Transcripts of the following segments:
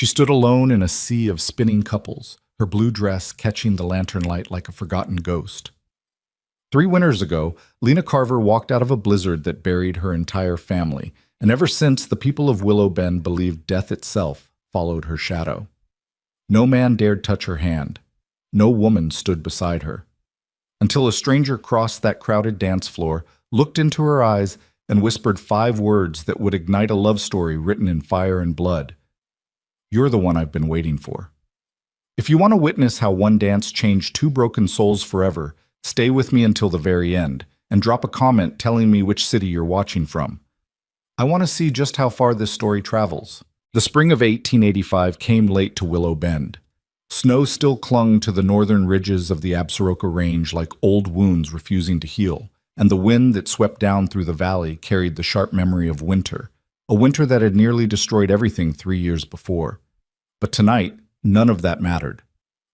She stood alone in a sea of spinning couples, her blue dress catching the lantern light like a forgotten ghost. 3 winters ago, Lena Carver walked out of a blizzard that buried her entire family, and ever since the people of Willow Bend believed death itself followed her shadow. No man dared touch her hand. No woman stood beside her. Until a stranger crossed that crowded dance floor, looked into her eyes, and whispered 5 words that would ignite a love story written in fire and blood. You're the one I've been waiting for. If you want to witness how one dance changed 2 broken souls forever, stay with me until the very end, and drop a comment telling me which city you're watching from. I want to see just how far this story travels. The spring of 1885 came late to Willow Bend. Snow still clung to the northern ridges of the Absaroka Range like old wounds refusing to heal, and the wind that swept down through the valley carried the sharp memory of winter, a winter that had nearly destroyed everything 3 years before. But tonight, none of that mattered.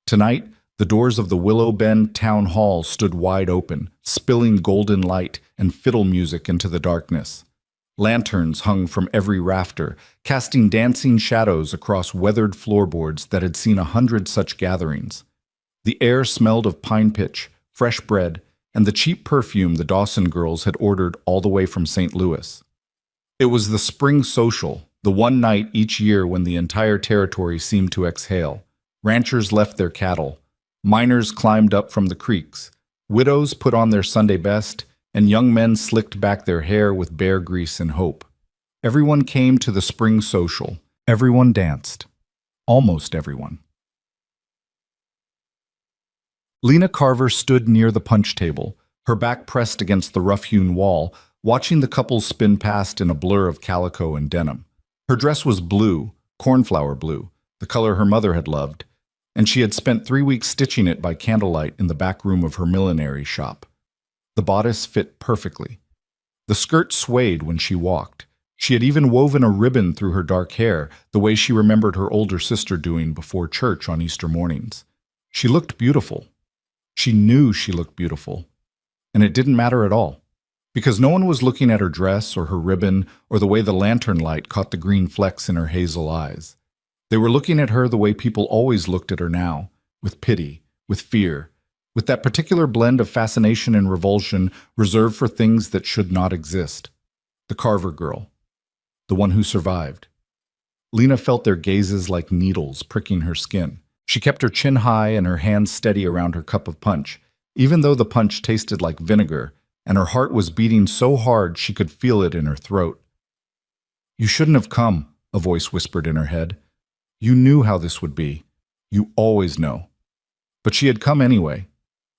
Tonight, the doors of the Willow Bend Town Hall stood wide open, spilling golden light and fiddle music into the darkness. Lanterns hung from every rafter, casting dancing shadows across weathered floorboards that had seen 100 such gatherings. The air smelled of pine pitch, fresh bread, and the cheap perfume the Dawson girls had ordered all the way from St. Louis. It was the spring social, the one night each year when the entire territory seemed to exhale. Ranchers left their cattle. Miners climbed up from the creeks. Widows put on their Sunday best, and young men slicked back their hair with bear grease and hope. Everyone came to the spring social. Everyone danced. Almost everyone. Lena Carver stood near the punch table, her back pressed against the rough-hewn wall, watching the couple spin past in a blur of calico and denim. Her dress was blue, cornflower blue, the color her mother had loved, and she had spent 3 weeks stitching it by candlelight in the back room of her millinery shop. The bodice fit perfectly. The skirt swayed when she walked. She had even woven a ribbon through her dark hair, the way she remembered her older sister doing before church on Easter mornings. She looked beautiful. She knew she looked beautiful. And it didn't matter at all, because no one was looking at her dress or her ribbon or the way the lantern light caught the green flecks in her hazel eyes. They were looking at her the way people always looked at her now, with pity, with fear, with that particular blend of fascination and revulsion reserved for things that should not exist. The Carver girl, the one who survived. Lena felt their gazes like needles pricking her skin. She kept her chin high and her hands steady around her cup of punch, even though the punch tasted like vinegar, and her heart was beating so hard she could feel it in her throat. "You shouldn't have come," a voice whispered in her head. "You knew how this would be. You always know." But she had come anyway,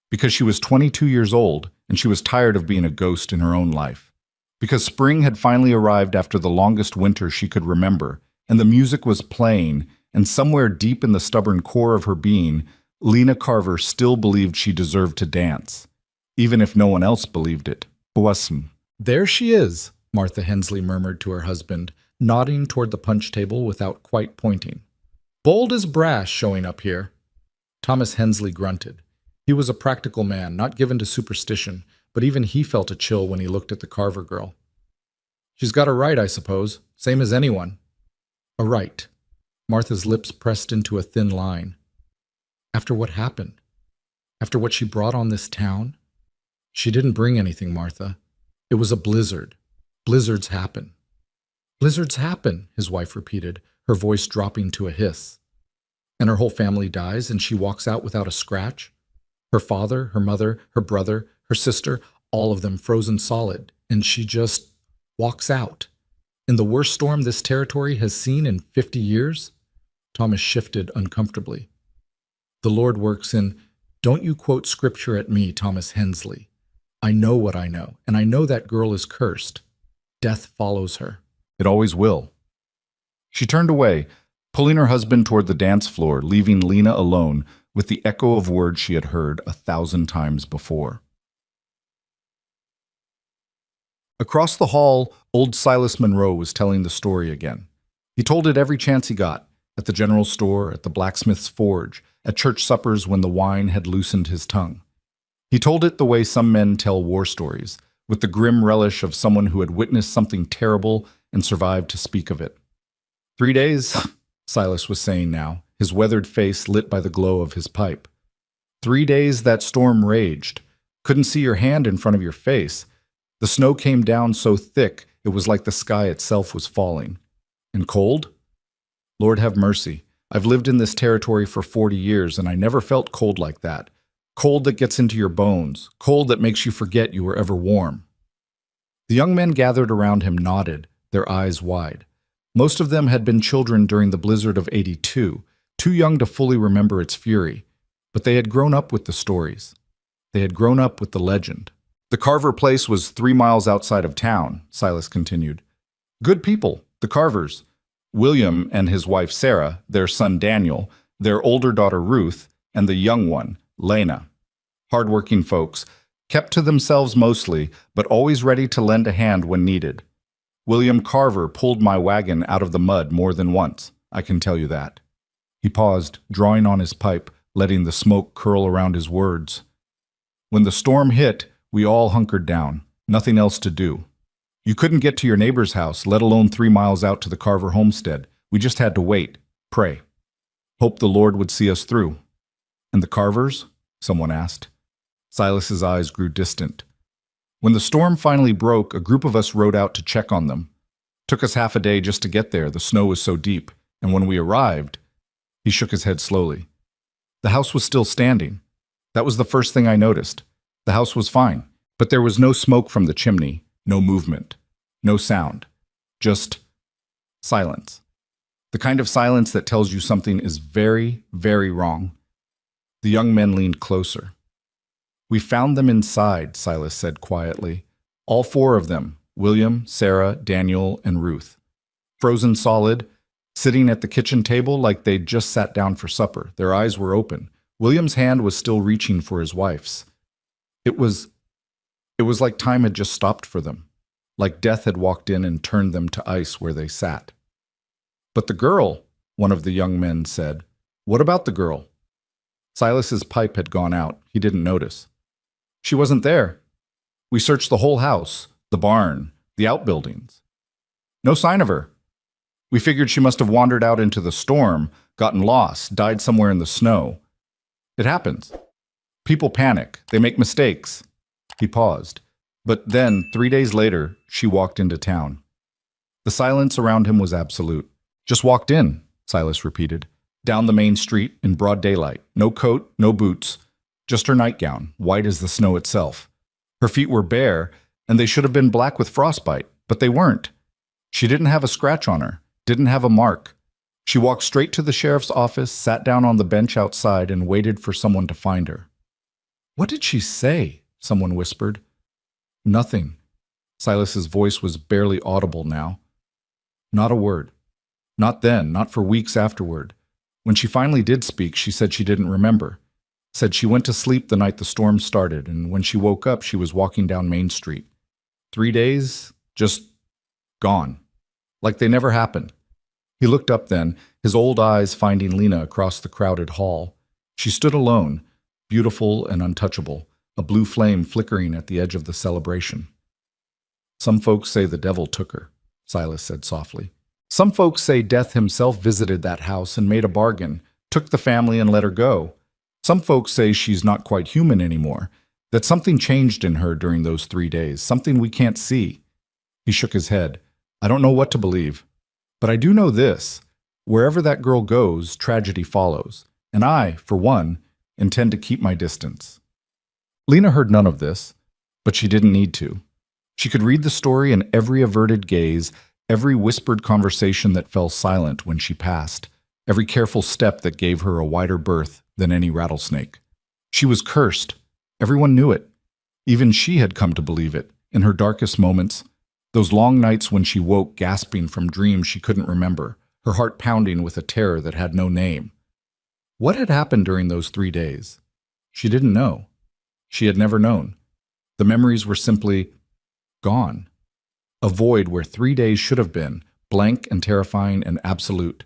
because she was 22 years old and she was tired of being a ghost in her own life. Because spring had finally arrived after the longest winter she could remember, and the music was playing, and somewhere deep in the stubborn core of her being, Lena Carver still believed she deserved to dance, even if no one else believed it. Boissem. "There she is," Martha Hensley murmured to her husband, nodding toward the punch table without quite pointing. "Bold as brass showing up here." Thomas Hensley grunted. He was a practical man, not given to superstition, but even he felt a chill when he looked at the Carver girl. "She's got a right, I suppose, same as anyone." "A right." Martha's lips pressed into a thin line. "After what happened? After what she brought on this town?" "She didn't bring anything, Martha. It was a blizzard. Blizzards happen." "Blizzards happen," his wife repeated, her voice dropping to a hiss. "And her whole family dies and she walks out without a scratch? Her father, her mother, her brother, her sister, all of them frozen solid, and she just walks out. In the worst storm this territory has seen in 50 years? Thomas shifted uncomfortably. "The Lord works in—" "Don't you quote scripture at me, Thomas Hensley. I know what I know, and I know that girl is cursed. Death follows her. It always will." She turned away, pulling her husband toward the dance floor, leaving Lena alone with the echo of words she had heard 1,000 times before. Across the hall, old Silas Monroe was telling the story again. He told it every chance he got, at the general store, at the blacksmith's forge, at church suppers when the wine had loosened his tongue. He told it the way some men tell war stories, with the grim relish of someone who had witnessed something terrible and survived to speak of it. 3 days? Silas was saying now, his weathered face lit by the glow of his pipe. 3 days that storm raged. Couldn't see your hand in front of your face. The snow came down so thick it was like the sky itself was falling. And cold? Lord have mercy. I've lived in this territory for 40 years and I never felt cold like that. Cold that gets into your bones. Cold that makes you forget you were ever warm. The young men gathered around him nodded, their eyes wide. Most of them had been children during the blizzard of '82, too young to fully remember its fury, but they had grown up with the stories. They had grown up with the legend. The Carver place was 3 miles outside of town, Silas continued. Good people, the Carvers. William and his wife Sarah, their son Daniel, their older daughter Ruth, and the young one, Lena. Hard-working folks, kept to themselves mostly, but always ready to lend a hand when needed. William Carver pulled my wagon out of the mud more than once, I can tell you that. He paused, drawing on his pipe, letting the smoke curl around his words. When the storm hit, we all hunkered down, nothing else to do. You couldn't get to your neighbor's house, let alone 3 miles out to the Carver homestead. We just had to wait, pray. Hope the Lord would see us through. And the Carvers? Someone asked. Silas's eyes grew distant. When the storm finally broke, a group of us rode out to check on them. Took us half a day just to get there, the snow was so deep, and when we arrived, he shook his head slowly. The house was still standing. That was the first thing I noticed. The house was fine, but there was no smoke from the chimney, no movement, no sound, just silence. The kind of silence that tells you something is very, very wrong. The young men leaned closer. We found them inside, Silas said quietly. All 4 of them, William, Sarah, Daniel, and Ruth. Frozen solid, sitting at the kitchen table like they'd just sat down for supper. Their eyes were open. William's hand was still reaching for his wife's. It was like time had just stopped for them, like death had walked in and turned them to ice where they sat. But the girl, one of the young men said. What about the girl? Silas's pipe had gone out. He didn't notice. She wasn't there. We searched the whole house, the barn, the outbuildings. No sign of her. We figured she must have wandered out into the storm, gotten lost, died somewhere in the snow. It happens. People panic. They make mistakes. He paused. But then, 3 days later, she walked into town. The silence around him was absolute. Just walked in, Silas repeated. Down the main street in broad daylight. No coat, no boots. Just her nightgown, white as the snow itself. Her feet were bare, and they should have been black with frostbite, but they weren't. She didn't have a scratch on her, didn't have a mark. She walked straight to the sheriff's office, sat down on the bench outside, and waited for someone to find her. What did she say? Someone whispered. Nothing. Silas's voice was barely audible now. Not a word. Not then, not for weeks afterward. When she finally did speak, she said she didn't remember. Said she went to sleep the night the storm started, and when she woke up, she was walking down Main Street. 3 days, just gone. Like they never happened. He looked up then, his old eyes finding Lena across the crowded hall. She stood alone, beautiful and untouchable, a blue flame flickering at the edge of the celebration. Some folks say the devil took her, Silas said softly. Some folks say Death himself visited that house and made a bargain, took the family and let her go. Some folks say she's not quite human anymore, that something changed in her during those 3 days, something we can't see. He shook his head. I don't know what to believe. But I do know this. Wherever that girl goes, tragedy follows. And I, for one, intend to keep my distance. Lena heard none of this, but she didn't need to. She could read the story in every averted gaze, every whispered conversation that fell silent when she passed, every careful step that gave her a wider berth than any rattlesnake. She was cursed. Everyone knew it. Even she had come to believe it, in her darkest moments, those long nights when she woke gasping from dreams she couldn't remember, her heart pounding with a terror that had no name. What had happened during those 3 days? She didn't know. She had never known. The memories were simply gone. A void where 3 days should have been, blank and terrifying and absolute.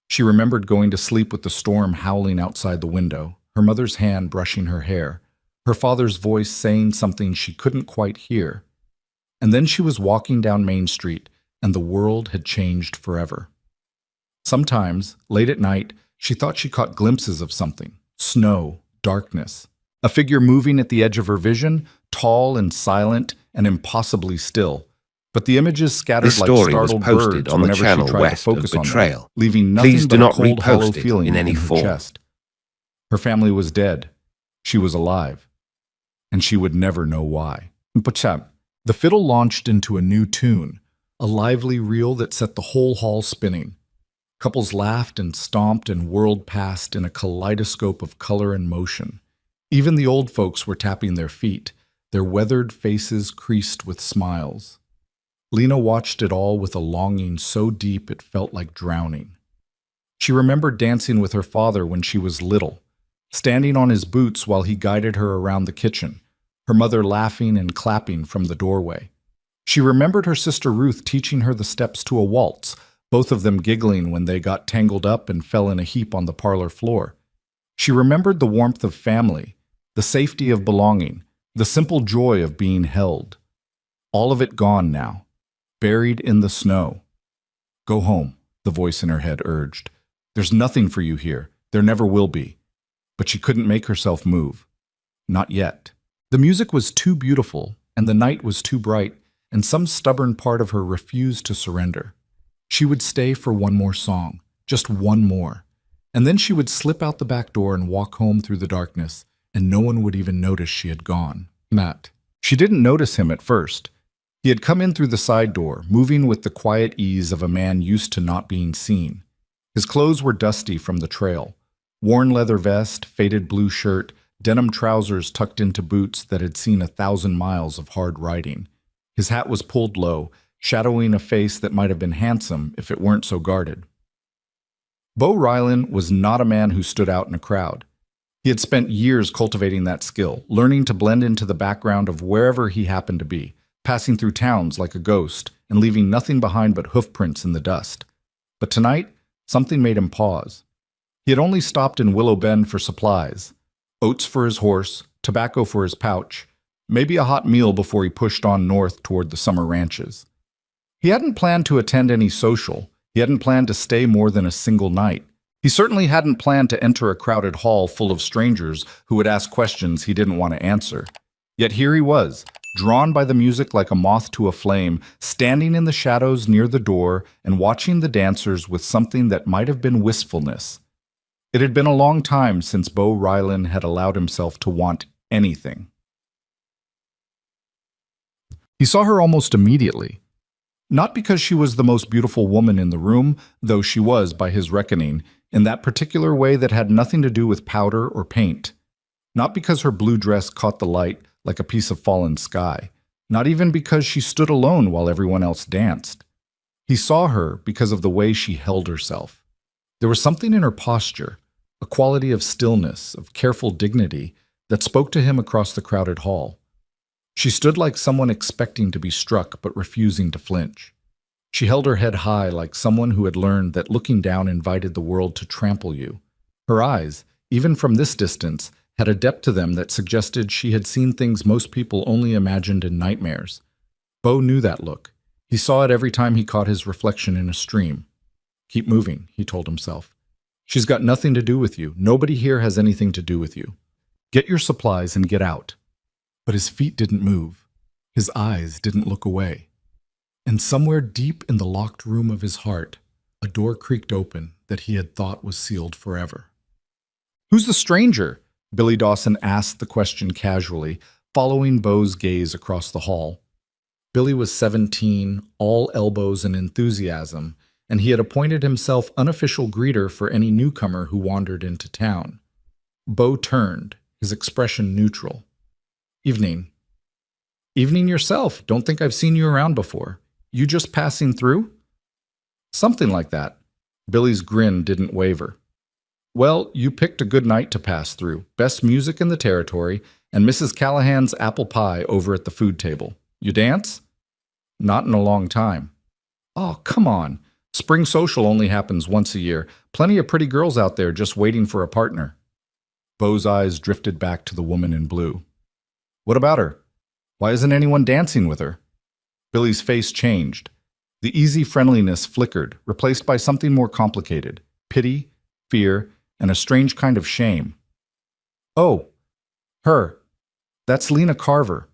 She remembered going to sleep with the storm howling outside the window, her mother's hand brushing her hair, her father's voice saying something she couldn't quite hear. And then she was walking down Main Street, and the world had changed forever. Sometimes, late at night, she thought she caught glimpses of something. Snow, darkness. A figure moving at the edge of her vision, tall and silent and impossibly still. But the images scattered This like story was startled posted birds on the whenever she channel tried to west of focus on them, Betrayal. leaving Please nothing do but a not cold, hollow repost it feeling in any her form. chest. Her family was dead. She was alive. And she would never know why. But the fiddle launched into a new tune, a lively reel that set the whole hall spinning. Couples laughed and stomped and whirled past in a kaleidoscope of color and motion. Even the old folks were tapping their feet, their weathered faces creased with smiles. Lena watched it all with a longing so deep it felt like drowning. She remembered dancing with her father when she was little, standing on his boots while he guided her around the kitchen, her mother laughing and clapping from the doorway. She remembered her sister Ruth teaching her the steps to a waltz, both of them giggling when they got tangled up and fell in a heap on the parlor floor. She remembered the warmth of family, the safety of belonging, the simple joy of being held. All of it gone now, buried in the snow. Go home, the voice in her head urged. There's nothing for you here. There never will be. But she couldn't make herself move. Not yet. The music was too beautiful, and the night was too bright, and some stubborn part of her refused to surrender. She would stay for one more song, just one more, and then she would slip out the back door and walk home through the darkness, and no one would even notice she had gone. Matt. She didn't notice him at first. He had come in through the side door, moving with the quiet ease of a man used to not being seen. His clothes were dusty from the trail. Worn leather vest, faded blue shirt, denim trousers tucked into boots that had seen 1,000 miles of hard riding. His hat was pulled low, shadowing a face that might have been handsome if it weren't so guarded. Bo Rylan was not a man who stood out in a crowd. He had spent years cultivating that skill, learning to blend into the background of wherever he happened to be, passing through towns like a ghost and leaving nothing behind but hoofprints in the dust. But tonight, something made him pause. He had only stopped in Willow Bend for supplies, oats for his horse, tobacco for his pouch, maybe a hot meal before he pushed on north toward the summer ranches. He hadn't planned to attend any social. He hadn't planned to stay more than a single night. He certainly hadn't planned to enter a crowded hall full of strangers who would ask questions he didn't want to answer. Yet here he was, drawn by the music like a moth to a flame, standing in the shadows near the door and watching the dancers with something that might have been wistfulness. It had been a long time since Bo Rylan had allowed himself to want anything. He saw her almost immediately. Not because she was the most beautiful woman in the room, though she was, by his reckoning, in that particular way that had nothing to do with powder or paint. Not because her blue dress caught the light like a piece of fallen sky. Not even because she stood alone while everyone else danced. He saw her because of the way she held herself. There was something in her posture, a quality of stillness, of careful dignity, that spoke to him across the crowded hall. She stood like someone expecting to be struck but refusing to flinch. She held her head high like someone who had learned that looking down invited the world to trample you. Her eyes, even from this distance, had a depth to them that suggested she had seen things most people only imagined in nightmares. Bo knew that look. He saw it every time he caught his reflection in a stream. Keep moving, he told himself. She's got nothing to do with you. Nobody here has anything to do with you. Get your supplies and get out. But his feet didn't move. His eyes didn't look away. And somewhere deep in the locked room of his heart, a door creaked open that he had thought was sealed forever. Who's the stranger? Billy Dawson asked the question casually, following Bo's gaze across the hall. Billy was 17, all elbows and enthusiasm, and he had appointed himself unofficial greeter for any newcomer who wandered into town. Bo turned, his expression neutral. Evening. Evening yourself. Don't think I've seen you around before. You just passing through? Something like that. Billy's grin didn't waver. Well, you picked a good night to pass through. Best music in the territory, and Mrs. Callahan's apple pie over at the food table. You dance? Not in a long time. Oh, come on. Spring social only happens once a year. Plenty of pretty girls out there just waiting for a partner. Bo's eyes drifted back to the woman in blue. What about her? Why isn't anyone dancing with her? Billy's face changed. The easy friendliness flickered, replaced by something more complicated: pity, fear, and a strange kind of shame. "Oh, her. That's Lena Carver."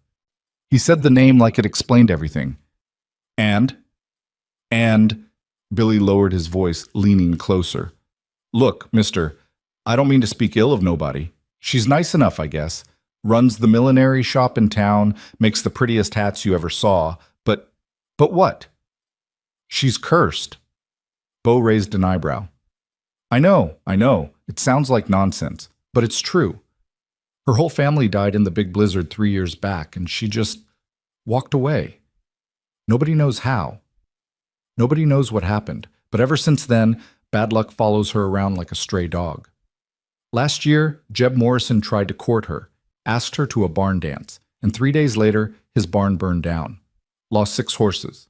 He said the name like it explained everything. And? And, Billy lowered his voice, leaning closer. "Look, mister, I don't mean to speak ill of nobody. She's nice enough, I guess. Runs the millinery shop in town, makes the prettiest hats you ever saw, but what? She's cursed." Bo raised an eyebrow. I know. It sounds like nonsense, but it's true. Her whole family died in the big blizzard 3 years back, and she just walked away. Nobody knows how. Nobody knows what happened, but ever since then, bad luck follows her around like a stray dog. Last year, Jeb Morrison tried to court her, asked her to a barn dance, and 3 days later, his barn burned down. Lost 6 horses.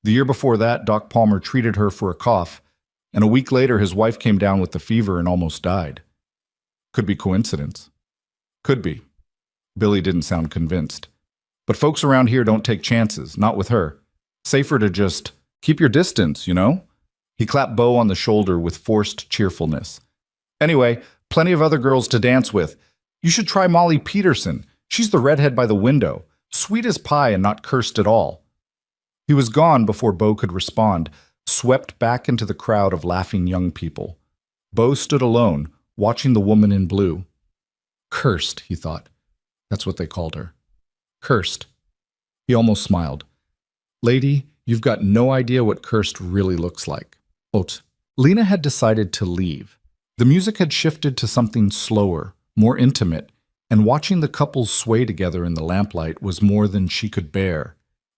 The year before that, Doc Palmer treated her for a cough, and a week later his wife came down with the fever and almost died. Could be coincidence. Could be. Billy didn't sound convinced. But folks around here don't take chances, not with her. Safer to just keep your distance, you know? He clapped Bo on the shoulder with forced cheerfulness. Anyway, plenty of other girls to dance with. You should try Molly Peterson. She's the redhead by the window. Sweet as pie and not cursed at all. He was gone before Bo could respond, swept back into the crowd of laughing young people. Bo stood alone, watching the woman in blue. Cursed, he thought. That's what they called her. Cursed. He almost smiled. Lady, you've got no idea what cursed really looks like. Ot. Lena had decided to leave. The music had shifted to something slower, more intimate, and watching the couples sway together in the lamplight was more than she could bear.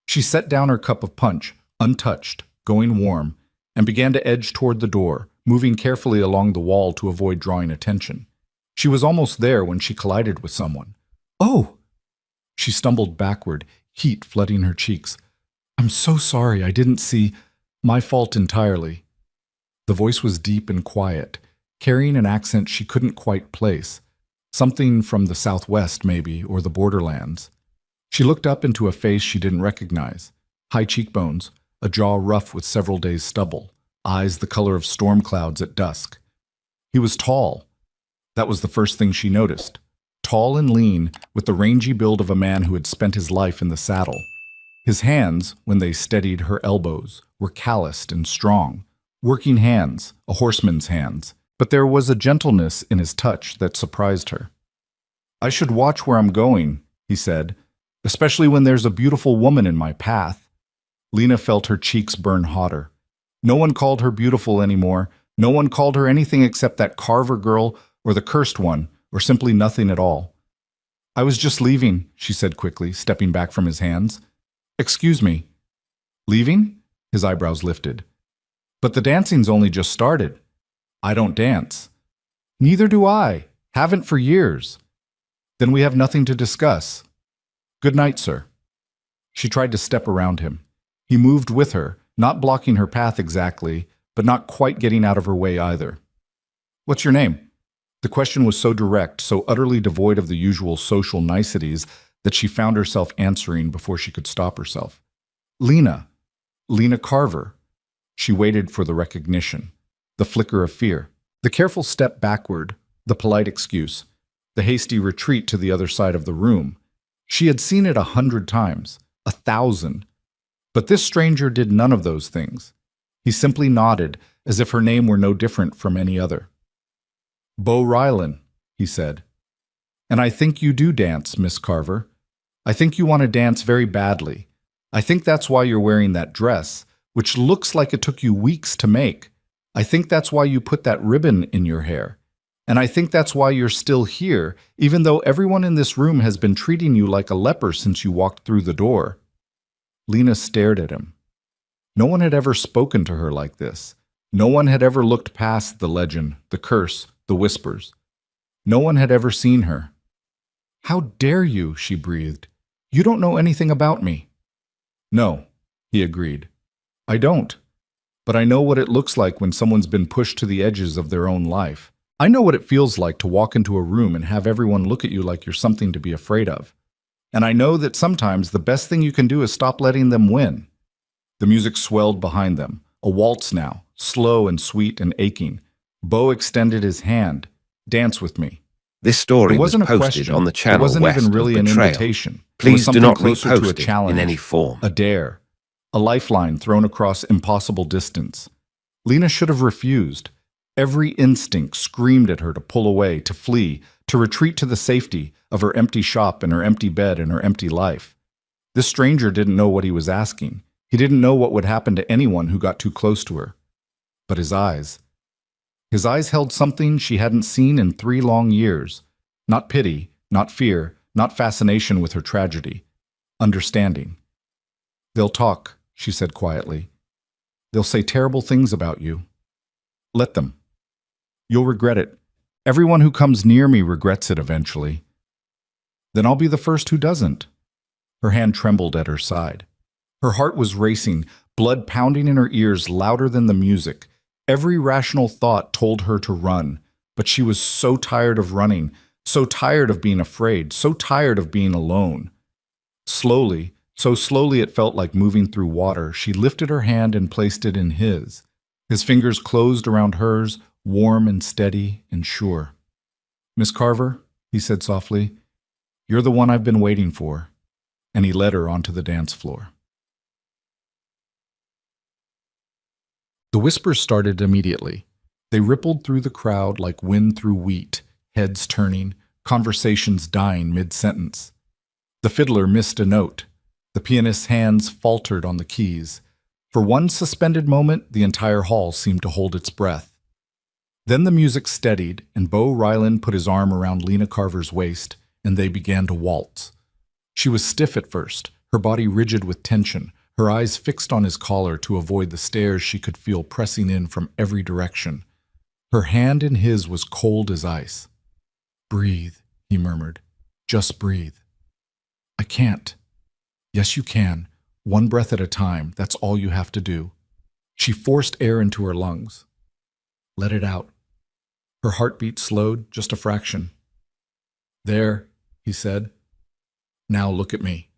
She set down her cup of punch, untouched, going warm, and began to edge toward the door, moving carefully along the wall to avoid drawing attention. She was almost there when she collided with someone. Oh! She stumbled backward, heat flooding her cheeks. I'm so sorry, I didn't see. My fault entirely. The voice was deep and quiet, carrying an accent she couldn't quite place. Something from the Southwest, maybe, or the borderlands. She looked up into a face she didn't recognize. High cheekbones, a jaw rough with several days' stubble, eyes the color of storm clouds at dusk. He was tall. That was the first thing she noticed. Tall and lean, with the rangy build of a man who had spent his life in the saddle. His hands, when they steadied her elbows, were calloused and strong. Working hands, a horseman's hands. But there was a gentleness in his touch that surprised her. I should watch where I'm going, he said, especially when there's a beautiful woman in my path. Lena felt her cheeks burn hotter. No one called her beautiful anymore. No one called her anything except that Carver girl or the cursed one, or simply nothing at all. I was just leaving, she said quickly, stepping back from his hands. Excuse me. Leaving? His eyebrows lifted. But the dancing's only just started. I don't dance. Neither do I. Haven't for years. Then we have nothing to discuss. Good night, sir. She tried to step around him. He moved with her, not blocking her path exactly, but not quite getting out of her way either. What's your name? The question was so direct, so utterly devoid of the usual social niceties that she found herself answering before she could stop herself. Lena. Lena Carver. She waited for the recognition. The flicker of fear, the careful step backward, the polite excuse, the hasty retreat to the other side of the room. She had seen it 100 times, 1,000. But this stranger did none of those things. He simply nodded, as if her name were no different from any other. Bo Rylan, he said. And I think you do dance, Miss Carver. I think you want to dance very badly. I think that's why you're wearing that dress, which looks like it took you weeks to make. I think that's why you put that ribbon in your hair. And I think that's why you're still here, even though everyone in this room has been treating you like a leper since you walked through the door. Lena stared at him. No one had ever spoken to her like this. No one had ever looked past the legend, the curse, the whispers. No one had ever seen her. How dare you, she breathed. You don't know anything about me. No, he agreed. I don't. But I know what it looks like when someone's been pushed to the edges of their own life. I know what it feels like to walk into a room and have everyone look at you like you're something to be afraid of. And I know that sometimes the best thing you can do is stop letting them win. The music swelled behind them, a waltz now, slow and sweet and aching. Bo extended his hand. Dance with me. This It story was wasn't a posted question. on the It channel wasn't west even really of an Betrayal. invitation. It was Please do something not closer to a repost it challenge, in any form. a dare, a lifeline thrown across impossible distance. Lena should have refused. Every instinct screamed at her to pull away, to flee, to retreat to the safety of her empty shop and her empty bed and her empty life. This stranger didn't know what he was asking. He didn't know what would happen to anyone who got too close to her. But his eyes held something she hadn't seen in 3 long years. Not pity, not fear, not fascination with her tragedy. Understanding. They'll talk, she said quietly. They'll say terrible things about you. Let them. You'll regret it. Everyone who comes near me regrets it eventually. Then I'll be the first who doesn't. Her hand trembled at her side. Her heart was racing, blood pounding in her ears louder than the music. Every rational thought told her to run, but she was so tired of running, so tired of being afraid, so tired of being alone. Slowly, so slowly it felt like moving through water, she lifted her hand and placed it in his. His fingers closed around hers, warm and steady and sure. "Miss Carver," he said softly, "you're the one I've been waiting for." And he led her onto the dance floor. The whispers started immediately. They rippled through the crowd like wind through wheat, heads turning, conversations dying mid-sentence. The fiddler missed a note. The pianist's hands faltered on the keys. For one suspended moment, the entire hall seemed to hold its breath. Then the music steadied, and Bo Ryland put his arm around Lena Carver's waist, and they began to waltz. She was stiff at first, her body rigid with tension, her eyes fixed on his collar to avoid the stares she could feel pressing in from every direction. Her hand in his was cold as ice. "Breathe," he murmured. "Just breathe." "I can't." "Yes, you can. One breath at a time. That's all you have to do." She forced air into her lungs. "Let it out." Her heartbeat slowed just a fraction. "There," he said. "Now look at me."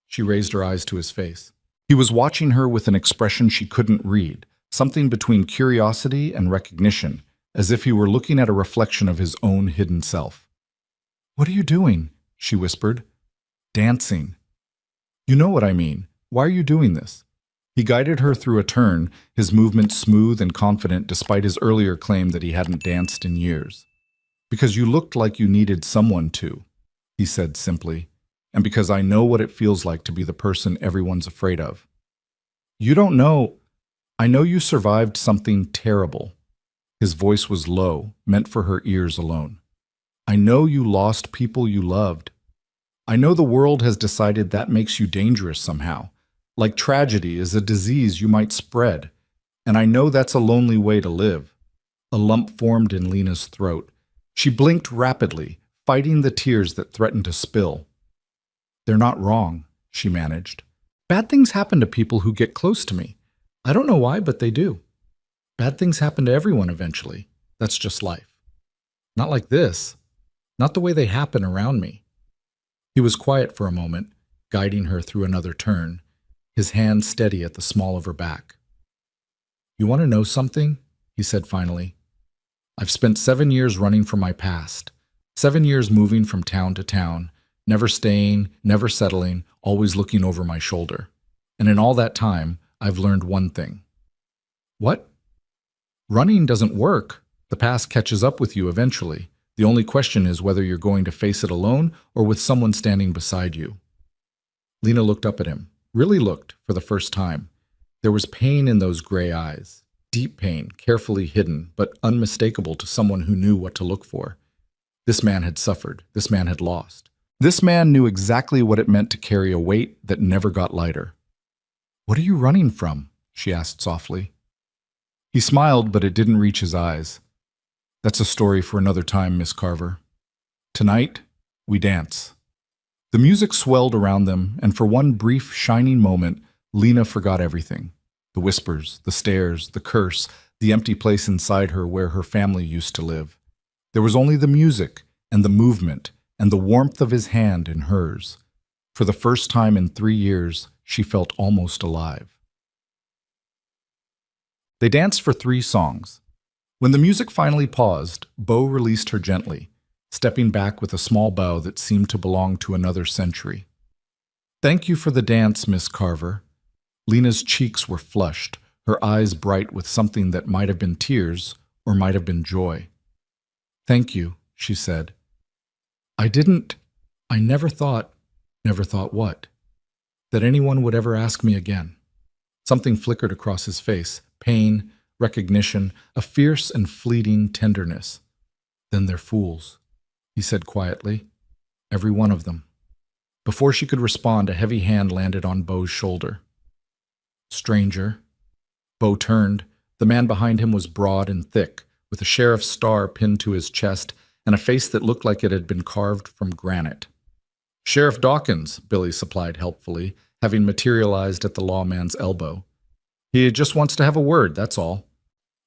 She raised her eyes to his face. He was watching her with an expression she couldn't read, something between curiosity and recognition, as if he were looking at a reflection of his own hidden self. "What are you doing?" she whispered. "Dancing." "You know what I mean. Why are you doing this?" He guided her through a turn, his movement smooth and confident despite his earlier claim that he hadn't danced in years. "Because you looked like you needed someone to," he said simply. "And because I know what it feels like to be the person everyone's afraid of." "You don't know. I know you survived something terrible." His voice was low, meant for her ears alone. "I know you lost people you loved. I know the world has decided that makes you dangerous somehow, like tragedy is a disease you might spread. And I know that's a lonely way to live." A lump formed in Lena's throat. She blinked rapidly, fighting the tears that threatened to spill. "They're not wrong," she managed. "Bad things happen to people who get close to me. I don't know why, but they do. Bad things happen to everyone eventually. That's just life. Not like this. Not the way they happen around me." He was quiet for a moment, guiding her through another turn, his hand steady at the small of her back. "You want to know something?" he said finally. "I've spent 7 years running from my past. 7 years moving from town to town, never staying, never settling, always looking over my shoulder. And in all that time, I've learned one thing." "What?" "Running doesn't work. The past catches up with you eventually. The only question is whether you're going to face it alone or with someone standing beside you." Lena looked up at him, really looked for the first time. There was pain in those gray eyes, deep pain, carefully hidden, but unmistakable to someone who knew what to look for. This man had suffered. This man had lost. This man knew exactly what it meant to carry a weight that never got lighter. "What are you running from?" she asked softly. He smiled, but it didn't reach his eyes. "That's a story for another time, Miss Carver. Tonight, we dance." The music swelled around them, and for one brief, shining moment, Lena forgot everything. The whispers, the stares, the curse, the empty place inside her where her family used to live. There was only the music and the movement and the warmth of his hand in hers. For the first time in 3 years, she felt almost alive. They danced for 3 songs. When the music finally paused, Bo released her gently, stepping back with a small bow that seemed to belong to another century. "Thank you for the dance, Miss Carver." Lena's cheeks were flushed, her eyes bright with something that might have been tears or might have been joy. "Thank you," she said. I never thought what? That anyone would ever ask me again." Something flickered across his face, pain, recognition, a fierce and fleeting tenderness. "Then they're fools," he said quietly. "Every one of them." Before she could respond, a heavy hand landed on Bo's shoulder. "Stranger." Bo turned. The man behind him was broad and thick, with a sheriff's star pinned to his chest and a face that looked like it had been carved from granite. "Sheriff Dawkins," Billy supplied helpfully, having materialized at the lawman's elbow. "He just wants to have a word, that's all."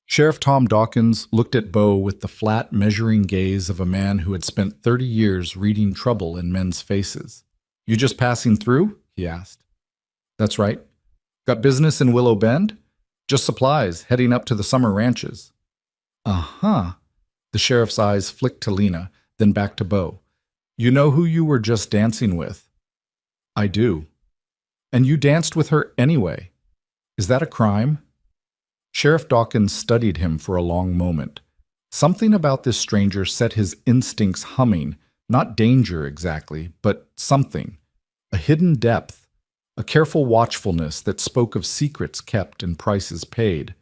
Sheriff Tom Dawkins looked at Bo with the flat, measuring gaze of a man who had spent 30 years reading trouble in men's faces. "You just passing through?" he asked. "That's right. Got business in Willow Bend?" "Just supplies, heading up to the summer ranches." "Uh-huh." The sheriff's eyes flicked to Lena, then back to Bo. "You know who you were just dancing with?" "I do." "And you danced with her anyway. Is that a crime?" Sheriff Dawkins studied him for a long moment. Something about this stranger set his instincts humming, not danger exactly, but something. A hidden depth, a careful watchfulness that spoke of secrets kept and prices paid.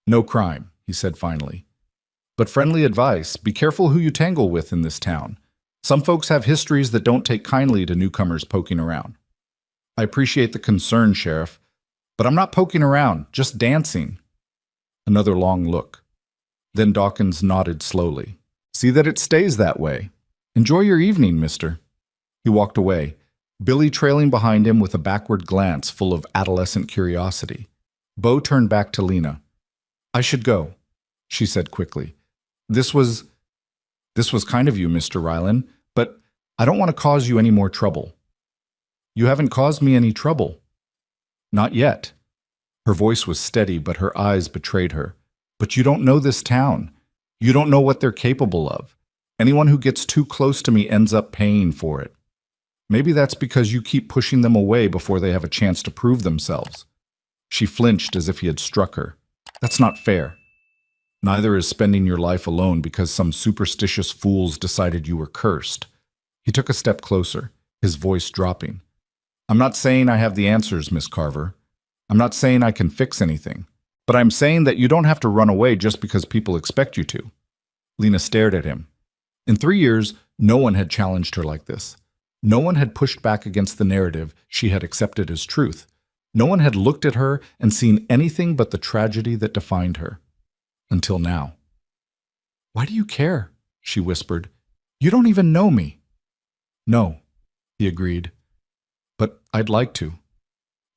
"No crime," he said finally. "But friendly advice, be careful who you tangle with in this town. Some folks have histories that don't take kindly to newcomers poking around." "I appreciate the concern, Sheriff, but I'm not poking around, just dancing." Another long look. Then Dawkins nodded slowly. "See that it stays that way. Enjoy your evening, mister." He walked away, Billy trailing behind him with a backward glance full of adolescent curiosity. Bo turned back to Lena. "I should go," she said quickly. This was kind of you, Mr. Rylan, but I don't want to cause you any more trouble." "You haven't caused me any trouble." "Not yet." Her voice was steady, but her eyes betrayed her. "But you don't know this town. You don't know what they're capable of. Anyone who gets too close to me ends up paying for it. Maybe that's because you keep pushing them away before they have a chance to prove themselves." She flinched as if he had struck her. "That's not fair. Neither is spending your life alone because some superstitious fools decided you were cursed." He took a step closer, his voice dropping. "I'm not saying I have the answers, Miss Carver. I'm not saying I can fix anything. But I'm saying that you don't have to run away just because people expect you to." Lena stared at him. In 3 years, no one had challenged her like this. No one had pushed back against the narrative she had accepted as truth. No one had looked at her and seen anything but the tragedy that defined her. Until now. "Why do you care?" she whispered. "You don't even know me." "No," he agreed. "But I'd like to."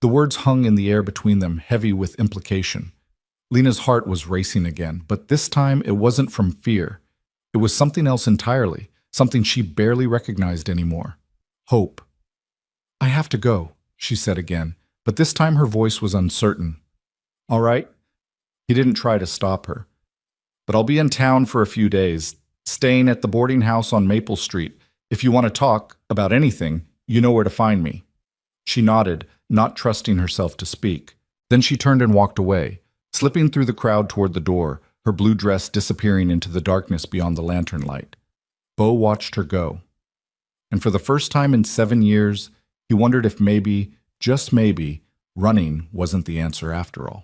The words hung in the air between them, heavy with implication. Lena's heart was racing again, but this time it wasn't from fear. It was something else entirely, something she barely recognized anymore. Hope. "I have to go," she said again, but this time her voice was uncertain. "All right." He didn't try to stop her. "But I'll be in town for a few days, staying at the boarding house on Maple Street. If you want to talk about anything, you know where to find me." She nodded, not trusting herself to speak. Then she turned and walked away, slipping through the crowd toward the door, her blue dress disappearing into the darkness beyond the lantern light. Bo watched her go. And for the first time in 7 years, he wondered if maybe, just maybe, running wasn't the answer after all.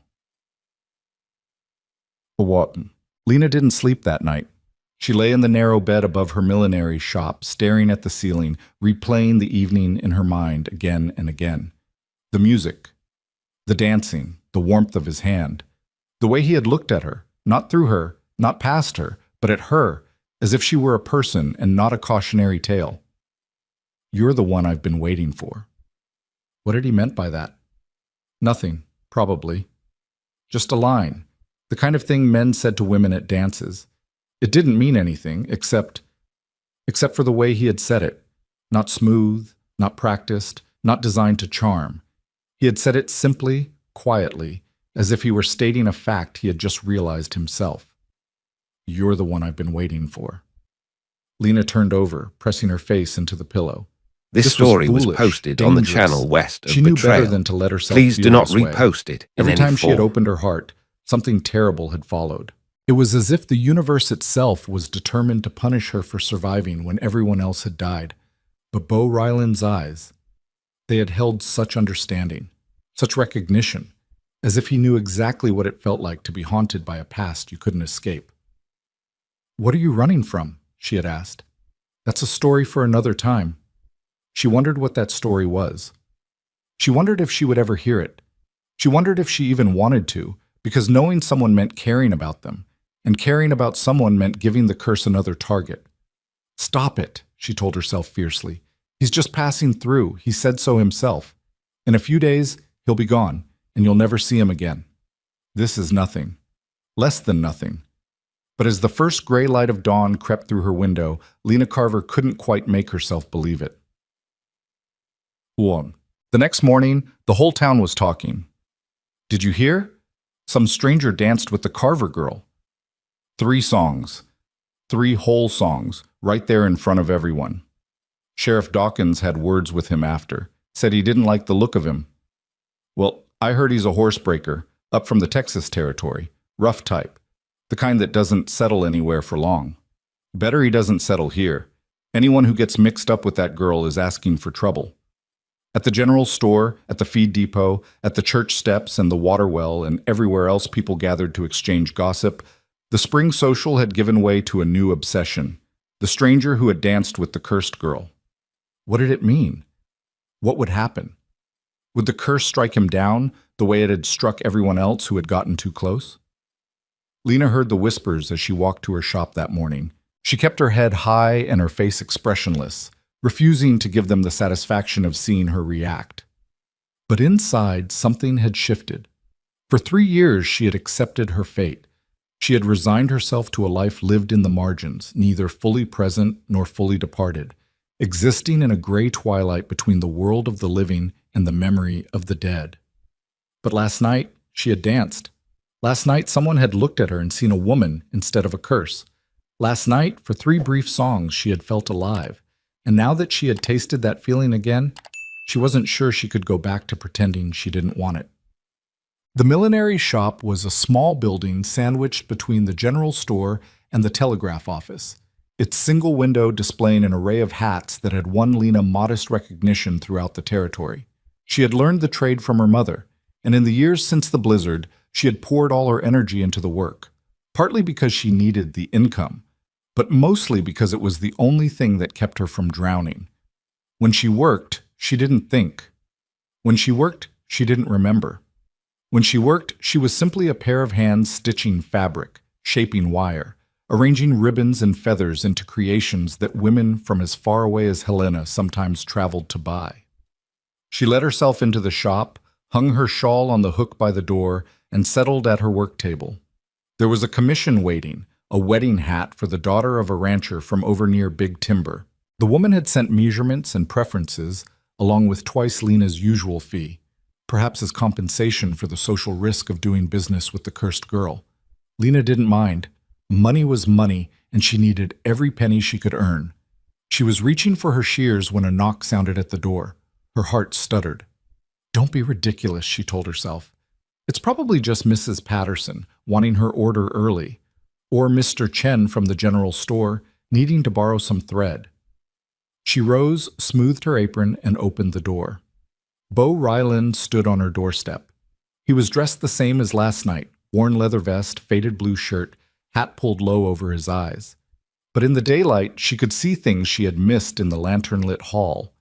Lena didn't sleep that night. She lay in the narrow bed above her millinery shop, staring at the ceiling, replaying the evening in her mind again and again. The music, the dancing, the warmth of his hand, the way he had looked at her, not through her, not past her, but at her, as if she were a person and not a cautionary tale. "You're the one I've been waiting for." What had he meant by that? Nothing, probably. Just a line. The kind of thing men said to women at dances. It didn't mean anything, except for the way he had said it. Not smooth, not practiced, not designed to charm. He had said it simply, quietly, as if he were stating a fact he had just realized himself. "You're the one I've been waiting for." Lena turned over, pressing her face into the pillow. This story was foolish, posted on the dangerous. channel west of She knew Betrayal. better than to let herself Please feel do not this way. repost it in Every any time she had form. opened her heart, something terrible had followed. It was as if the universe itself was determined to punish her for surviving when everyone else had died. But Bo Ryland's eyes, they had held such understanding, such recognition, as if he knew exactly what it felt like to be haunted by a past you couldn't escape. "What are you running from?" she had asked. "That's a story for another time." She wondered what that story was. She wondered if she would ever hear it. She wondered if she even wanted to, because knowing someone meant caring about them, and caring about someone meant giving the curse another target. "Stop it," she told herself fiercely. "He's just passing through. He said so himself. In a few days, he'll be gone, and you'll never see him again. This is nothing. Less than nothing." But as the first gray light of dawn crept through her window, Lena Carver couldn't quite make herself believe it. 1. The next morning, the whole town was talking. "Did you hear? Some stranger danced with the Carver girl." 3 songs. 3 whole songs, right there in front of everyone. Sheriff Dawkins had words with him after, said he didn't like the look of him. "Well, I heard he's a horsebreaker, up from the Texas territory, rough type, the kind that doesn't settle anywhere for long. Better he doesn't settle here. Anyone who gets mixed up with that girl is asking for trouble." At the general store, at the feed depot, at the church steps and the water well, and everywhere else people gathered to exchange gossip, the spring social had given way to a new obsession: the stranger who had danced with the cursed girl. What did it mean? What would happen? Would the curse strike him down the way it had struck everyone else who had gotten too close? Lena heard the whispers as she walked to her shop that morning. She kept her head high and her face expressionless, refusing to give them the satisfaction of seeing her react. But inside, something had shifted. For 3 years, she had accepted her fate. She had resigned herself to a life lived in the margins, neither fully present nor fully departed, existing in a gray twilight between the world of the living and the memory of the dead. But last night, she had danced. Last night, someone had looked at her and seen a woman instead of a curse. Last night, for 3 brief songs, she had felt alive. And now that she had tasted that feeling again, she wasn't sure she could go back to pretending she didn't want it. The millinery shop was a small building sandwiched between the general store and the telegraph office, its single window displaying an array of hats that had won Lena modest recognition throughout the territory. She had learned the trade from her mother, and in the years since the blizzard, she had poured all her energy into the work, partly because she needed the income, but mostly because it was the only thing that kept her from drowning. When she worked, she didn't think. When she worked, she didn't remember. When she worked, she was simply a pair of hands stitching fabric, shaping wire, arranging ribbons and feathers into creations that women from as far away as Helena sometimes traveled to buy. She let herself into the shop, hung her shawl on the hook by the door, and settled at her work table. There was a commission waiting, a wedding hat for the daughter of a rancher from over near Big Timber. The woman had sent measurements and preferences, along with twice Lena's usual fee, perhaps as compensation for the social risk of doing business with the cursed girl. Lena didn't mind. Money was money, and she needed every penny she could earn. She was reaching for her shears when a knock sounded at the door. Her heart stuttered. "Don't be ridiculous," she told herself. "It's probably just Mrs. Patterson wanting her order early, or Mr. Chen from the general store needing to borrow some thread." She rose, smoothed her apron, and opened the door. Bo Ryland stood on her doorstep. He was dressed the same as last night, worn leather vest, faded blue shirt, hat pulled low over his eyes. But in the daylight, she could see things she had missed in the lantern-lit hall.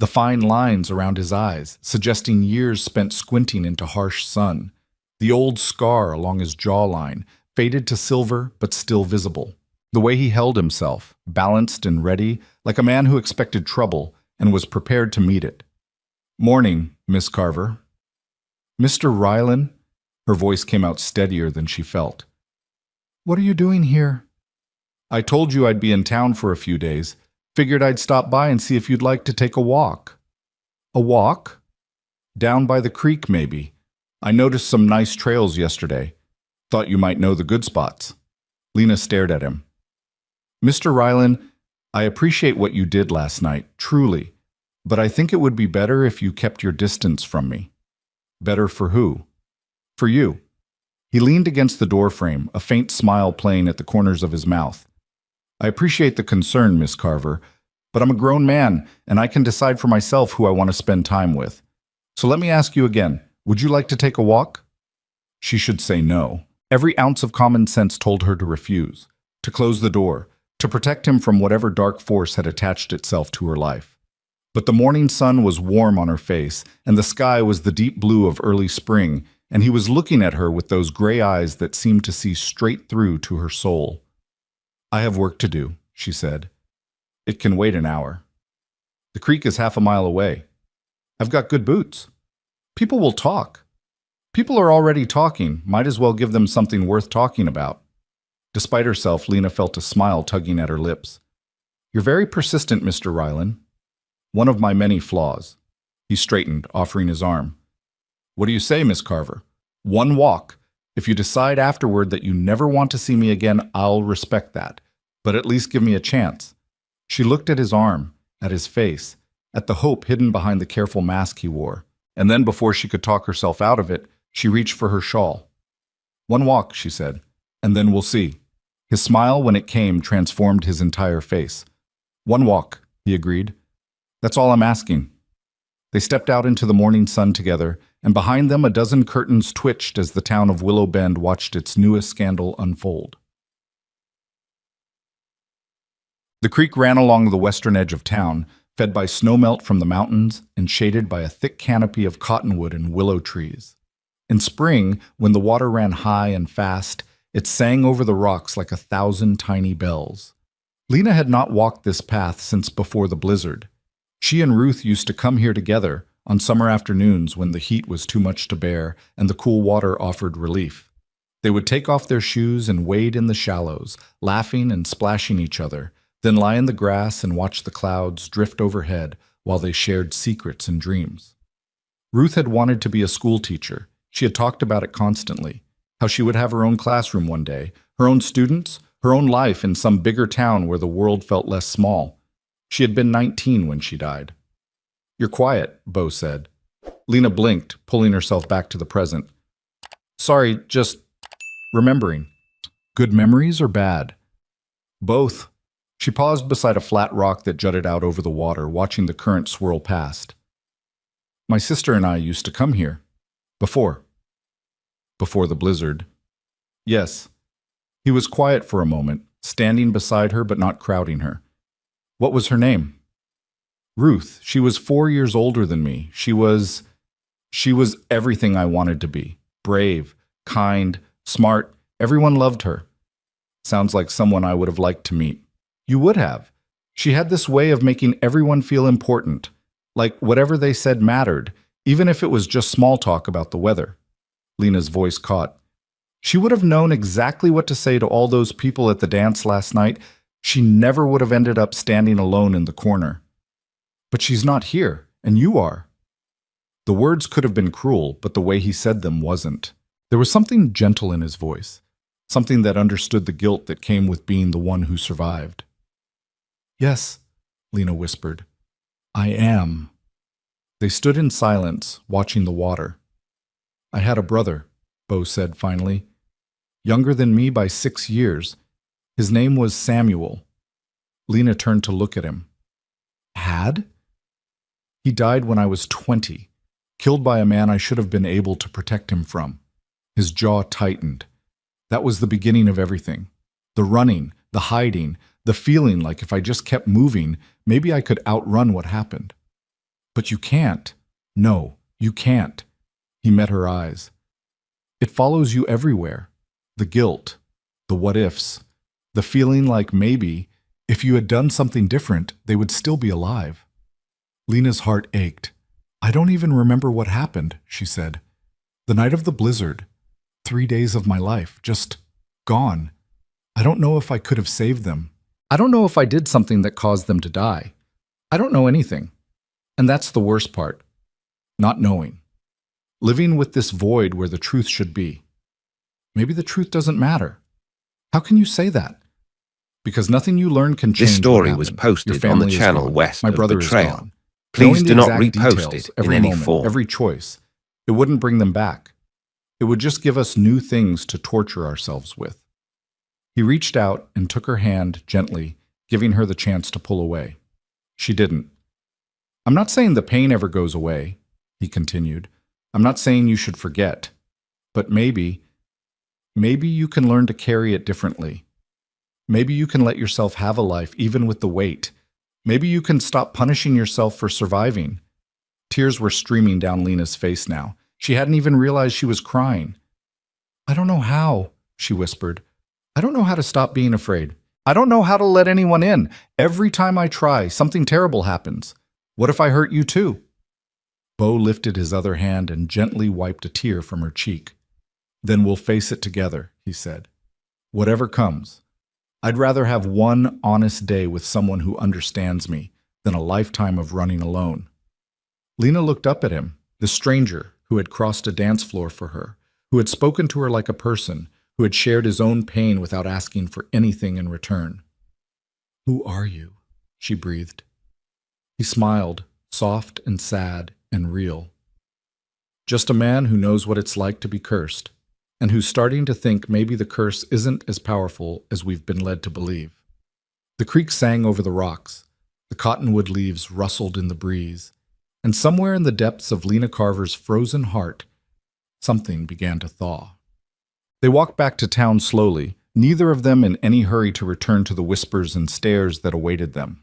The fine lines around his eyes, suggesting years spent squinting into harsh sun. The old scar along his jawline, faded to silver but still visible. The way he held himself, balanced and ready, like a man who expected trouble and was prepared to meet it. "Morning, Miss Carver." "Mr. Ryland?" Her voice came out steadier than she felt. "What are you doing here?" "I told you I'd be in town for a few days. Figured I'd stop by and see if you'd like to take a walk." "A walk?" "Down by the creek, maybe. I noticed some nice trails yesterday. Thought you might know the good spots. Lena stared at him. Mr. Rylan, I appreciate what you did last night, truly, but I think it would be better if you kept your distance from me. Better for who? For you. He leaned against the doorframe, a faint smile playing at the corners of his mouth. I appreciate the concern, Miss Carver, but I'm a grown man, and I can decide for myself who I want to spend time with. So let me ask you again, would you like to take a walk? She should say no. Every ounce of common sense told her to refuse, to close the door, to protect him from whatever dark force had attached itself to her life. But the morning sun was warm on her face, and the sky was the deep blue of early spring, and he was looking at her with those gray eyes that seemed to see straight through to her soul. I have work to do, she said. It can wait an hour. The creek is half a mile away. I've got good boots. People will talk. People are already talking. Might as well give them something worth talking about. Despite herself, Lena felt a smile tugging at her lips. You're very persistent, Mr. Rylan. One of my many flaws. He straightened, offering his arm. What do you say, Miss Carver? One walk. If you decide afterward that you never want to see me again, I'll respect that. But at least give me a chance. She looked at his arm, at his face, at the hope hidden behind the careful mask he wore. And then, before she could talk herself out of it, she reached for her shawl. One walk, she said, and then we'll see. His smile, when it came, transformed his entire face. One walk, he agreed. That's all I'm asking. They stepped out into the morning sun together, and behind them a dozen curtains twitched as the town of Willow Bend watched its newest scandal unfold. The creek ran along the western edge of town, fed by snowmelt from the mountains and shaded by a thick canopy of cottonwood and willow trees. In spring, when the water ran high and fast, it sang over the rocks like 1,000 tiny bells. Lena had not walked this path since before the blizzard. She and Ruth used to come here together on summer afternoons when the heat was too much to bear and the cool water offered relief. They would take off their shoes and wade in the shallows, laughing and splashing each other, then lie in the grass and watch the clouds drift overhead while they shared secrets and dreams. Ruth had wanted to be a school teacher. She had talked about it constantly, how she would have her own classroom one day, her own students, her own life in some bigger town where the world felt less small. She had been 19 when she died. You're quiet, Bo said. Lena blinked, pulling herself back to the present. Sorry, just remembering. Good memories or bad? Both. She paused beside a flat rock that jutted out over the water, watching the current swirl past. My sister and I used to come here. Before the blizzard. Yes. He was quiet for a moment, standing beside her but not crowding her. What was her name? Ruth. She was 4 years older than me. She was everything I wanted to be. Brave, kind, smart. Everyone loved her. Sounds like someone I would have liked to meet. You would have. She had this way of making everyone feel important, like whatever they said mattered, even if it was just small talk about the weather. Lena's voice caught. She would have known exactly what to say to all those people at the dance last night. She never would have ended up standing alone in the corner. But she's not here, and you are. The words could have been cruel, but the way he said them wasn't. There was something gentle in his voice, something that understood the guilt that came with being the one who survived. Yes, Lena whispered. I am. They stood in silence, watching the water. I had a brother, Bo said finally. Younger than me by 6 years. His name was Samuel. Lena turned to look at him. Had? He died when I was 20, killed by a man I should have been able to protect him from. His jaw tightened. That was the beginning of everything. The running, the hiding, the feeling like if I just kept moving, maybe I could outrun what happened. But you can't. No, you can't. He met her eyes. It follows you everywhere. The guilt, the what-ifs, the feeling like maybe, if you had done something different, they would still be alive. Lena's heart ached. I don't even remember what happened, she said. The night of the blizzard. 3 days of my life, just gone. I don't know if I could have saved them. I don't know if I did something that caused them to die. I don't know anything. And that's the worst part. Not knowing. living with this void where the truth should be. Maybe the truth doesn't matter. How can you say that? Because nothing you learn can change. This story what was happened. Your posted on the family is channel gone. west My of brother is Betrayal. gone. Please Knowing do the not exact repost details, it in every any moment, form. every choice, it wouldn't bring them back. It would just give us new things to torture ourselves with. He reached out and took her hand gently, giving her the chance to pull away. She didn't. I'm not saying the pain ever goes away, he continued. I'm not saying you should forget. But maybe you can learn to carry it differently. Maybe you can let yourself have a life even with the weight. Maybe you can stop punishing yourself for surviving. Tears were streaming down Lena's face now. She hadn't even realized she was crying. I don't know how, she whispered. I don't know how to stop being afraid. I don't know how to let anyone in. Every time I try, something terrible happens. What if I hurt you too? Bo lifted his other hand and gently wiped a tear from her cheek. Then we'll face it together, he said. Whatever comes. I'd rather have one honest day with someone who understands me than a lifetime of running alone. Lena looked up at him, the stranger who had crossed a dance floor for her, who had spoken to her like a person, who had shared his own pain without asking for anything in return. Who are you? She breathed. He smiled, soft and sad and real. Just a man who knows what it's like to be cursed, and who's starting to think maybe the curse isn't as powerful as we've been led to believe. The creek sang over the rocks, the cottonwood leaves rustled in the breeze, and somewhere in the depths of Lena Carver's frozen heart, something began to thaw. They walked back to town slowly, neither of them in any hurry to return to the whispers and stares that awaited them.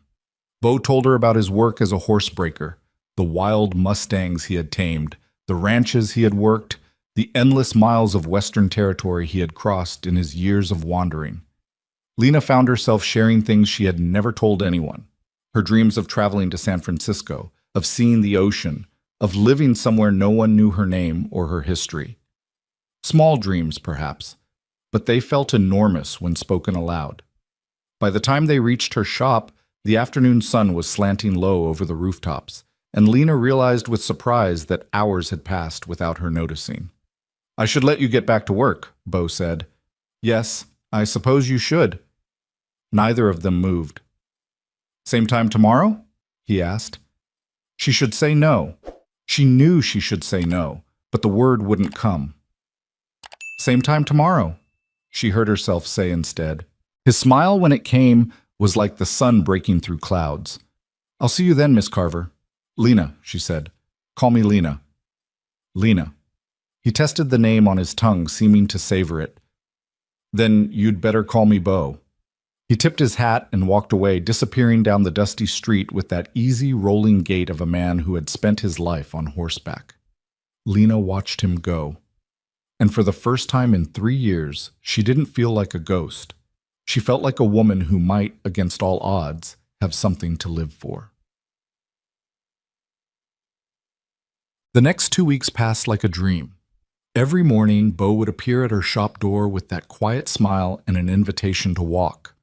Bo told her about his work as a horsebreaker, the wild mustangs he had tamed, the ranches he had worked, the endless miles of Western territory he had crossed in his years of wandering. Lena found herself sharing things she had never told anyone. Her dreams of traveling to San Francisco, of seeing the ocean, of living somewhere no one knew her name or her history. Small dreams, perhaps, but they felt enormous when spoken aloud. By the time they reached her shop, the afternoon sun was slanting low over the rooftops, and Lena realized with surprise that hours had passed without her noticing. I should let you get back to work, Bo said. Yes, I suppose you should. Neither of them moved. Same time tomorrow? He asked. She should say no. She knew she should say no, but the word wouldn't come. Same time tomorrow, she heard herself say instead. His smile, when it came, was like the sun breaking through clouds. I'll see you then, Miss Carver. Lena, she said. Call me Lena. Lena. He tested the name on his tongue, seeming to savor it. Then you'd better call me Bo. He tipped his hat and walked away, disappearing down the dusty street with that easy rolling gait of a man who had spent his life on horseback. Lena watched him go. And for the first time in 3 years, she didn't feel like a ghost. She felt like a woman who might, against all odds, have something to live for. The next 2 weeks passed like a dream. Every morning, Bo would appear at her shop door with that quiet smile and an invitation to walk.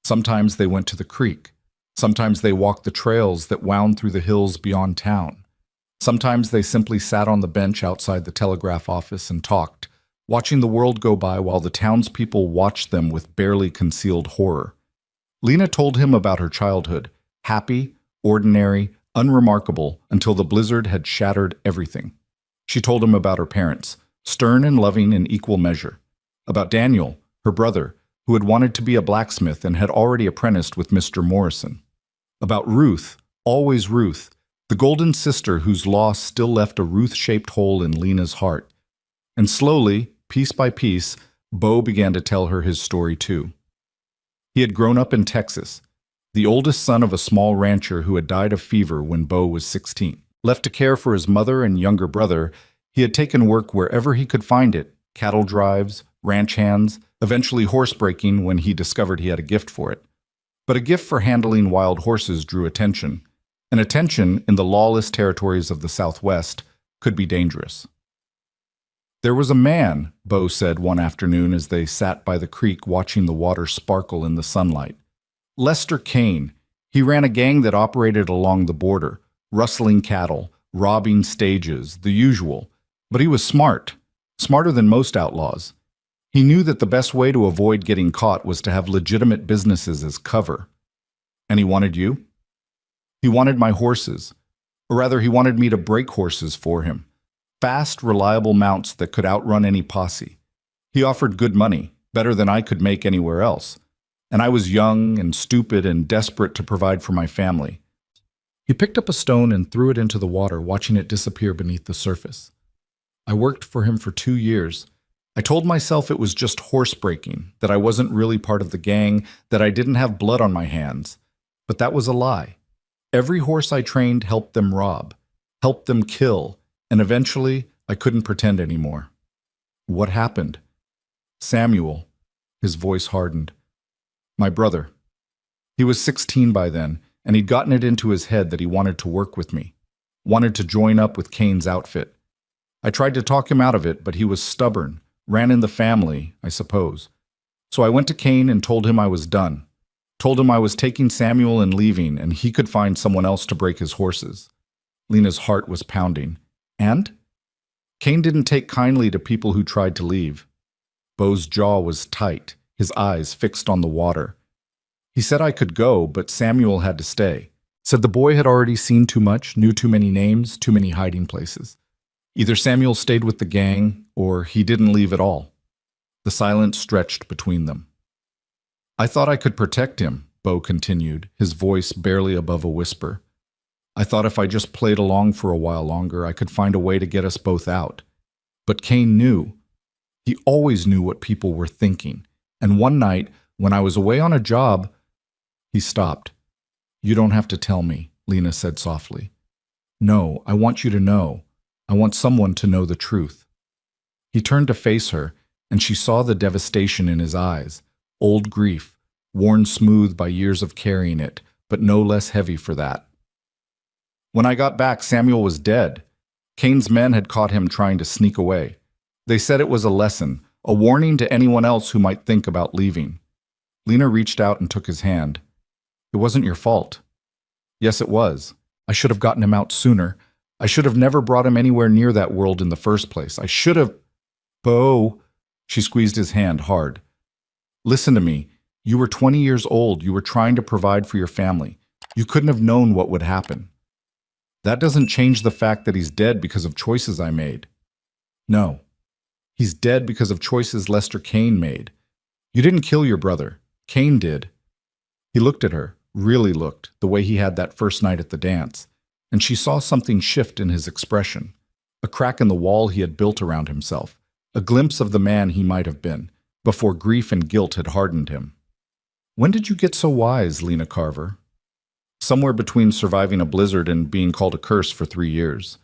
Sometimes they went to the creek. Sometimes they walked the trails that wound through the hills beyond town. Sometimes they simply sat on the bench outside the telegraph office and talked, watching the world go by while the townspeople watched them with barely concealed horror. Lena told him about her childhood, happy, ordinary, unremarkable, until the blizzard had shattered everything. She told him about her parents, stern and loving in equal measure, about Daniel, her brother, who had wanted to be a blacksmith and had already apprenticed with Mr. Morrison, about Ruth, always Ruth, the golden sister whose loss still left a Ruth-shaped hole in Lena's heart. And slowly, piece by piece, Bo began to tell her his story too. He had grown up in Texas, the oldest son of a small rancher who had died of fever when Bo was 16. Left to care for his mother and younger brother, he had taken work wherever he could find it, cattle drives, ranch hands, eventually horsebreaking when he discovered he had a gift for it. But a gift for handling wild horses drew attention, and attention in the lawless territories of the Southwest could be dangerous. There was a man, Bo said one afternoon as they sat by the creek watching the water sparkle in the sunlight. Lester Kane. He ran a gang that operated along the border, rustling cattle, robbing stages, the usual. But he was smart, smarter than most outlaws. He knew that the best way to avoid getting caught was to have legitimate businesses as cover. And he wanted you? He wanted my horses. Or rather, he wanted me to break horses for him. Fast, reliable mounts that could outrun any posse. He offered good money, better than I could make anywhere else. And I was young and stupid and desperate to provide for my family. He picked up a stone and threw it into the water, watching it disappear beneath the surface. I worked for him for 2 years. I told myself it was just horse breaking, that I wasn't really part of the gang, that I didn't have blood on my hands. But that was a lie. Every horse I trained helped them rob, helped them kill, and eventually I couldn't pretend anymore. What happened? Samuel, his voice hardened. My brother. He was 16 by then, and he'd gotten it into his head that he wanted to work with me, wanted to join up with Kane's outfit. I tried to talk him out of it, but he was stubborn, ran in the family, I suppose. So I went to Kane and told him I was done. Told him I was taking Samuel and leaving, and he could find someone else to break his horses. Lena's heart was pounding. And? Kane didn't take kindly to people who tried to leave. Beau's jaw was tight, his eyes fixed on the water. He said I could go, but Samuel had to stay. Said the boy had already seen too much, knew too many names, too many hiding places. Either Samuel stayed with the gang, or he didn't leave at all. The silence stretched between them. I thought I could protect him, Beau continued, his voice barely above a whisper. I thought if I just played along for a while longer, I could find a way to get us both out. But Kane knew. He always knew what people were thinking. And one night, when I was away on a job, he stopped. You don't have to tell me, Lena said softly. No, I want you to know. I want someone to know the truth. He turned to face her, and she saw the devastation in his eyes, old grief, worn smooth by years of carrying it, but no less heavy for that. When I got back, Samuel was dead. Kane's men had caught him trying to sneak away. They said it was a lesson, a warning to anyone else who might think about leaving. Lena reached out and took his hand. It wasn't your fault. Yes, it was. I should have gotten him out sooner. I should have never brought him anywhere near that world in the first place. I should have... Beau, she squeezed his hand hard. Listen to me. You were 20 years old. You were trying to provide for your family. You couldn't have known what would happen. That doesn't change the fact that he's dead because of choices I made. No. He's dead because of choices Lester Kane made. You didn't kill your brother. Kane did. He looked at her, really looked, the way he had that first night at the dance, and she saw something shift in his expression, a crack in the wall he had built around himself, a glimpse of the man he might have been, before grief and guilt had hardened him. When did you get so wise, Lena Carver? Somewhere between surviving a blizzard and being called a curse for 3 years.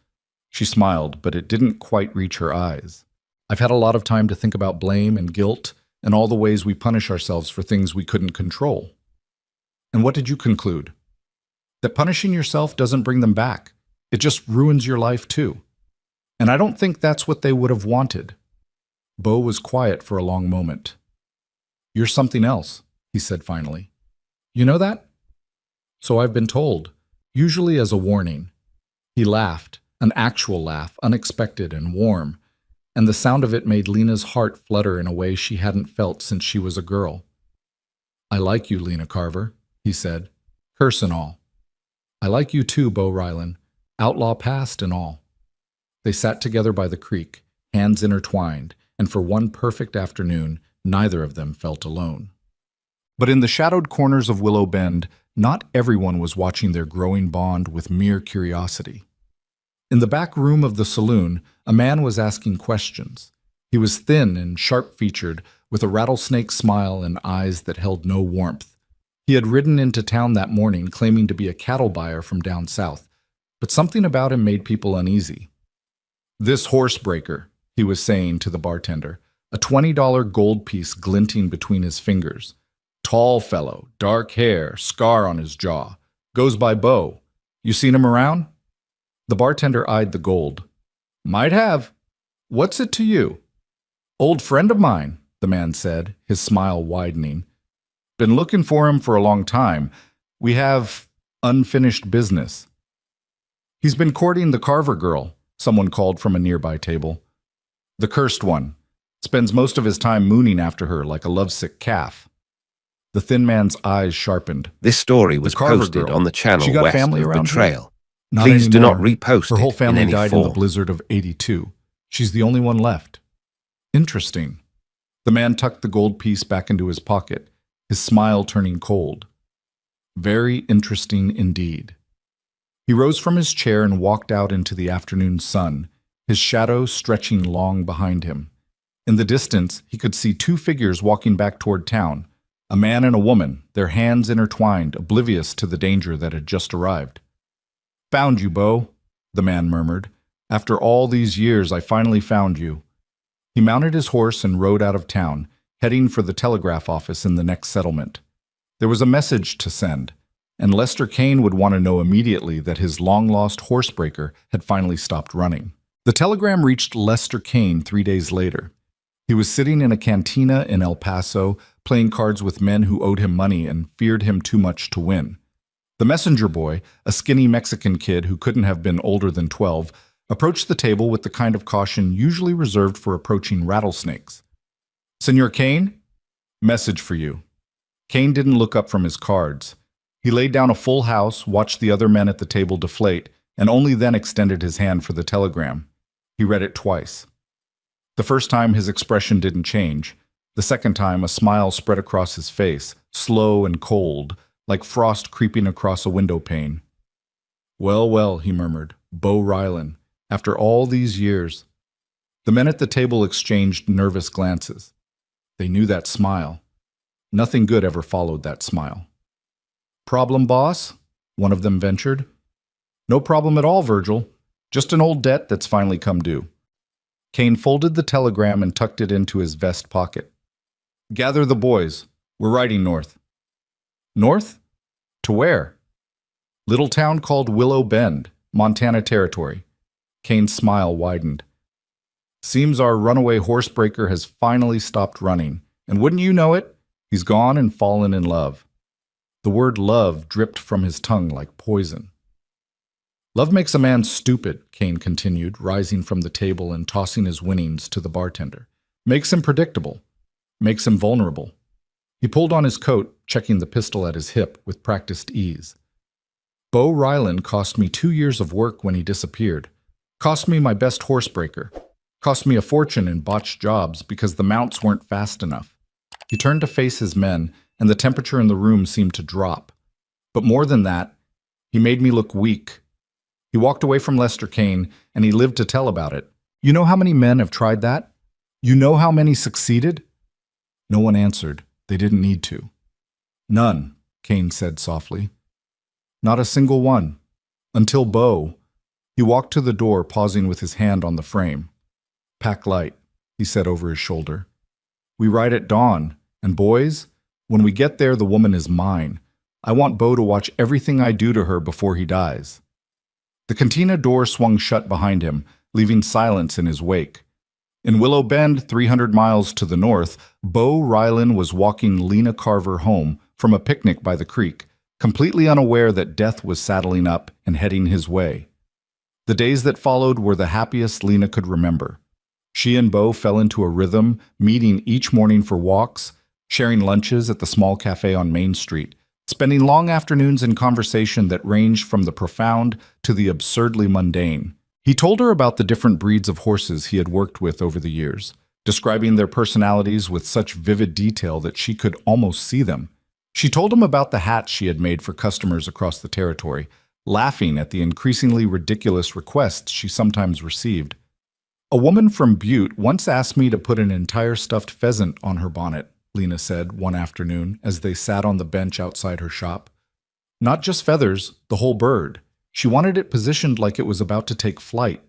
She smiled, but it didn't quite reach her eyes. I've had a lot of time to think about blame and guilt and all the ways we punish ourselves for things we couldn't control. And what did you conclude? That punishing yourself doesn't bring them back. It just ruins your life too. And I don't think that's what they would have wanted. Beau was quiet for a long moment. You're something else, he said finally. You know that? So I've been told, usually as a warning. He laughed, an actual laugh, unexpected and warm, and the sound of it made Lena's heart flutter in a way she hadn't felt since she was a girl. I like you, Lena Carver, he said, curse and all. I like you too, Beau Rylan, outlaw past and all. They sat together by the creek, hands intertwined, and for one perfect afternoon, neither of them felt alone. But in the shadowed corners of Willow Bend, not everyone was watching their growing bond with mere curiosity. In the back room of the saloon, a man was asking questions. He was thin and sharp-featured, with a rattlesnake smile and eyes that held no warmth. He had ridden into town that morning claiming to be a cattle buyer from down south, but something about him made people uneasy. This horsebreaker, he was saying to the bartender, a $20 gold piece glinting between his fingers. Tall fellow, dark hair, scar on his jaw. Goes by Beau. You seen him around? The bartender eyed the gold. Might have. What's it to you? Old friend of mine, the man said, his smile widening. Been looking for him for a long time. We have unfinished business. He's been courting the Carver girl. someone called from a nearby table. The cursed one. Spends most of his time mooning after her like a lovesick calf. The thin man's eyes sharpened. This story was The Carver posted girl. on the channel She got west family of around here? Betrayal. Not Please do not anymore. repost Her whole it in family any died in the form. blizzard of '82. She's the only one left. Interesting. The man tucked the gold piece back into his pocket, his smile turning cold. Very interesting indeed. He rose from his chair and walked out into the afternoon sun, his shadow stretching long behind him. In the distance, he could see two figures walking back toward town, a man and a woman, their hands intertwined, oblivious to the danger that had just arrived. "Found you, Bo," the man murmured. "After all these years, I finally found you." He mounted his horse and rode out of town, heading for the telegraph office in the next settlement. There was a message to send, and Lester Kane would want to know immediately that his long-lost horsebreaker had finally stopped running. The telegram reached Lester Kane 3 days later. He was sitting in a cantina in El Paso, playing cards with men who owed him money and feared him too much to win. The messenger boy, a skinny Mexican kid who couldn't have been older than 12, approached the table with the kind of caution usually reserved for approaching rattlesnakes. "Senor Kane? Message for you." Kane didn't look up from his cards. He laid down a full house, watched the other men at the table deflate, and only then extended his hand for the telegram. He read it twice. The first time his expression didn't change. The second time a smile spread across his face, slow and cold, like frost creeping across a window pane. "Well, well," he murmured. "Bo Rylan. After all these years." The men at the table exchanged nervous glances. They knew that smile. Nothing good ever followed that smile. "Problem, boss?" one of them ventured. "No problem at all, Virgil. Just an old debt that's finally come due." Kane folded the telegram and tucked it into his vest pocket. "Gather the boys. We're riding north." "North? To where?" "Little town called Willow Bend, Montana Territory." Kane's smile widened. "Seems our runaway horsebreaker has finally stopped running, and wouldn't you know it, he's gone and fallen in love." The word love dripped from his tongue like poison. "Love makes a man stupid," Kane continued, rising from the table and tossing his winnings to the bartender. "Makes him predictable. Makes him vulnerable." He pulled on his coat, checking the pistol at his hip with practiced ease. "Bo Rylan cost me 2 years of work when he disappeared. Cost me my best horsebreaker. Cost me a fortune in botched jobs because the mounts weren't fast enough." He turned to face his men, and the temperature in the room seemed to drop. "But more than that, he made me look weak." He walked away from Lester Kane, and he lived to tell about it. "You know how many men have tried that? You know how many succeeded?" No one answered. They didn't need to. "None," Kane said softly. "Not a single one. Until Bo." He walked to the door, pausing with his hand on the frame. "Pack light," he said over his shoulder. "We ride at dawn, and boys, when we get there, the woman is mine. I want Bo to watch everything I do to her before he dies." The cantina door swung shut behind him, leaving silence in his wake. In Willow Bend, 300 miles to the north, Bo Rylan was walking Lena Carver home from a picnic by the creek, completely unaware that death was saddling up and heading his way. The days that followed were the happiest Lena could remember. She and Bo fell into a rhythm, meeting each morning for walks, sharing lunches at the small cafe on Main Street, spending long afternoons in conversation that ranged from the profound to the absurdly mundane. He told her about the different breeds of horses he had worked with over the years, describing their personalities with such vivid detail that she could almost see them. She told him about the hats she had made for customers across the territory, laughing at the increasingly ridiculous requests she sometimes received. "A woman from Butte once asked me to put an entire stuffed pheasant on her bonnet," Lena said one afternoon as they sat on the bench outside her shop. "Not just feathers, the whole bird. She wanted it positioned like it was about to take flight."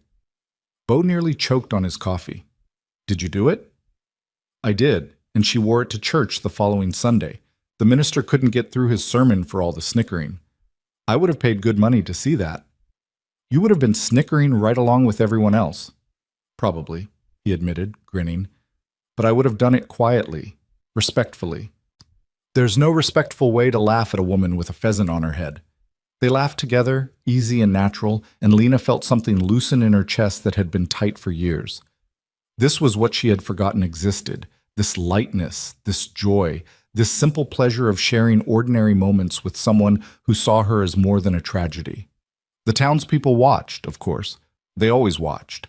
Bo nearly choked on his coffee. "Did you do it?" "I did, and she wore it to church the following Sunday. The minister couldn't get through his sermon for all the snickering. I would have paid good money to see that." "You would have been snickering right along with everyone else." "Probably," he admitted, grinning. "But I would have done it quietly, respectfully. There's no respectful way to laugh at a woman with a pheasant on her head." They laughed together, easy and natural, and Lena felt something loosen in her chest that had been tight for years. This was what she had forgotten existed, this lightness, this joy, this simple pleasure of sharing ordinary moments with someone who saw her as more than a tragedy. The townspeople watched, of course. They always watched.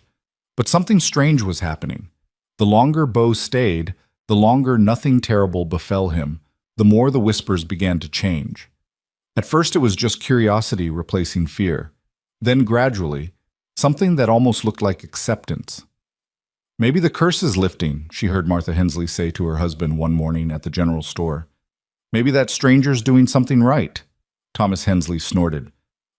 But something strange was happening. The longer Beau stayed, the longer nothing terrible befell him, the more the whispers began to change. At first it was just curiosity replacing fear. Then gradually, something that almost looked like acceptance. "Maybe the curse is lifting," she heard Martha Hensley say to her husband one morning at the general store. "Maybe that stranger's doing something right." Thomas Hensley snorted.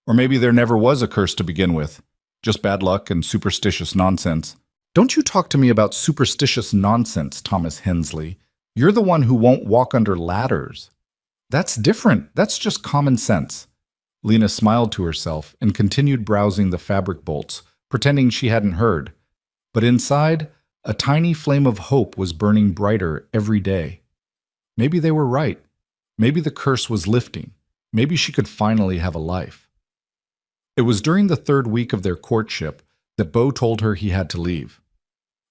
"Or maybe there never was a curse to begin with. Just bad luck and superstitious nonsense." "Don't you talk to me about superstitious nonsense, Thomas Hensley. You're the one who won't walk under ladders." "That's different. That's just common sense." Lena smiled to herself and continued browsing the fabric bolts, pretending she hadn't heard. But inside, a tiny flame of hope was burning brighter every day. Maybe they were right. Maybe the curse was lifting. Maybe she could finally have a life. It was during the third week of their courtship that Beau told her he had to leave.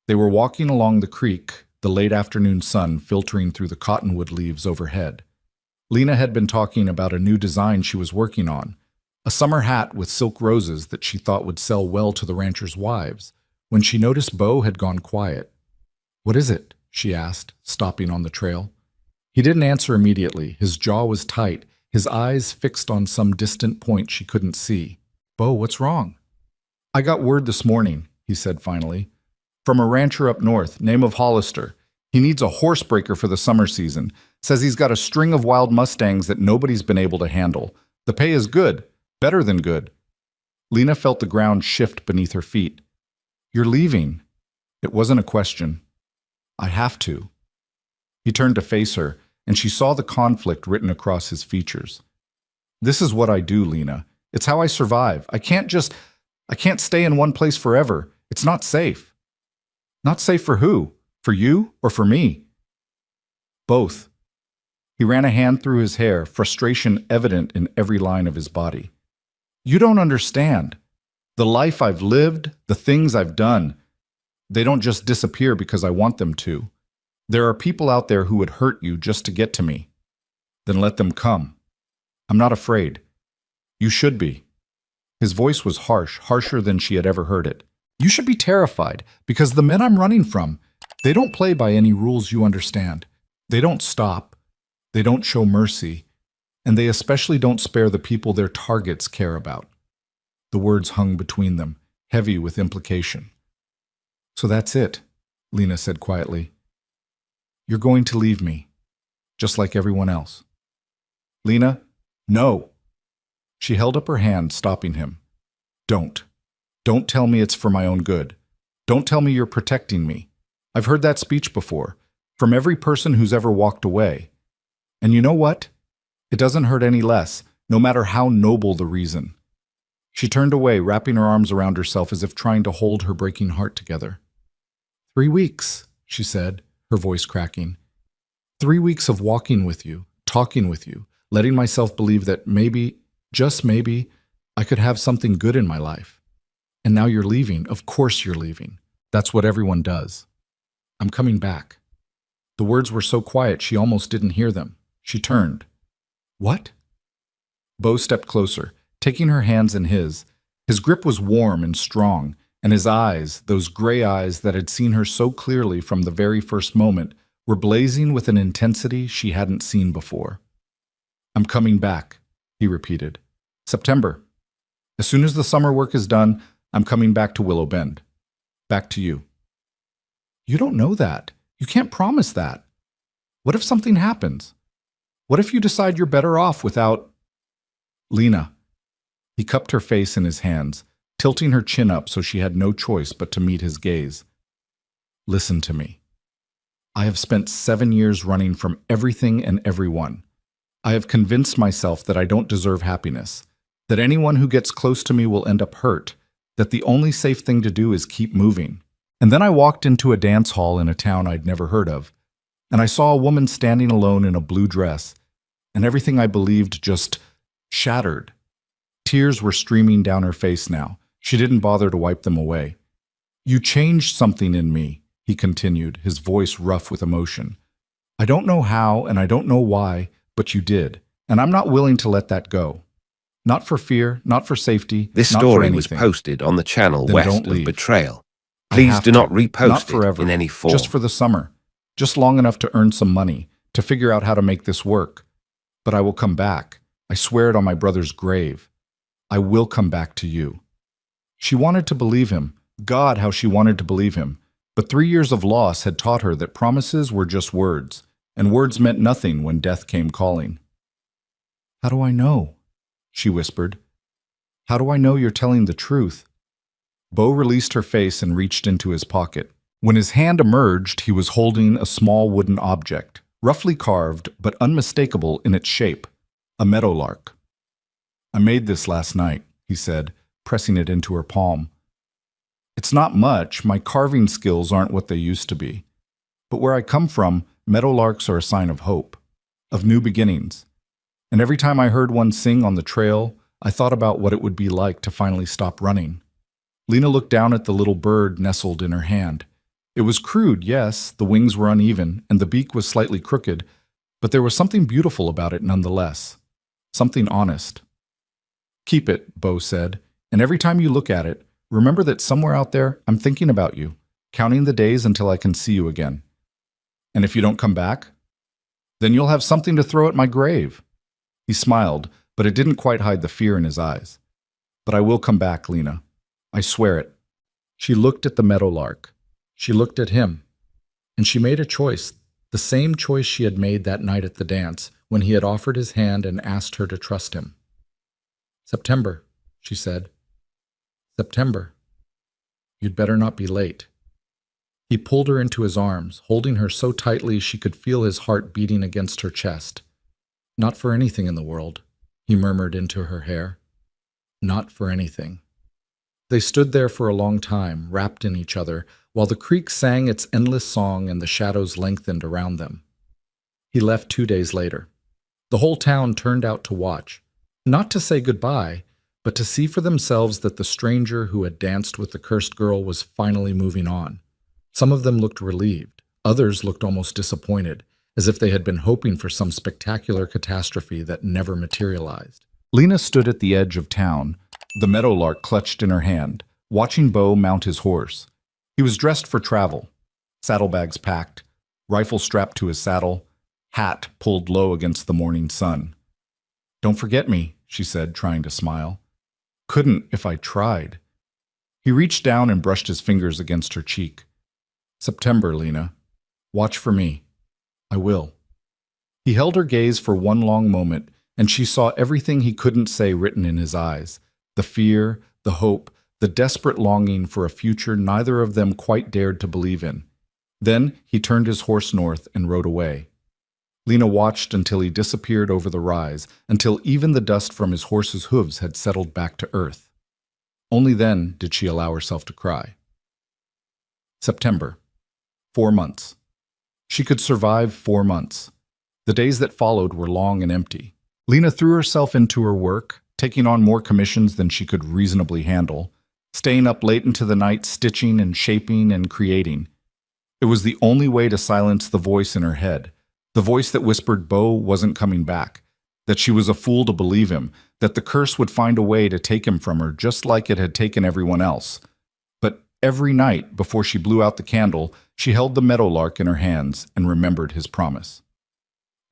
They were walking along the creek, the late afternoon sun filtering through the cottonwood leaves overhead. Lena had been talking about a new design she was working on, a summer hat with silk roses that she thought would sell well to the ranchers' wives, when she noticed Beau had gone quiet. "What is it?" she asked, stopping on the trail. He didn't answer immediately. His jaw was tight, his eyes fixed on some distant point she couldn't see. "Beau, what's wrong?" "I got word this morning," he said finally. "From a rancher up north, name of Hollister. He needs a horsebreaker for the summer season. Says he's got a string of wild mustangs that nobody's been able to handle. The pay is good, better than good." Lena felt the ground shift beneath her feet. "You're leaving." It wasn't a question. "I have to." He turned to face her, and she saw the conflict written across his features. "This is what I do, Lena. It's how I survive. I can't stay in one place forever. It's not safe." "Not safe for who? For you or for me?" "Both." He ran a hand through his hair, frustration evident in every line of his body. "You don't understand. The life I've lived, the things I've done, they don't just disappear because I want them to. There are people out there who would hurt you just to get to me. Then let them come. I'm not afraid. You should be." His voice was harsh, harsher than she had ever heard it. "You should be terrified, because the men I'm running from, they don't play by any rules you understand. They don't stop. They don't show mercy. And they especially don't spare the people their targets care about." The words hung between them, heavy with implication. "So that's it," Lena said quietly. "You're going to leave me, just like everyone else." "Lena, no." She held up her hand, stopping him. "Don't. Don't tell me it's for my own good. Don't tell me you're protecting me. I've heard that speech before, from every person who's ever walked away. And you know what? It doesn't hurt any less, no matter how noble the reason." She turned away, wrapping her arms around herself as if trying to hold her breaking heart together. 3 weeks, she said, her voice cracking. 3 weeks of walking with you, talking with you, letting myself believe that maybe, just maybe, I could have something good in my life. And now you're leaving. Of course you're leaving. That's what everyone does. "I'm coming back." The words were so quiet she almost didn't hear them. She turned. "What?" Beau stepped closer, taking her hands in his. His grip was warm and strong, and his eyes, those gray eyes that had seen her so clearly from the very first moment, were blazing with an intensity she hadn't seen before. "I'm coming back," he repeated. "September. As soon as the summer work is done, I'm coming back to Willow Bend. Back to you." "You don't know that. You can't promise that. What if something happens? What if you decide you're better off without—" "Lena." He cupped her face in his hands, tilting her chin up so she had no choice but to meet his gaze. "Listen to me. I have spent 7 years running from everything and everyone. I have convinced myself that I don't deserve happiness, that anyone who gets close to me will end up hurt, that the only safe thing to do is keep moving. And then I walked into a dance hall in a town I'd never heard of, and I saw a woman standing alone in a blue dress, and everything I believed just shattered. Tears were streaming down her face now. She didn't bother to wipe them away. "You changed something in me," he continued, his voice rough with emotion. "I don't know how and I don't know why, but you did. And I'm not willing to let that go. Not for fear, not for safety, This not for story was anything. posted on the channel Then West don't of leave. Betrayal. I Please have do not to. repost Not forever. it in any form. Just for the summer. Just long enough to earn some money, to figure out how to make this work. But I will come back. I swear it on my brother's grave. I will come back to you." She wanted to believe him. God, how she wanted to believe him. But 3 years of loss had taught her that promises were just words, and words meant nothing when death came calling. "How do I know?" she whispered. "How do I know you're telling the truth?" Bo released her face and reached into his pocket. When his hand emerged, he was holding a small wooden object, roughly carved but unmistakable in its shape, a meadowlark. "I made this last night," he said, pressing it into her palm. "It's not much. My carving skills aren't what they used to be. But where I come from, meadowlarks are a sign of hope, of new beginnings. And every time I heard one sing on the trail, I thought about what it would be like to finally stop running." Lena looked down at the little bird nestled in her hand. It was crude, yes, the wings were uneven, and the beak was slightly crooked, but there was something beautiful about it nonetheless. Something honest. "Keep it," Bo said, "and every time you look at it, remember that somewhere out there I'm thinking about you, counting the days until I can see you again. And if you don't come back, then you'll have something to throw at my grave." He smiled, but it didn't quite hide the fear in his eyes. "But I will come back, Lena. I swear it." She looked at the meadowlark. She looked at him. And she made a choice, the same choice she had made that night at the dance, when he had offered his hand and asked her to trust him. "September," she said. "September. You'd better not be late." He pulled her into his arms, holding her so tightly she could feel his heart beating against her chest. "Not for anything in the world," he murmured into her hair. "Not for anything." They stood there for a long time, wrapped in each other, while the creek sang its endless song and the shadows lengthened around them. He left 2 days later. The whole town turned out to watch, not to say goodbye, but to see for themselves that the stranger who had danced with the cursed girl was finally moving on. Some of them looked relieved, others looked almost disappointed, as if they had been hoping for some spectacular catastrophe that never materialized. Lena stood at the edge of town, the meadowlark clutched in her hand, watching Bo mount his horse. He was dressed for travel, saddlebags packed, rifle strapped to his saddle, hat pulled low against the morning sun. "Don't forget me," she said, trying to smile. "Couldn't if I tried." He reached down and brushed his fingers against her cheek. "September, Lena. Watch for me. I will." He held her gaze for one long moment, and she saw everything he couldn't say written in his eyes. The fear, the hope, the desperate longing for a future neither of them quite dared to believe in. Then he turned his horse north and rode away. Lena watched until he disappeared over the rise, until even the dust from his horse's hooves had settled back to earth. Only then did she allow herself to cry. September. 4 months. She could survive 4 months. The days that followed were long and empty. Lena threw herself into her work, taking on more commissions than she could reasonably handle, staying up late into the night stitching and shaping and creating. It was the only way to silence the voice in her head, the voice that whispered Bo wasn't coming back, that she was a fool to believe him, that the curse would find a way to take him from her just like it had taken everyone else. But every night, before she blew out the candle, she held the meadowlark in her hands and remembered his promise.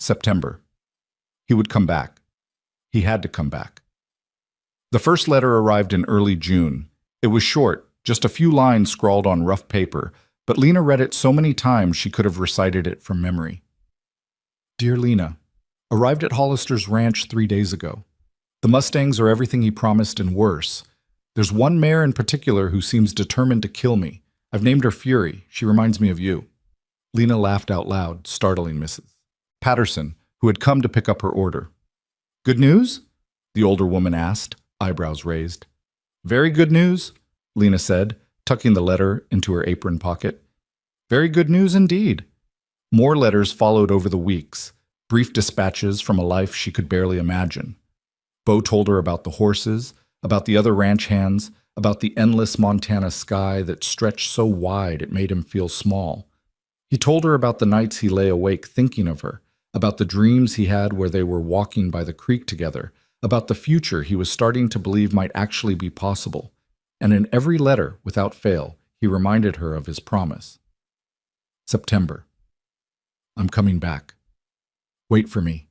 September. He would come back. He had to come back. The first letter arrived in early June. It was short, just a few lines scrawled on rough paper, but Lena read it so many times she could have recited it from memory. Dear Lena, arrived at Hollister's ranch 3 days ago. The Mustangs are everything he promised and worse. There's one mare in particular who seems determined to kill me. I've named her Fury. She reminds me of you. Lena laughed out loud, startling Mrs. Patterson, who had come to pick up her order. Good news? The older woman asked, eyebrows raised. Very good news, Lena said, tucking the letter into her apron pocket. Very good news indeed. More letters followed over the weeks, brief dispatches from a life she could barely imagine. Bo told her about the horses, about the other ranch hands, about the endless Montana sky that stretched so wide it made him feel small. He told her about the nights he lay awake thinking of her, about the dreams he had where they were walking by the creek together, about the future he was starting to believe might actually be possible. And in every letter, without fail, he reminded her of his promise. September. I'm coming back. Wait for me.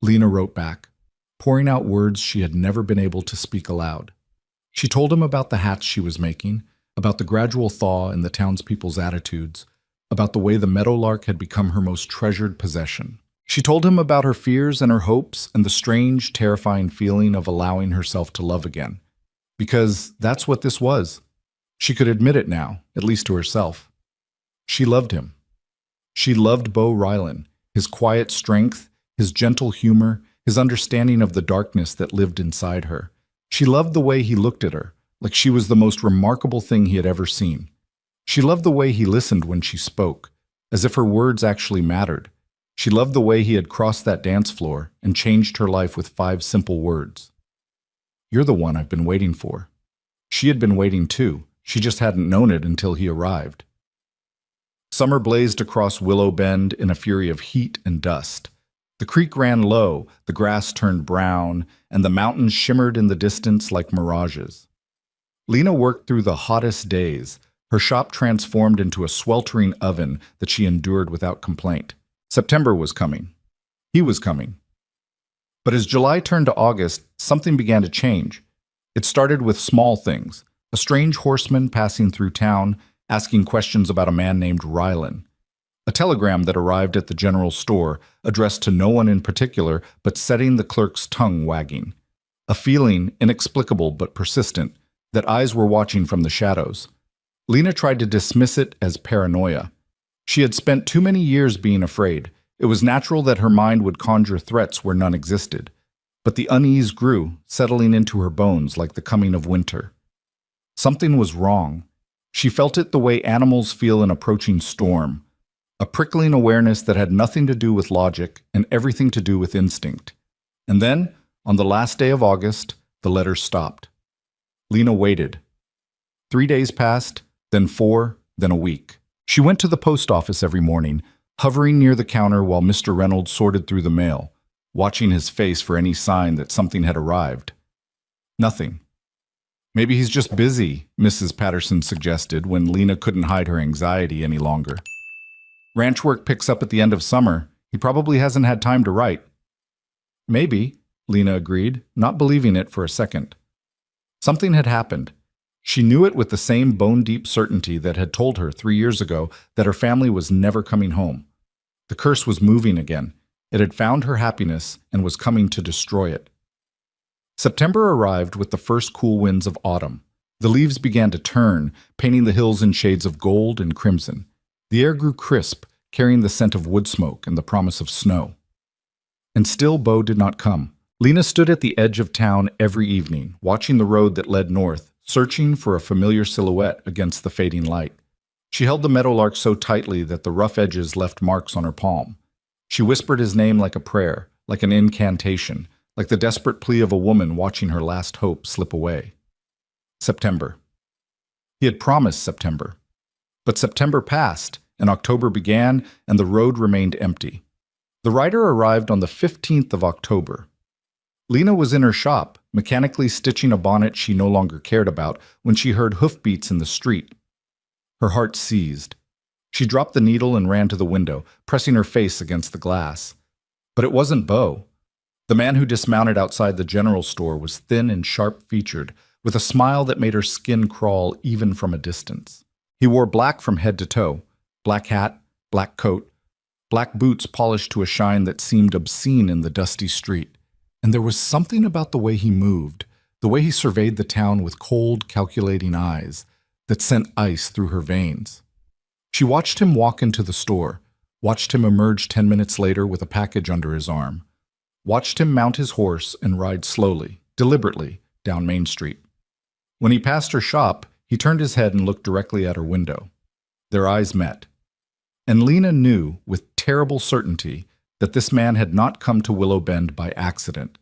Lena wrote back, pouring out words she had never been able to speak aloud. She told him about the hats she was making, about the gradual thaw in the townspeople's attitudes, about the way the meadowlark had become her most treasured possession. She told him about her fears and her hopes and the strange, terrifying feeling of allowing herself to love again. Because that's what this was. She could admit it now, at least to herself. She loved him. She loved Bo Rylan, his quiet strength, his gentle humor, his understanding of the darkness that lived inside her. She loved the way he looked at her, like she was the most remarkable thing he had ever seen. She loved the way he listened when she spoke, as if her words actually mattered. She loved the way he had crossed that dance floor and changed her life with 5 simple words. You're the one I've been waiting for. She had been waiting too. She just hadn't known it until he arrived. Summer blazed across Willow Bend in a fury of heat and dust. The creek ran low, the grass turned brown, and the mountains shimmered in the distance like mirages. Lena worked through the hottest days, her shop transformed into a sweltering oven that she endured without complaint. September was coming. He was coming. But as July turned to August, something began to change. It started with small things. A strange horseman passing through town, asking questions about a man named Rylan. A telegram that arrived at the general store, addressed to no one in particular, but setting the clerk's tongue wagging. A feeling, inexplicable but persistent, that eyes were watching from the shadows. Lena tried to dismiss it as paranoia. She had spent too many years being afraid. It was natural that her mind would conjure threats where none existed. But the unease grew, settling into her bones like the coming of winter. Something was wrong. She felt it the way animals feel an approaching storm. A prickling awareness that had nothing to do with logic and everything to do with instinct. And then, on the last day of August, the letters stopped. Lena waited. 3 days passed, then 4, then a week. She went to the post office every morning, hovering near the counter while Mr. Reynolds sorted through the mail, watching his face for any sign that something had arrived. Nothing. Maybe he's just busy, Mrs. Patterson suggested when Lena couldn't hide her anxiety any longer. Ranch work picks up at the end of summer. He probably hasn't had time to write. Maybe, Lena agreed, not believing it for a second. Something had happened. She knew it with the same bone-deep certainty that had told her 3 years ago that her family was never coming home. The curse was moving again. It had found her happiness and was coming to destroy it. September arrived with the first cool winds of autumn. The leaves began to turn, painting the hills in shades of gold and crimson. The air grew crisp, carrying the scent of wood smoke and the promise of snow. And still Bo did not come. Lena stood at the edge of town every evening, watching the road that led north, searching for a familiar silhouette against the fading light. She held the meadowlark so tightly that the rough edges left marks on her palm. She whispered his name like a prayer, like an incantation, like the desperate plea of a woman watching her last hope slip away. September. He had promised September. But September passed, and October began, and the road remained empty. The writer arrived on the 15th of October. Lena was in her shop, mechanically stitching a bonnet she no longer cared about, when she heard hoofbeats in the street. Her heart seized. She dropped the needle and ran to the window, pressing her face against the glass. But it wasn't Bo. The man who dismounted outside the general store was thin and sharp-featured, with a smile that made her skin crawl even from a distance. He wore black from head to toe, black hat, black coat, black boots polished to a shine that seemed obscene in the dusty street. And there was something about the way he moved, the way he surveyed the town with cold, calculating eyes, that sent ice through her veins. She watched him walk into the store, watched him emerge 10 minutes later with a package under his arm, watched him mount his horse and ride slowly, deliberately, down Main Street. When he passed her shop, he turned his head and looked directly at her window. Their eyes met. And Lena knew, with terrible certainty, that this man had not come to Willow Bend by accident.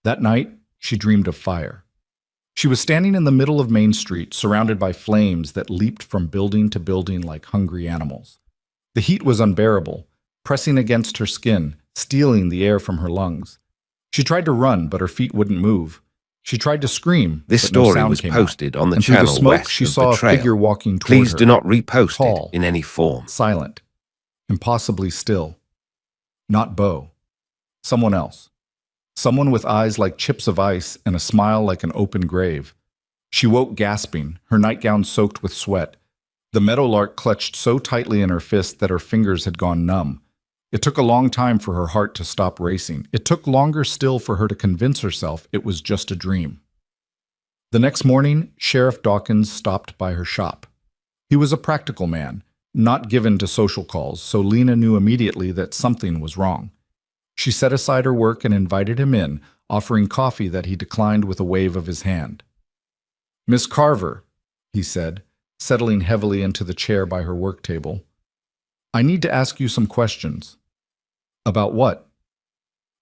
That night, she dreamed of fire. She was standing in the middle of Main Street, surrounded by flames that leaped from building to building like hungry animals. The heat was unbearable, pressing against her skin, stealing the air from her lungs. She tried to run, but her feet wouldn't move. She tried to scream, This but no story sound was came posted out. on the And through channel the smoke, west she of saw the a trail. figure walking toward Please her. do not repost Tall, it in any form. silent, impossibly still. Not Bo. Someone else. Someone with eyes like chips of ice and a smile like an open grave. She woke gasping, her nightgown soaked with sweat. The meadowlark clutched so tightly in her fist that her fingers had gone numb. It took a long time for her heart to stop racing. It took longer still for her to convince herself it was just a dream. The next morning, Sheriff Dawkins stopped by her shop. He was a practical man, not given to social calls, so Lena knew immediately that something was wrong. She set aside her work and invited him in, offering coffee that he declined with a wave of his hand. "Miss Carver," he said, settling heavily into the chair by her work table, "I need to ask you some questions." "About what?"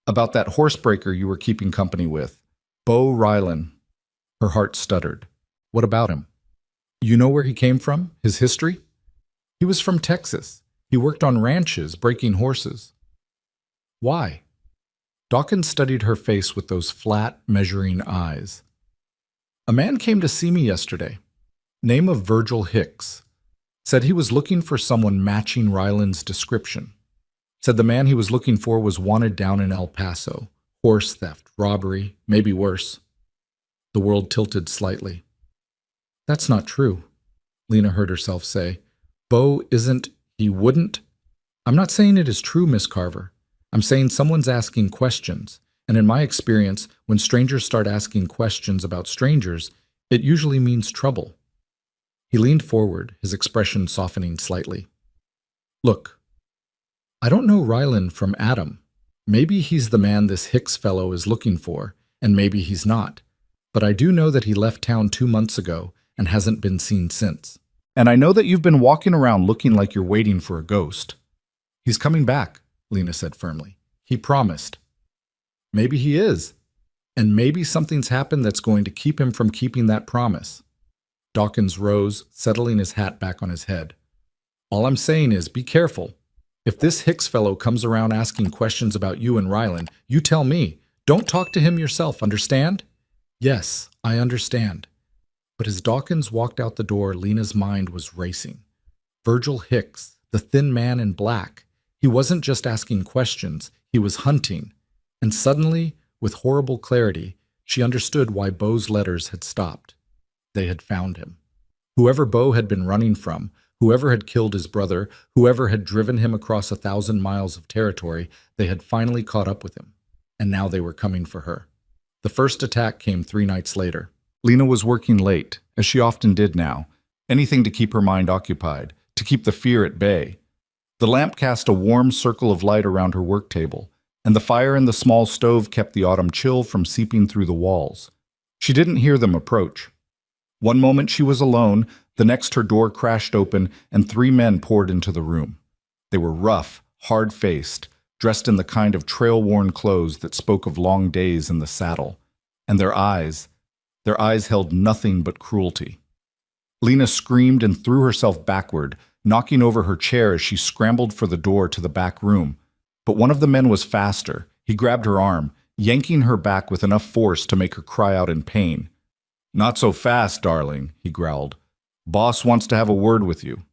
"About that horsebreaker you were keeping company with, Bo Rylan." Her heart stuttered. "What about him?" "You know where he came from? His history?" "He was from Texas. He worked on ranches, breaking horses." "Why?" Dawkins studied her face with those flat, measuring eyes. "A man came to see me yesterday. Name of Virgil Hicks. Said he was looking for someone matching Ryland's description. Said the man he was looking for was wanted down in El Paso. Horse theft, robbery, maybe worse." The world tilted slightly. "That's not true," Lena heard herself say. "Bo isn't, he wouldn't." "I'm not saying it is true, Miss Carver. I'm saying someone's asking questions. And in my experience, when strangers start asking questions about strangers, it usually means trouble." He leaned forward, his expression softening slightly. "Look, I don't know Ryland from Adam. Maybe he's the man this Hicks fellow is looking for, and maybe he's not. But I do know that he left town 2 months ago and hasn't been seen since. And I know that you've been walking around looking like you're waiting for a ghost." "He's coming back," Lena said firmly. "He promised." "Maybe he is. And maybe something's happened that's going to keep him from keeping that promise." Dawkins rose, settling his hat back on his head. "All I'm saying is, be careful. If this Hicks fellow comes around asking questions about you and Ryland, you tell me. Don't talk to him yourself, understand?" "Yes, I understand." But as Dawkins walked out the door, Lena's mind was racing. Virgil Hicks, the thin man in black. He wasn't just asking questions, he was hunting. And suddenly, with horrible clarity, she understood why Bo's letters had stopped. They had found him. Whoever Bo had been running from, whoever had killed his brother, whoever had driven him across 1,000 miles of territory, they had finally caught up with him. And now they were coming for her. The first attack came 3 nights later. Lena was working late, as she often did now, anything to keep her mind occupied, to keep the fear at bay. The lamp cast a warm circle of light around her work table, and the fire in the small stove kept the autumn chill from seeping through the walls. She didn't hear them approach. One moment she was alone, the next her door crashed open and 3 men poured into the room. They were rough, hard-faced, dressed in the kind of trail-worn clothes that spoke of long days in the saddle. And their eyes held nothing but cruelty. Lena screamed and threw herself backward, knocking over her chair as she scrambled for the door to the back room. But one of the men was faster. He grabbed her arm, yanking her back with enough force to make her cry out in pain. "Not so fast, darling," he growled. "Boss wants to have a word with you."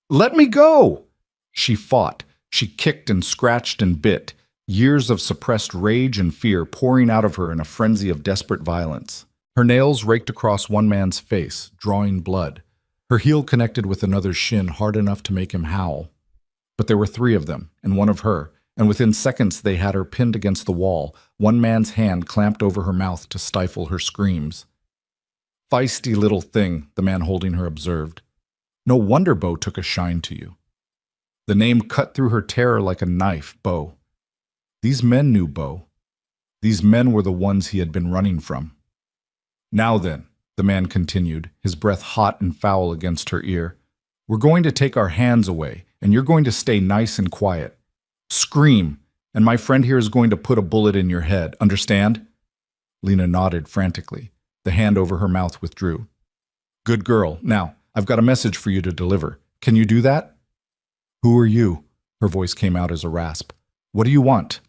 "Let me go!" She fought. She kicked and scratched and bit, years of suppressed rage and fear pouring out of her in a frenzy of desperate violence. Her nails raked across one man's face, drawing blood. Her heel connected with another's shin hard enough to make him howl. But there were 3 of them, and one of her, and within seconds they had her pinned against the wall, one man's hand clamped over her mouth to stifle her screams. "Feisty little thing," the man holding her observed. "No wonder Bo took a shine to you." The name cut through her terror like a knife. Bo. These men knew Bo. These men were the ones he had been running from. "Now then," the man continued, his breath hot and foul against her ear, "we're going to take our hands away, and you're going to stay nice and quiet. Scream, and my friend here is going to put a bullet in your head, understand?" Lena nodded frantically. The hand over her mouth withdrew. Good girl. Now, I've got a message for you to deliver. Can you do that? Who are you? Her voice came out as a rasp. What do you want?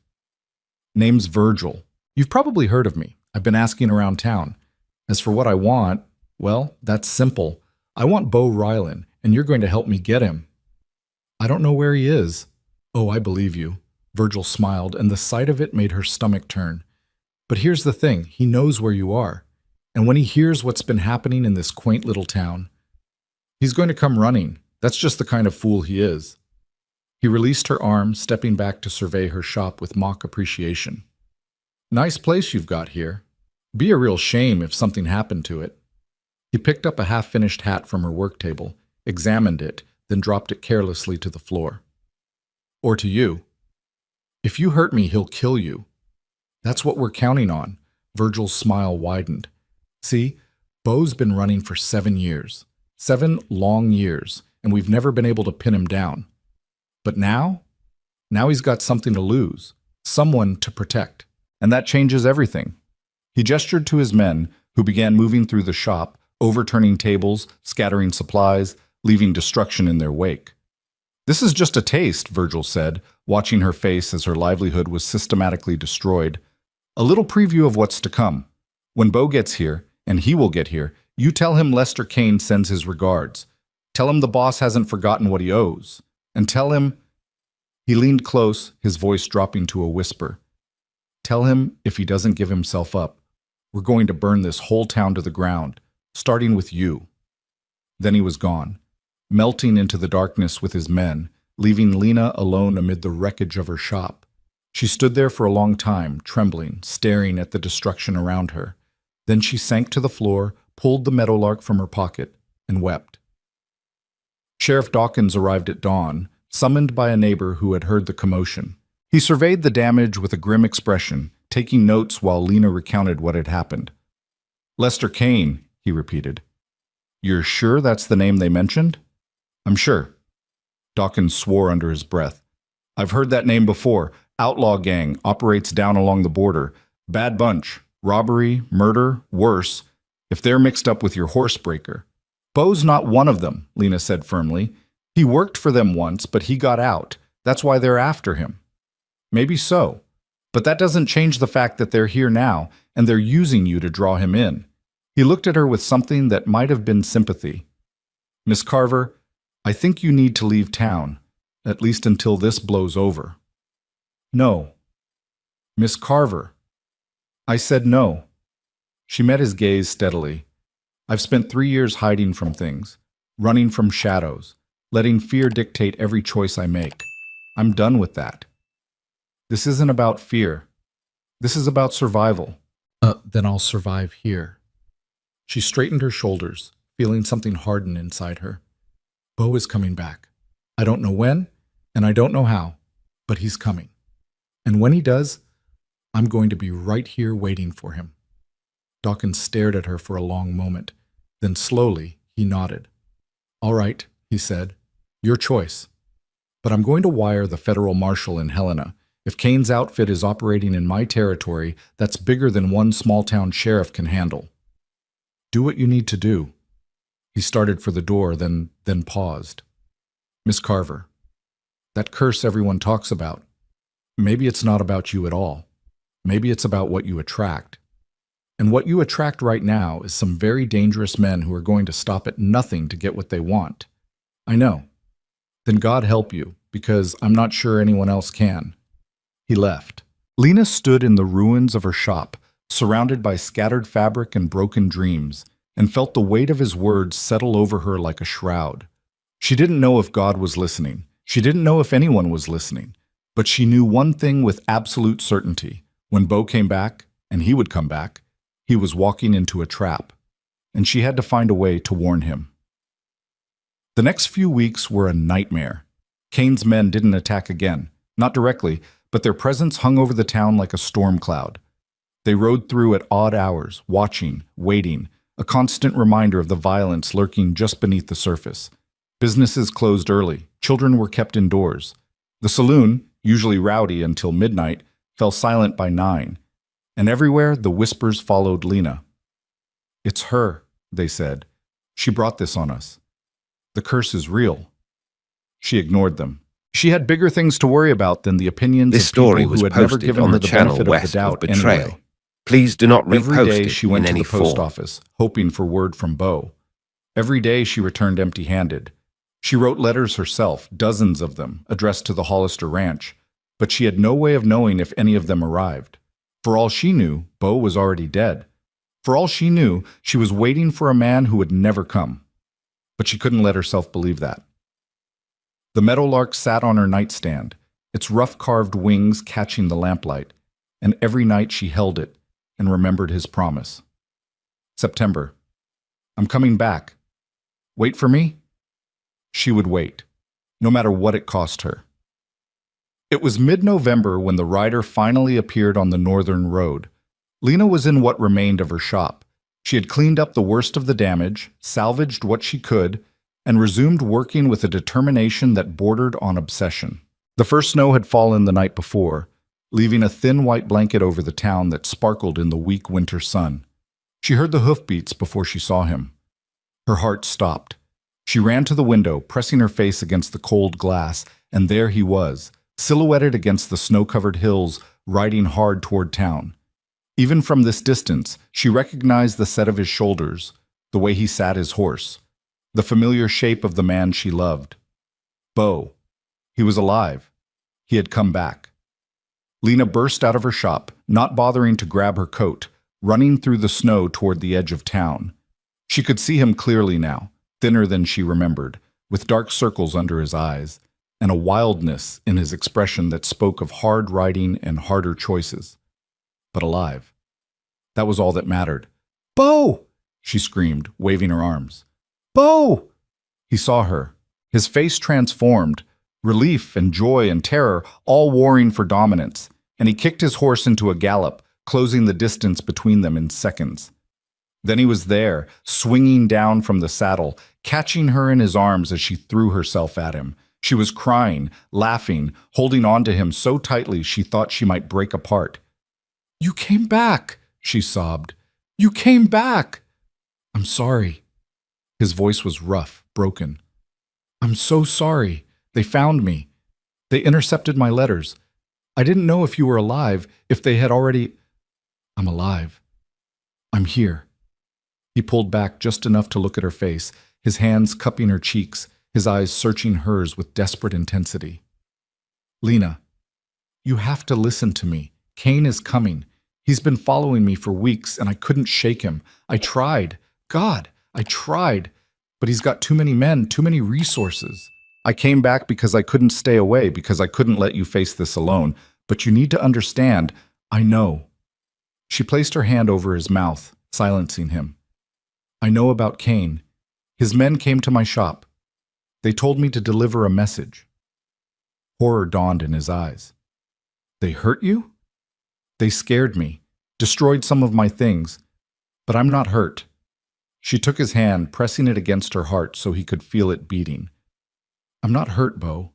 Name's Virgil. You've probably heard of me. I've been asking around town. As for what I want, well, that's simple. I want Bo Rylan, and you're going to help me get him. I don't know where he is. Oh, I believe you. Virgil smiled, and the sight of it made her stomach turn. But here's the thing, he knows where you are. And when he hears what's been happening in this quaint little town, he's going to come running. That's just the kind of fool he is. He released her arm, stepping back to survey her shop with mock appreciation. Nice place you've got here. Be a real shame if something happened to it. He picked up a half-finished hat from her work table, examined it, then dropped it carelessly to the floor. Or to you. If you hurt me, he'll kill you. That's what we're counting on. Virgil's smile widened. See, Bo's been running for 7 years. 7 long years, and we've never been able to pin him down. But now he's got something to lose, someone to protect. And that changes everything. He gestured to his men, who began moving through the shop, overturning tables, scattering supplies, leaving destruction in their wake. This is just a taste, Virgil said, watching her face as her livelihood was systematically destroyed. A little preview of what's to come. When Bo gets here, and he will get here, you tell him Lester Kane sends his regards. Tell him the boss hasn't forgotten what he owes. And tell him... He leaned close, his voice dropping to a whisper. Tell him if he doesn't give himself up, we're going to burn this whole town to the ground, starting with you. Then he was gone, melting into the darkness with his men, leaving Lena alone amid the wreckage of her shop. She stood there for a long time, trembling, staring at the destruction around her. Then she sank to the floor, pulled the meadowlark from her pocket, and wept. Sheriff Dawkins arrived at dawn, summoned by a neighbor who had heard the commotion. He surveyed the damage with a grim expression, taking notes while Lena recounted what had happened. Lester Kane, he repeated. You're sure that's the name they mentioned? I'm sure. Dawkins swore under his breath. I've heard that name before. Outlaw gang, operates down along the border. Bad bunch. Robbery, murder, worse, if they're mixed up with your horsebreaker. Bo's not one of them, Lena said firmly. He worked for them once, but he got out. That's why they're after him. Maybe so. But that doesn't change the fact that they're here now, and they're using you to draw him in. He looked at her with something that might have been sympathy. Miss Carver, I think you need to leave town, at least until this blows over. No. Miss Carver. I said no. She met his gaze steadily. I've spent 3 years hiding from things, running from shadows, letting fear dictate every choice I make. I'm done with that. This isn't about fear. This is about survival. Then I'll survive here. She straightened her shoulders, feeling something harden inside her. Bo is coming back. I don't know when, and I don't know how, but he's coming. And when he does, I'm going to be right here waiting for him. Dawkins stared at her for a long moment. Then slowly, he nodded. All right, he said. Your choice. But I'm going to wire the federal marshal in Helena. If Kane's outfit is operating in my territory, that's bigger than one small-town sheriff can handle. Do what you need to do. He started for the door, then paused. Miss Carver, that curse everyone talks about, maybe it's not about you at all. Maybe it's about what you attract. And what you attract right now is some very dangerous men who are going to stop at nothing to get what they want. I know. Then God help you, because I'm not sure anyone else can. He left. Lena stood in the ruins of her shop, surrounded by scattered fabric and broken dreams, and felt the weight of his words settle over her like a shroud. She didn't know if God was listening. She didn't know if anyone was listening. But she knew one thing with absolute certainty. When Bo came back, and he would come back, he was walking into a trap, and she had to find a way to warn him. The next few weeks were a nightmare. Kane's men didn't attack again, not directly, but their presence hung over the town like a storm cloud. They rode through at odd hours, watching, waiting, a constant reminder of the violence lurking just beneath the surface. Businesses closed early, children were kept indoors. The saloon, usually rowdy until midnight, fell silent by 9. And everywhere the whispers followed Lena. "It's her," they said. "She brought this on us. The curse is real." She ignored them. She had bigger things to worry about than the opinions This of people story was who had never posted given on her the the channel benefit of the West of doubt Betrayal. anyway. Please do not Every repost day it she went in to any the post form. office, hoping for word from Bo. Every day she returned empty-handed. She wrote letters herself, dozens of them, addressed to the Hollister Ranch, but she had no way of knowing if any of them arrived. For all she knew, Bo was already dead. For all she knew, she was waiting for a man who would never come. But she couldn't let herself believe that. The meadowlark sat on her nightstand, its rough-carved wings catching the lamplight, and every night she held it and remembered his promise. September. "I'm coming back. Wait for me?" She would wait, no matter what it cost her. It was mid-November when the rider finally appeared on the northern road. Lena was in what remained of her shop. She had cleaned up the worst of the damage, salvaged what she could, and resumed working with a determination that bordered on obsession. The first snow had fallen the night before, leaving a thin white blanket over the town that sparkled in the weak winter sun. She heard the hoofbeats before she saw him. Her heart stopped. She ran to the window, pressing her face against the cold glass, and there he was, silhouetted against the snow-covered hills, riding hard toward town. Even from this distance, she recognized the set of his shoulders, the way he sat his horse, the familiar shape of the man she loved. Bo. He was alive. He had come back. Lena burst out of her shop, not bothering to grab her coat, running through the snow toward the edge of town. She could see him clearly now, thinner than she remembered, with dark circles under his eyes, and a wildness in his expression that spoke of hard riding and harder choices. But alive. That was all that mattered. "Bo!" she screamed, waving her arms. "Bo!" He saw her, his face transformed, relief and joy and terror all warring for dominance, and he kicked his horse into a gallop, closing the distance between them in seconds. Then he was there, swinging down from the saddle, catching her in his arms as she threw herself at him. She was crying, laughing, holding on to him so tightly she thought she might break apart. "You came back," she sobbed. "You came back." "I'm sorry." His voice was rough, broken. "I'm so sorry. They found me. They intercepted my letters. I didn't know if you were alive, if they had already—" "I'm alive. I'm here." He pulled back just enough to look at her face, his hands cupping her cheeks, his eyes searching hers with desperate intensity. "Lena, you have to listen to me. Kane is coming. He's been following me for weeks, and I couldn't shake him. I tried. God, I tried. But he's got too many men, too many resources. I came back because I couldn't stay away, because I couldn't let you face this alone. But you need to understand, I know." She placed her hand over his mouth, silencing him. "I know about Kane. His men came to my shop. They told me to deliver a message." Horror dawned in his eyes. "They hurt you?" "They scared me, destroyed some of my things. But I'm not hurt." She took his hand, pressing it against her heart so he could feel it beating. "I'm not hurt, Bo.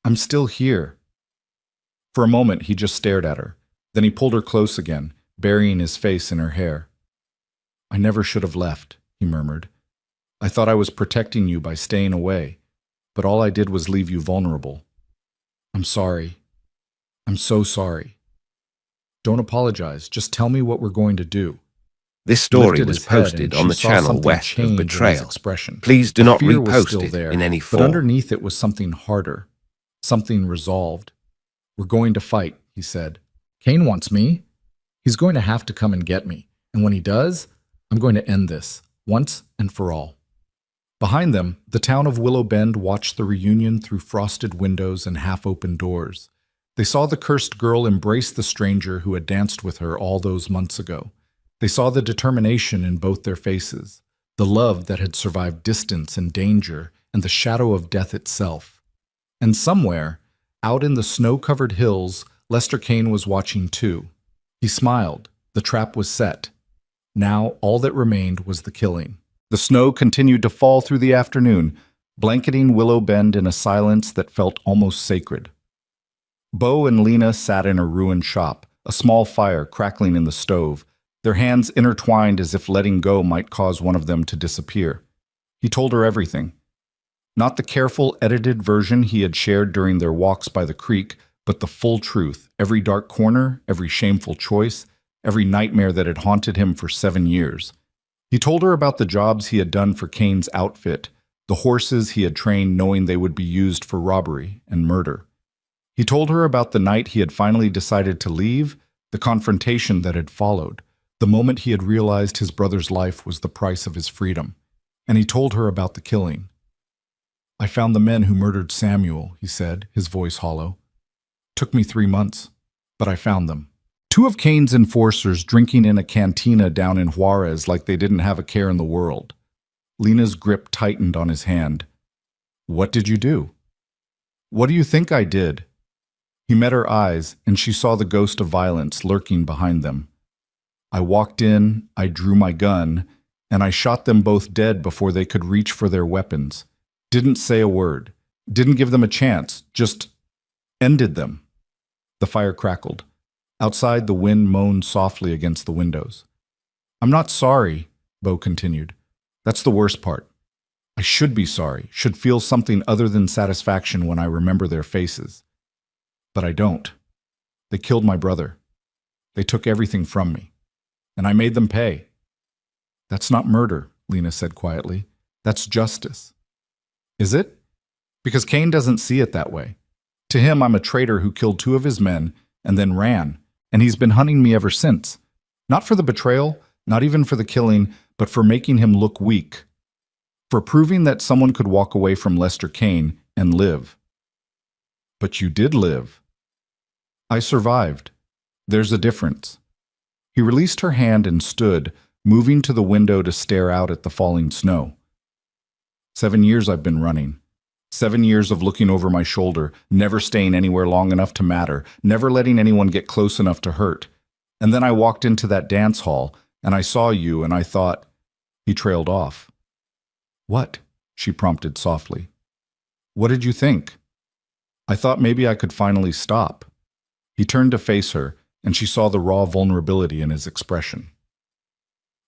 I'm still here." For a moment, he just stared at her. Then he pulled her close again, burying his face in her hair. "I never should have left," he murmured. "I thought I was protecting you by staying away, but all I did was leave you vulnerable. I'm sorry. I'm so sorry. Don't apologize. Just tell me what we're going to do." This story was posted on the channel West of Betrayal. Please do not repost it in any form. But underneath it was something harder, something resolved. "We're going to fight," he said. "Kane wants me. He's going to have to come and get me. And when he does, I'm going to end this, once and for all." Behind them, the town of Willow Bend watched the reunion through frosted windows and half-open doors. They saw the cursed girl embrace the stranger who had danced with her all those months ago. They saw the determination in both their faces, the love that had survived distance and danger and the shadow of death itself. And somewhere, out in the snow-covered hills, Lester Kane was watching too. He smiled. The trap was set. Now all that remained was the killing. The snow continued to fall through the afternoon, blanketing Willow Bend in a silence that felt almost sacred. Bo and Lena sat in a ruined shop, a small fire crackling in the stove, their hands intertwined as if letting go might cause one of them to disappear. He told her everything. Not the careful, edited version he had shared during their walks by the creek, but the full truth, every dark corner, every shameful choice, every nightmare that had haunted him for 7 years. He told her about the jobs he had done for Kane's outfit, the horses he had trained knowing they would be used for robbery and murder. He told her about the night he had finally decided to leave, the confrontation that had followed, the moment he had realized his brother's life was the price of his freedom. And he told her about the killing. "I found the men who murdered Samuel," he said, his voice hollow. "Took me 3 months, but I found them. 2 of Kane's enforcers drinking in a cantina down in Juarez like they didn't have a care in the world." Lena's grip tightened on his hand. "What did you do?" "What do you think I did?" He met her eyes, and she saw the ghost of violence lurking behind them. "I walked in, I drew my gun, and I shot them both dead before they could reach for their weapons. Didn't say a word. Didn't give them a chance. Just ended them." The fire crackled. Outside, the wind moaned softly against the windows. "I'm not sorry," Bo continued. "That's the worst part. I should be sorry, should feel something other than satisfaction when I remember their faces. But I don't. They killed my brother. They took everything from me. And I made them pay." "That's not murder," Lena said quietly. "That's justice." "Is it?" "Because Kane doesn't see it that way. To him, I'm a traitor who killed 2 of his men and then ran, and he's been hunting me ever since. Not for the betrayal, not even for the killing, but for making him look weak. For proving that someone could walk away from Lester Kane and live." "But you did live." "I survived. There's a difference." He released her hand and stood, moving to the window to stare out at the falling snow. 7 years I've been running. 7 years of looking over my shoulder, never staying anywhere long enough to matter, never letting anyone get close enough to hurt. And then I walked into that dance hall, and I saw you, and I thought—" He trailed off. "What?" she prompted softly. "What did you think?" "I thought maybe I could finally stop." He turned to face her, and she saw the raw vulnerability in his expression.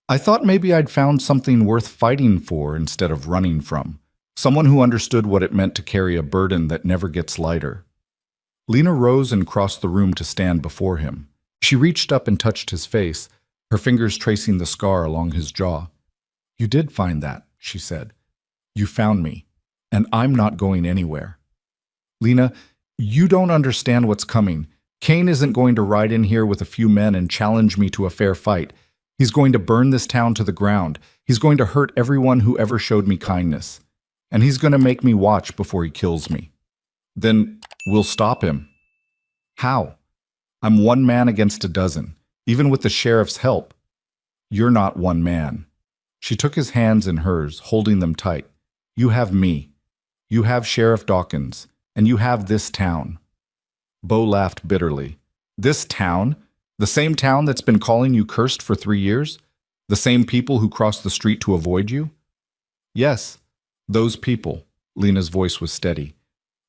"I thought maybe I'd found something worth fighting for instead of running from. Someone who understood what it meant to carry a burden that never gets lighter." Lena rose and crossed the room to stand before him. She reached up and touched his face, her fingers tracing the scar along his jaw. "You did find that," she said. "You found me, and I'm not going anywhere." "Lena, you don't understand what's coming. Kane isn't going to ride in here with a few men and challenge me to a fair fight. He's going to burn this town to the ground. He's going to hurt everyone who ever showed me kindness. And he's going to make me watch before he kills me. Then we'll stop him." "How?" "I'm 1 man against a dozen, even with the sheriff's help." "You're not 1 man." She took his hands in hers, holding them tight. "You have me. You have Sheriff Dawkins, and you have this town." Bo laughed bitterly. "This town? The same town that's been calling you cursed for 3 years? The same people who crossed the street to avoid you?" "Yes, those people." Lena's voice was steady.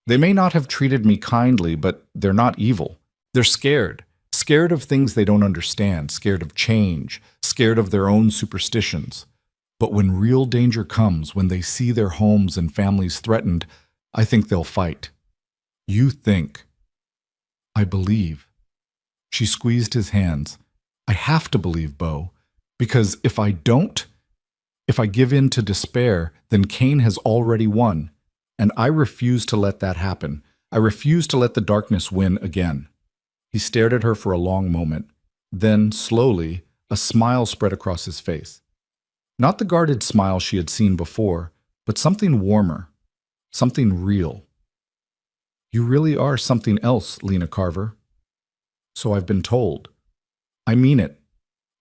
"They may not have treated me kindly, but they're not evil. They're scared. Scared of things they don't understand, scared of change, scared of their own superstitions. But when real danger comes, when they see their homes and families threatened, I think they'll fight." "You think." "I believe." She squeezed his hands. "I have to believe, Bo, because if I don't, if I give in to despair, then Kane has already won, and I refuse to let that happen. I refuse to let the darkness win again." He stared at her for a long moment. Then, slowly, a smile spread across his face. Not the guarded smile she had seen before, but something warmer, something real. "You really are something else, Lena Carver." "So I've been told." "I mean it.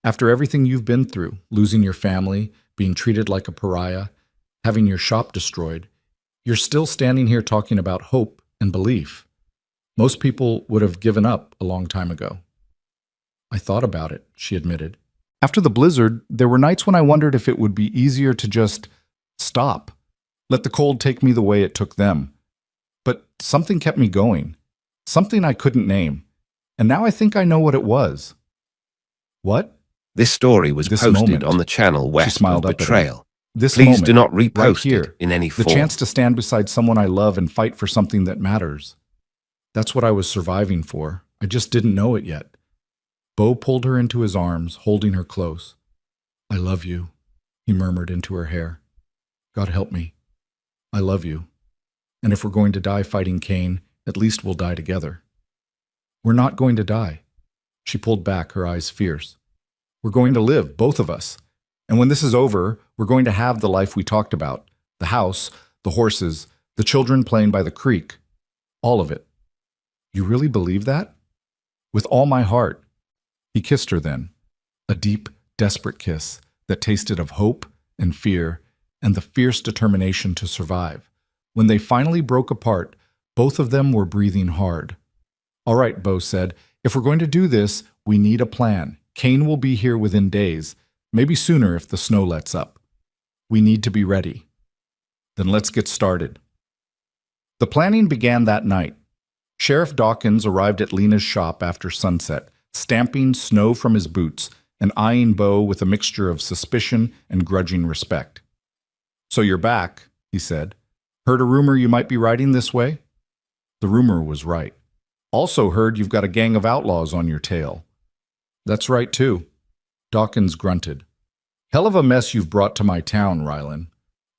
After everything you've been through, losing your family, being treated like a pariah, having your shop destroyed, you're still standing here talking about hope and belief. Most people would have given up a long time ago." "I thought about it," she admitted. "After the blizzard, there were nights when I wondered if it would be easier to just stop, let the cold take me the way it took them. But something kept me going, something I couldn't name. And now I think I know what it was. What? This story was This posted moment. on the channel She west smiled of up at him. betrayal. This Please moment, do not right repost here, it in any the form. chance to stand beside someone I love and fight for something that matters. That's what I was surviving for. I just didn't know it yet. Bo pulled her into his arms, holding her close. I love you, he murmured into her hair. God help me. I love you. And if we're going to die fighting Cain, at least we'll die together. We're not going to die. She pulled back, her eyes fierce. We're going to live, both of us. And when this is over, we're going to have the life we talked about. The house, the horses, the children playing by the creek. All of it. You really believe that? With all my heart. He kissed her then. A deep, desperate kiss that tasted of hope and fear and the fierce determination to survive. When they finally broke apart, both of them were breathing hard. All right, Bo said, if we're going to do this, we need a plan. Cain will be here within days, maybe sooner if the snow lets up. We need to be ready. Then let's get started. The planning began that night. Sheriff Dawkins arrived at Lena's shop after sunset, stamping snow from his boots and eyeing Bo with a mixture of suspicion and grudging respect. So you're back, he said. Heard a rumor you might be riding this way? The rumor was right. Also heard you've got a gang of outlaws on your tail. That's right, too. Dawkins grunted. Hell of a mess you've brought to my town, Rylan.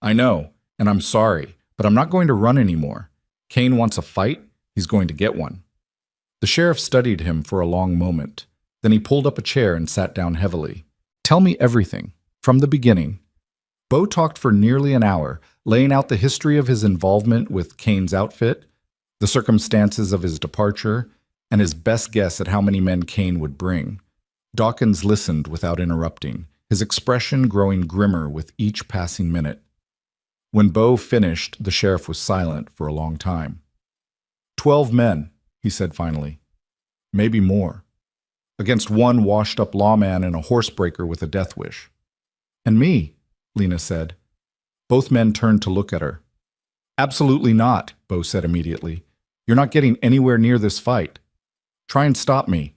I know, and I'm sorry, but I'm not going to run anymore. Cain wants a fight, he's going to get one. The sheriff studied him for a long moment. Then he pulled up a chair and sat down heavily. Tell me everything, from the beginning. Bo talked for nearly an hour, laying out the history of his involvement with Cain's outfit, the circumstances of his departure, and his best guess at how many men Cain would bring. Dawkins listened without interrupting, his expression growing grimmer with each passing minute. When Bo finished, the sheriff was silent for a long time. 12 men, he said finally. Maybe more. Against one washed-up lawman and a horsebreaker with a death wish. And me, Lena said. Both men turned to look at her. Absolutely not, Bo said immediately. You're not getting anywhere near this fight. Try and stop me.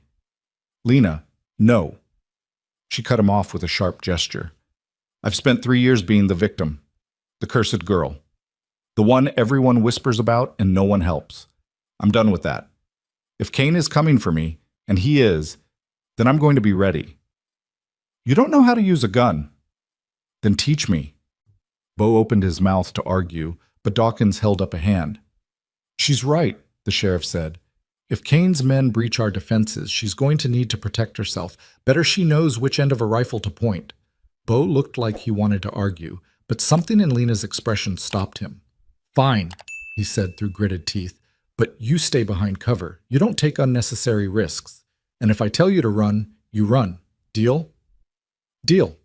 Lena, no. She cut him off with a sharp gesture. I've spent 3 years being the victim, the cursed girl, the one everyone whispers about and no one helps. I'm done with that. If Cain is coming for me, and he is, then I'm going to be ready. You don't know how to use a gun. Then teach me. Bo opened his mouth to argue, but Dawkins held up a hand. She's right, the sheriff said. If Cain's men breach our defenses, she's going to need to protect herself. Better she knows which end of a rifle to point. Bo looked like he wanted to argue, but something in Lena's expression stopped him. Fine, he said through gritted teeth, but you stay behind cover. You don't take unnecessary risks. And if I tell you to run, you run. Deal? Deal.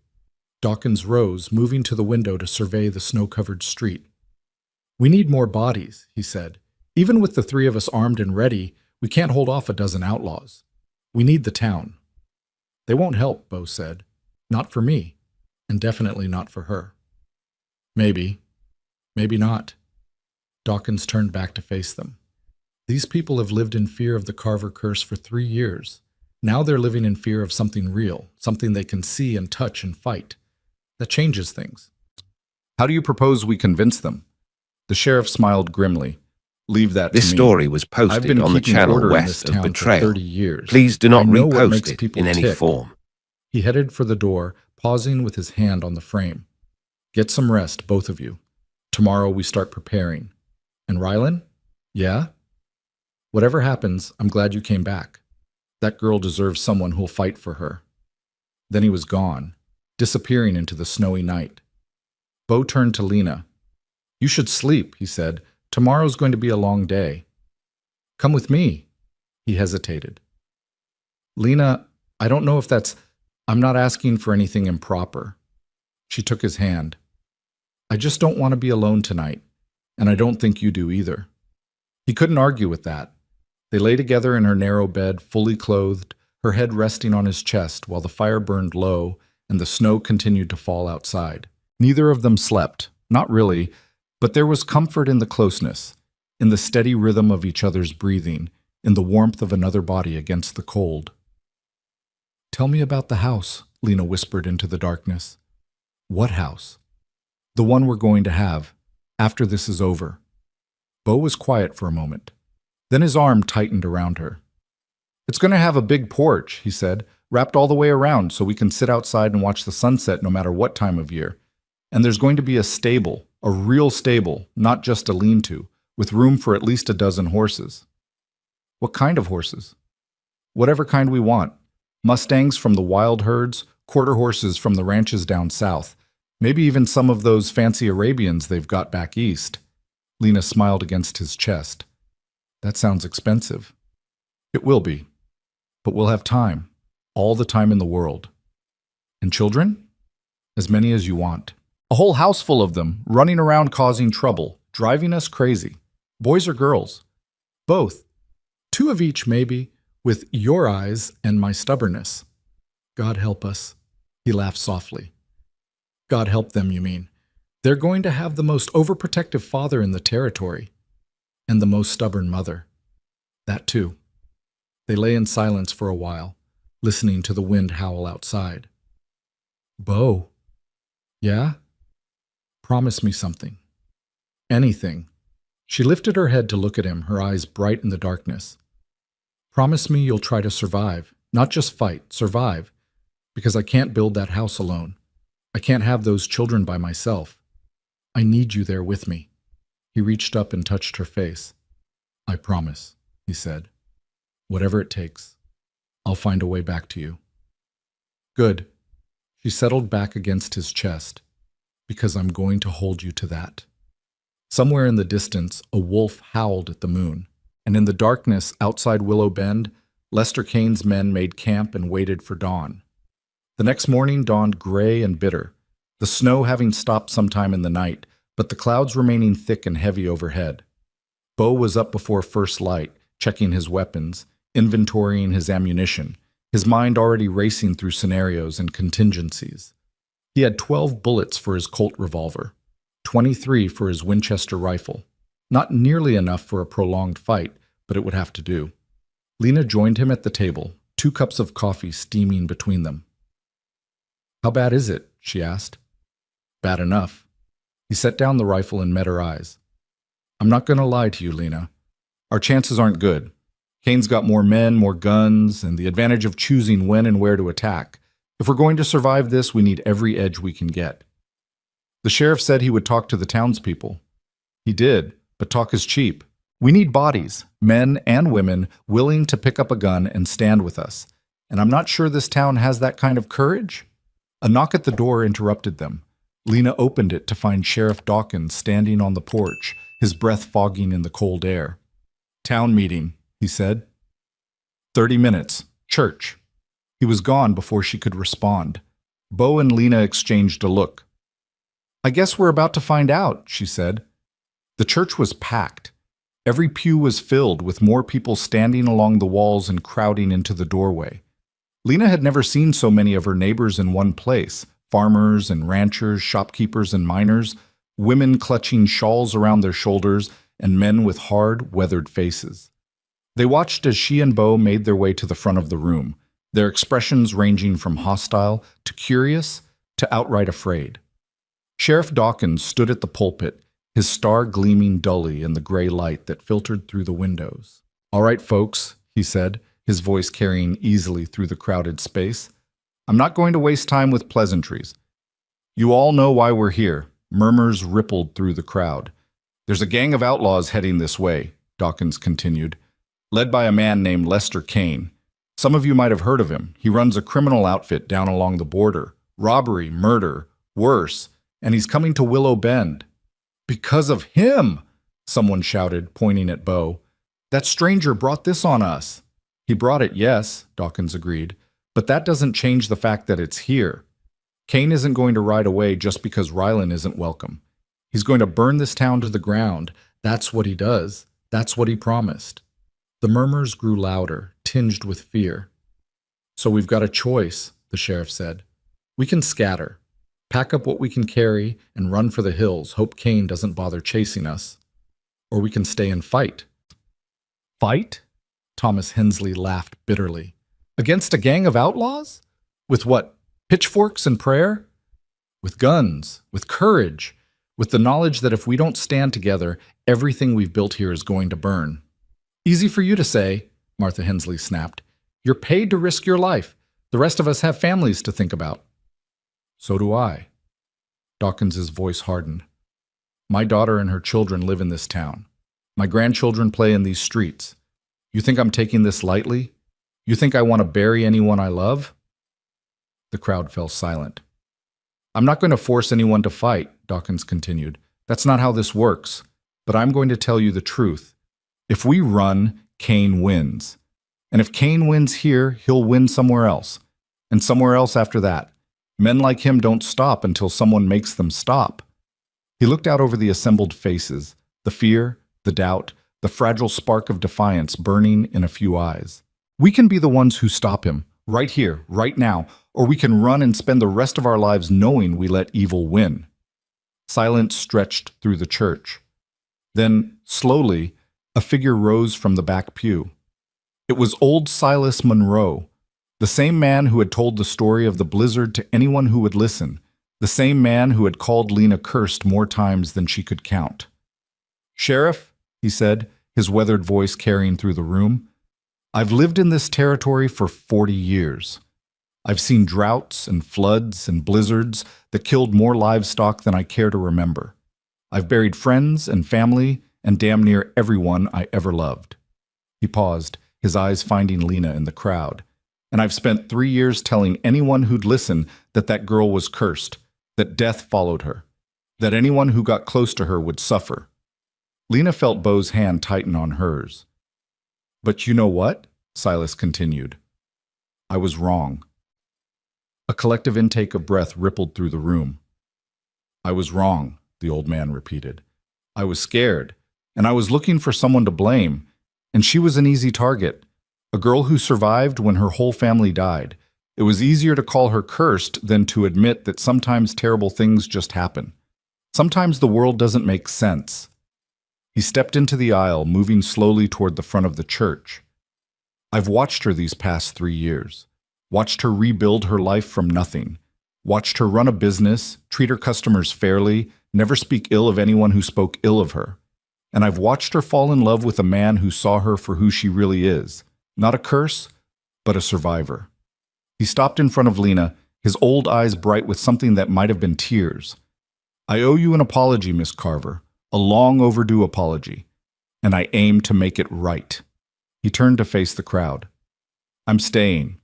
Dawkins rose, moving to the window to survey the snow-covered street. We need more bodies, he said. Even with the 3 of us armed and ready, we can't hold off a dozen outlaws. We need the town. They won't help, Bo said. Not for me, and definitely not for her. Maybe. Maybe not. Dawkins turned back to face them. These people have lived in fear of the Carver curse for 3 years. Now they're living in fear of something real, something they can see and touch and fight. That changes things. How do you propose we convince them? The sheriff smiled grimly. Leave that to me. This story was posted on the channel west of betrayal. 30 years. Please do not repost it people in any form. He headed for the door, pausing with his hand on the frame. Get some rest, both of you. Tomorrow we start preparing. And Rylan? Yeah? Whatever happens, I'm glad you came back. That girl deserves someone who'll fight for her. Then he was gone, disappearing into the snowy night. Bo turned to Lena. You should sleep, he said. Tomorrow's going to be a long day. Come with me. He hesitated. Lena, I don't know if I'm not asking for anything improper. She took his hand. I just don't want to be alone tonight, and I don't think you do either. He couldn't argue with that. They lay together in her narrow bed, fully clothed, her head resting on his chest while the fire burned low and the snow continued to fall outside. Neither of them slept, not really, but there was comfort in the closeness, in the steady rhythm of each other's breathing, in the warmth of another body against the cold. "Tell me about the house," Lena whispered into the darkness. "What house?" "The one we're going to have, after this is over." Bo was quiet for a moment. Then his arm tightened around her. "It's going to have a big porch," he said, "wrapped all the way around so we can sit outside and watch the sunset no matter what time of year. And there's going to be a stable, a real stable, not just a lean-to, with room for at least a dozen horses." "What kind of horses?" "Whatever kind we want. Mustangs from the wild herds, quarter horses from the ranches down south, maybe even some of those fancy Arabians they've got back east." Lena smiled against his chest. "That sounds expensive." "It will be. But we'll have time. All the time in the world." "And children?" "As many as you want. A whole house full of them, running around causing trouble, driving us crazy. Boys or girls?" "Both. 2 of each, maybe, with your eyes and my stubbornness." "God help us." He laughed softly. "God help them, you mean. They're going to have the most overprotective father in the territory. And the most stubborn mother. That too." They lay in silence for a while, listening to the wind howl outside. "Bo." "Yeah?" "Promise me something." "Anything." She lifted her head to look at him, her eyes bright in the darkness. "Promise me you'll try to survive, not just fight, survive, because I can't build that house alone. I can't have those children by myself. I need you there with me." He reached up and touched her face. "I promise," he said. "Whatever it takes. I'll find a way back to you." "Good." She settled back against his chest. "Because I'm going to hold you to that." Somewhere in the distance, a wolf howled at the moon, and in the darkness outside Willow Bend, Lester Kane's men made camp and waited for dawn. The next morning dawned gray and bitter, the snow having stopped sometime in the night, but the clouds remaining thick and heavy overhead. Bo was up before first light, checking his weapons, inventorying his ammunition, his mind already racing through scenarios and contingencies. He had 12 bullets for his Colt revolver, 23 for his Winchester rifle. Not nearly enough for a prolonged fight, but it would have to do. Lena joined him at the table, 2 cups of coffee steaming between them. "How bad is it?" she asked. "Bad enough." He set down the rifle and met her eyes. "I'm not going to lie to you, Lena. Our chances aren't good. Kane's got more men, more guns, and the advantage of choosing when and where to attack. If we're going to survive this, we need every edge we can get." "The sheriff said he would talk to the townspeople." "He did, but talk is cheap. We need bodies, men and women, willing to pick up a gun and stand with us. And I'm not sure this town has that kind of courage." A knock at the door interrupted them. Lena opened it to find Sheriff Dawkins standing on the porch, his breath fogging in the cold air. "Town meeting," he said. 30 minutes. Church." He was gone before she could respond. Bo and Lena exchanged a look. "I guess we're about to find out," she said. The church was packed. Every pew was filled, with more people standing along the walls and crowding into the doorway. Lena had never seen so many of her neighbors in one place, farmers and ranchers, shopkeepers and miners, women clutching shawls around their shoulders, and men with hard, weathered faces. They watched as she and Bo made their way to the front of the room, their expressions ranging from hostile to curious to outright afraid. Sheriff Dawkins stood at the pulpit, his star gleaming dully in the gray light that filtered through the windows. "All right, folks," he said, his voice carrying easily through the crowded space. "I'm not going to waste time with pleasantries. You all know why we're here." Murmurs rippled through the crowd. "There's a gang of outlaws heading this way," Dawkins continued, "led by a man named Lester Kane. Some of you might have heard of him. He runs a criminal outfit down along the border. Robbery, murder, worse. And he's coming to Willow Bend." "Because of him!" someone shouted, pointing at Bo. "That stranger brought this on us." "He brought it, yes," Dawkins agreed, "but that doesn't change the fact that it's here. Kane isn't going to ride away just because Rylan isn't welcome. He's going to burn this town to the ground. That's what he does. That's what he promised." The murmurs grew louder, tinged with fear. "So we've got a choice," the sheriff said. "We can scatter, pack up what we can carry, and run for the hills, hope Kane doesn't bother chasing us. Or we can stay and fight." "Fight?" Thomas Hensley laughed bitterly. Against a gang of outlaws? With what? Pitchforks and prayer? With guns, with courage, with the knowledge that if we don't stand together, everything we've built here is going to burn. Easy for you to say, Martha Hensley snapped. You're paid to risk your life. The rest of us have families to think about. So do I. Dawkins's voice hardened. My daughter and her children live in this town. My grandchildren play in these streets. You think I'm taking this lightly? You think I want to bury anyone I love? The crowd fell silent. I'm not going to force anyone to fight, Dawkins continued. That's not how this works. But I'm going to tell you the truth. If we run, Kane wins. And if Kane wins here, he'll win somewhere else. And somewhere else after that. Men like him don't stop until someone makes them stop. He looked out over the assembled faces, the fear, the doubt, the fragile spark of defiance burning in a few eyes. We can be the ones who stop him, right here, right now, or we can run and spend the rest of our lives knowing we let evil win. Silence stretched through the church. Then, slowly, a figure rose from the back pew. It was old Silas Monroe, the same man who had told the story of the blizzard to anyone who would listen, the same man who had called Lena cursed more times than she could count. Sheriff, he said, his weathered voice carrying through the room, I've lived in this territory for 40 years. I've seen droughts and floods and blizzards that killed more livestock than I care to remember. I've buried friends and family and damn near everyone I ever loved. He paused, his eyes finding Lena in the crowd. And I've spent 3 years telling anyone who'd listen that that girl was cursed, that death followed her, that anyone who got close to her would suffer. Lena felt Beau's hand tighten on hers. But you know what? Silas continued. I was wrong. A collective intake of breath rippled through the room. I was wrong, the old man repeated. I was scared, and I was looking for someone to blame, and she was an easy target. A girl who survived when her whole family died. It was easier to call her cursed than to admit that sometimes terrible things just happen. Sometimes the world doesn't make sense. He stepped into the aisle, moving slowly toward the front of the church. I've watched her these past 3 years. Watched her rebuild her life from nothing. Watched her run a business, treat her customers fairly, never speak ill of anyone who spoke ill of her. And I've watched her fall in love with a man who saw her for who she really is. Not a curse, but a survivor. He stopped in front of Lena, his old eyes bright with something that might have been tears. I owe you an apology, Miss Carver, a long overdue apology, and I aim to make it right. He turned to face the crowd. I'm staying.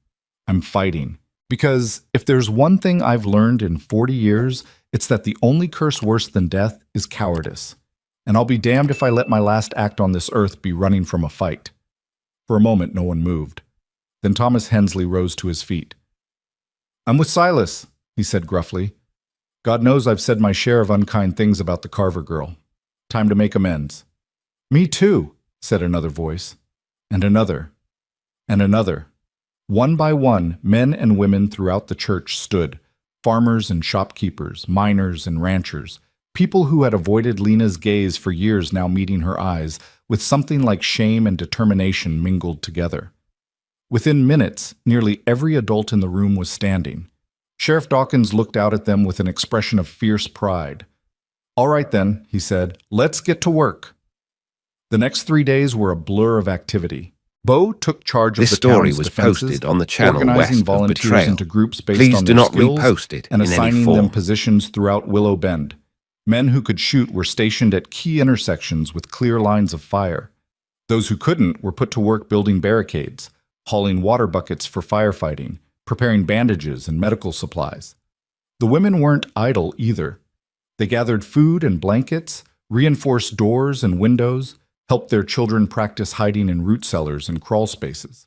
I'm fighting. Because if there's one thing I've learned in 40 years, it's that the only curse worse than death is cowardice. And I'll be damned if I let my last act on this earth be running from a fight. For a moment, no one moved. Then Thomas Hensley rose to his feet. I'm with Silas, he said gruffly. God knows I've said my share of unkind things about the Carver girl. Time to make amends. Me too, said another voice. And another. And another. One by one, men and women throughout the church stood. Farmers and shopkeepers, miners and ranchers. People who had avoided Lena's gaze for years now meeting her eyes, with something like shame and determination mingled together. Within minutes, nearly every adult in the room was standing. Sheriff Dawkins looked out at them with an expression of fierce pride. All right then, he said, let's get to work. The next 3 days were a blur of activity. Beau took charge of the town's defenses, posted on the channel organizing west volunteers of Betrayal. into groups based Please on do their not skills repost it and in any assigning form. them positions throughout Willow Bend. Men who could shoot were stationed at key intersections with clear lines of fire. Those who couldn't were put to work building barricades, hauling water buckets for firefighting, preparing bandages and medical supplies. The women weren't idle either. They gathered food and blankets, reinforced doors and windows, helped their children practice hiding in root cellars and crawl spaces.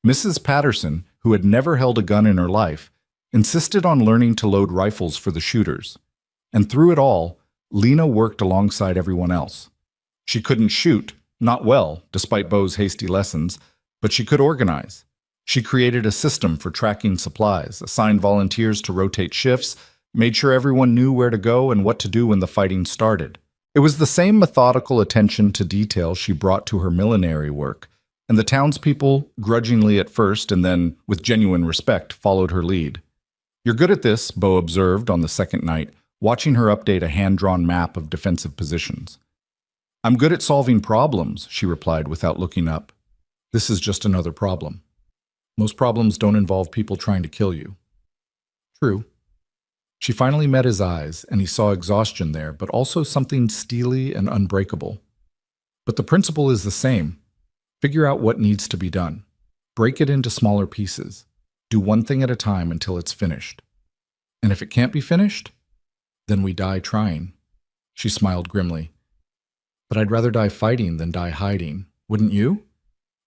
Mrs. Patterson, who had never held a gun in her life, insisted on learning to load rifles for the shooters. And through it all, Lena worked alongside everyone else. She couldn't shoot, not well, despite Beau's hasty lessons, but she could organize. She created a system for tracking supplies, assigned volunteers to rotate shifts, made sure everyone knew where to go and what to do when the fighting started. It was the same methodical attention to detail she brought to her millinery work, and the townspeople, grudgingly at first and then with genuine respect, followed her lead. "You're good at this," Bo observed on the second night, watching her update a hand-drawn map of defensive positions. "I'm good at solving problems," she replied without looking up. "This is just another problem. Most problems don't involve people trying to kill you." True. She finally met his eyes, and he saw exhaustion there, but also something steely and unbreakable. But the principle is the same. Figure out what needs to be done. Break it into smaller pieces. Do one thing at a time until it's finished. And if it can't be finished, then we die trying. She smiled grimly. "But I'd rather die fighting than die hiding. Wouldn't you?"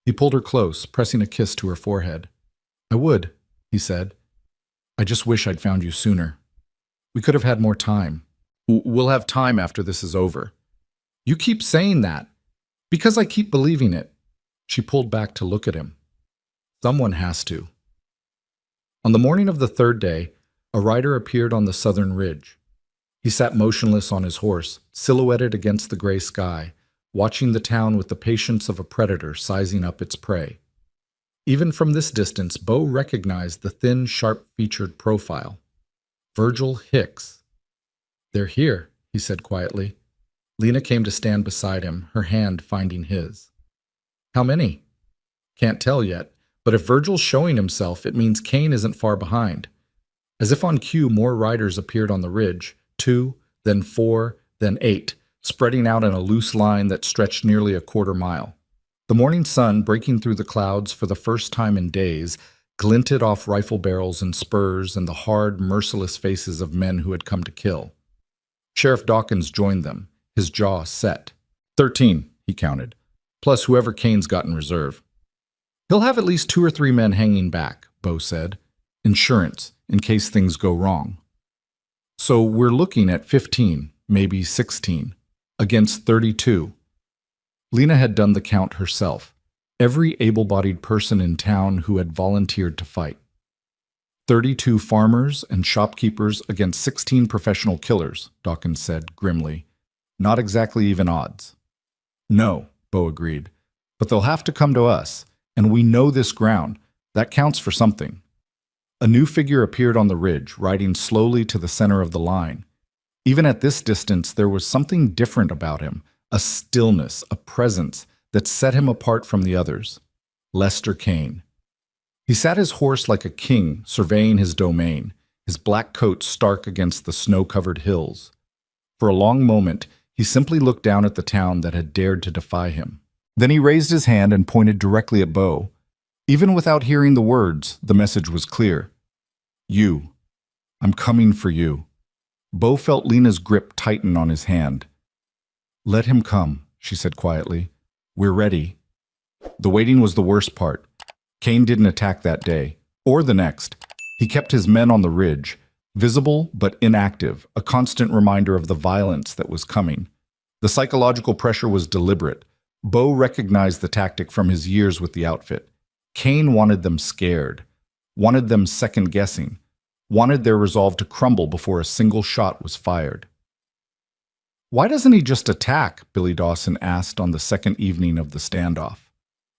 He pulled her close, pressing a kiss to her forehead. "I would," he said. "I just wish I'd found you sooner. We could have had more time. We'll have time after this is over." "You keep saying that." "Because I keep believing it." She pulled back to look at him. "Someone has to." On the morning of the third day, a rider appeared on the southern ridge. He sat motionless on his horse, silhouetted against the gray sky, watching the town with the patience of a predator sizing up its prey. Even from this distance, Bo recognized the thin, sharp-featured profile. Virgil Hicks. "They're here," he said quietly. Lena came to stand beside him, her hand finding his. "How many?" "Can't tell yet, but if Virgil's showing himself, it means Kane isn't far behind." As if on cue, more riders appeared on the ridge, 2, then 4, then 8, spreading out in a loose line that stretched nearly a quarter mile. The morning sun, breaking through the clouds for the first time in days, glinted off rifle barrels and spurs and the hard, merciless faces of men who had come to kill. Sheriff Dawkins joined them, his jaw set. 13, he counted, plus whoever Kane's got in reserve. "He'll have at least 2 or 3 men hanging back," Bo said. "Insurance, in case things go wrong." So we're looking at 15, maybe 16, against 32. Lena had done the count herself. Every able-bodied person in town who had volunteered to fight. 32 farmers and shopkeepers against 16 professional killers, Dawkins said grimly. Not exactly even odds. "No," Bo agreed, "but they'll have to come to us, and we know this ground. That counts for something." A new figure appeared on the ridge, riding slowly to the center of the line. Even at this distance, there was something different about him, a stillness, a presence that set him apart from the others. Lester Kane. He sat his horse like a king, surveying his domain, his black coat stark against the snow-covered hills. For a long moment, he simply looked down at the town that had dared to defy him. Then he raised his hand and pointed directly at Bo. Even without hearing the words, the message was clear. "You. I'm coming for you." Bo felt Lena's grip tighten on his hand. "Let him come," she said quietly. "We're ready." The waiting was the worst part. Kane didn't attack that day, or the next. He kept his men on the ridge, visible but inactive, a constant reminder of the violence that was coming. The psychological pressure was deliberate. Bo recognized the tactic from his years with the outfit. Kane wanted them scared, wanted them second-guessing, wanted their resolve to crumble before a single shot was fired. "Why doesn't he just attack?" Billy Dawson asked on the second evening of the standoff.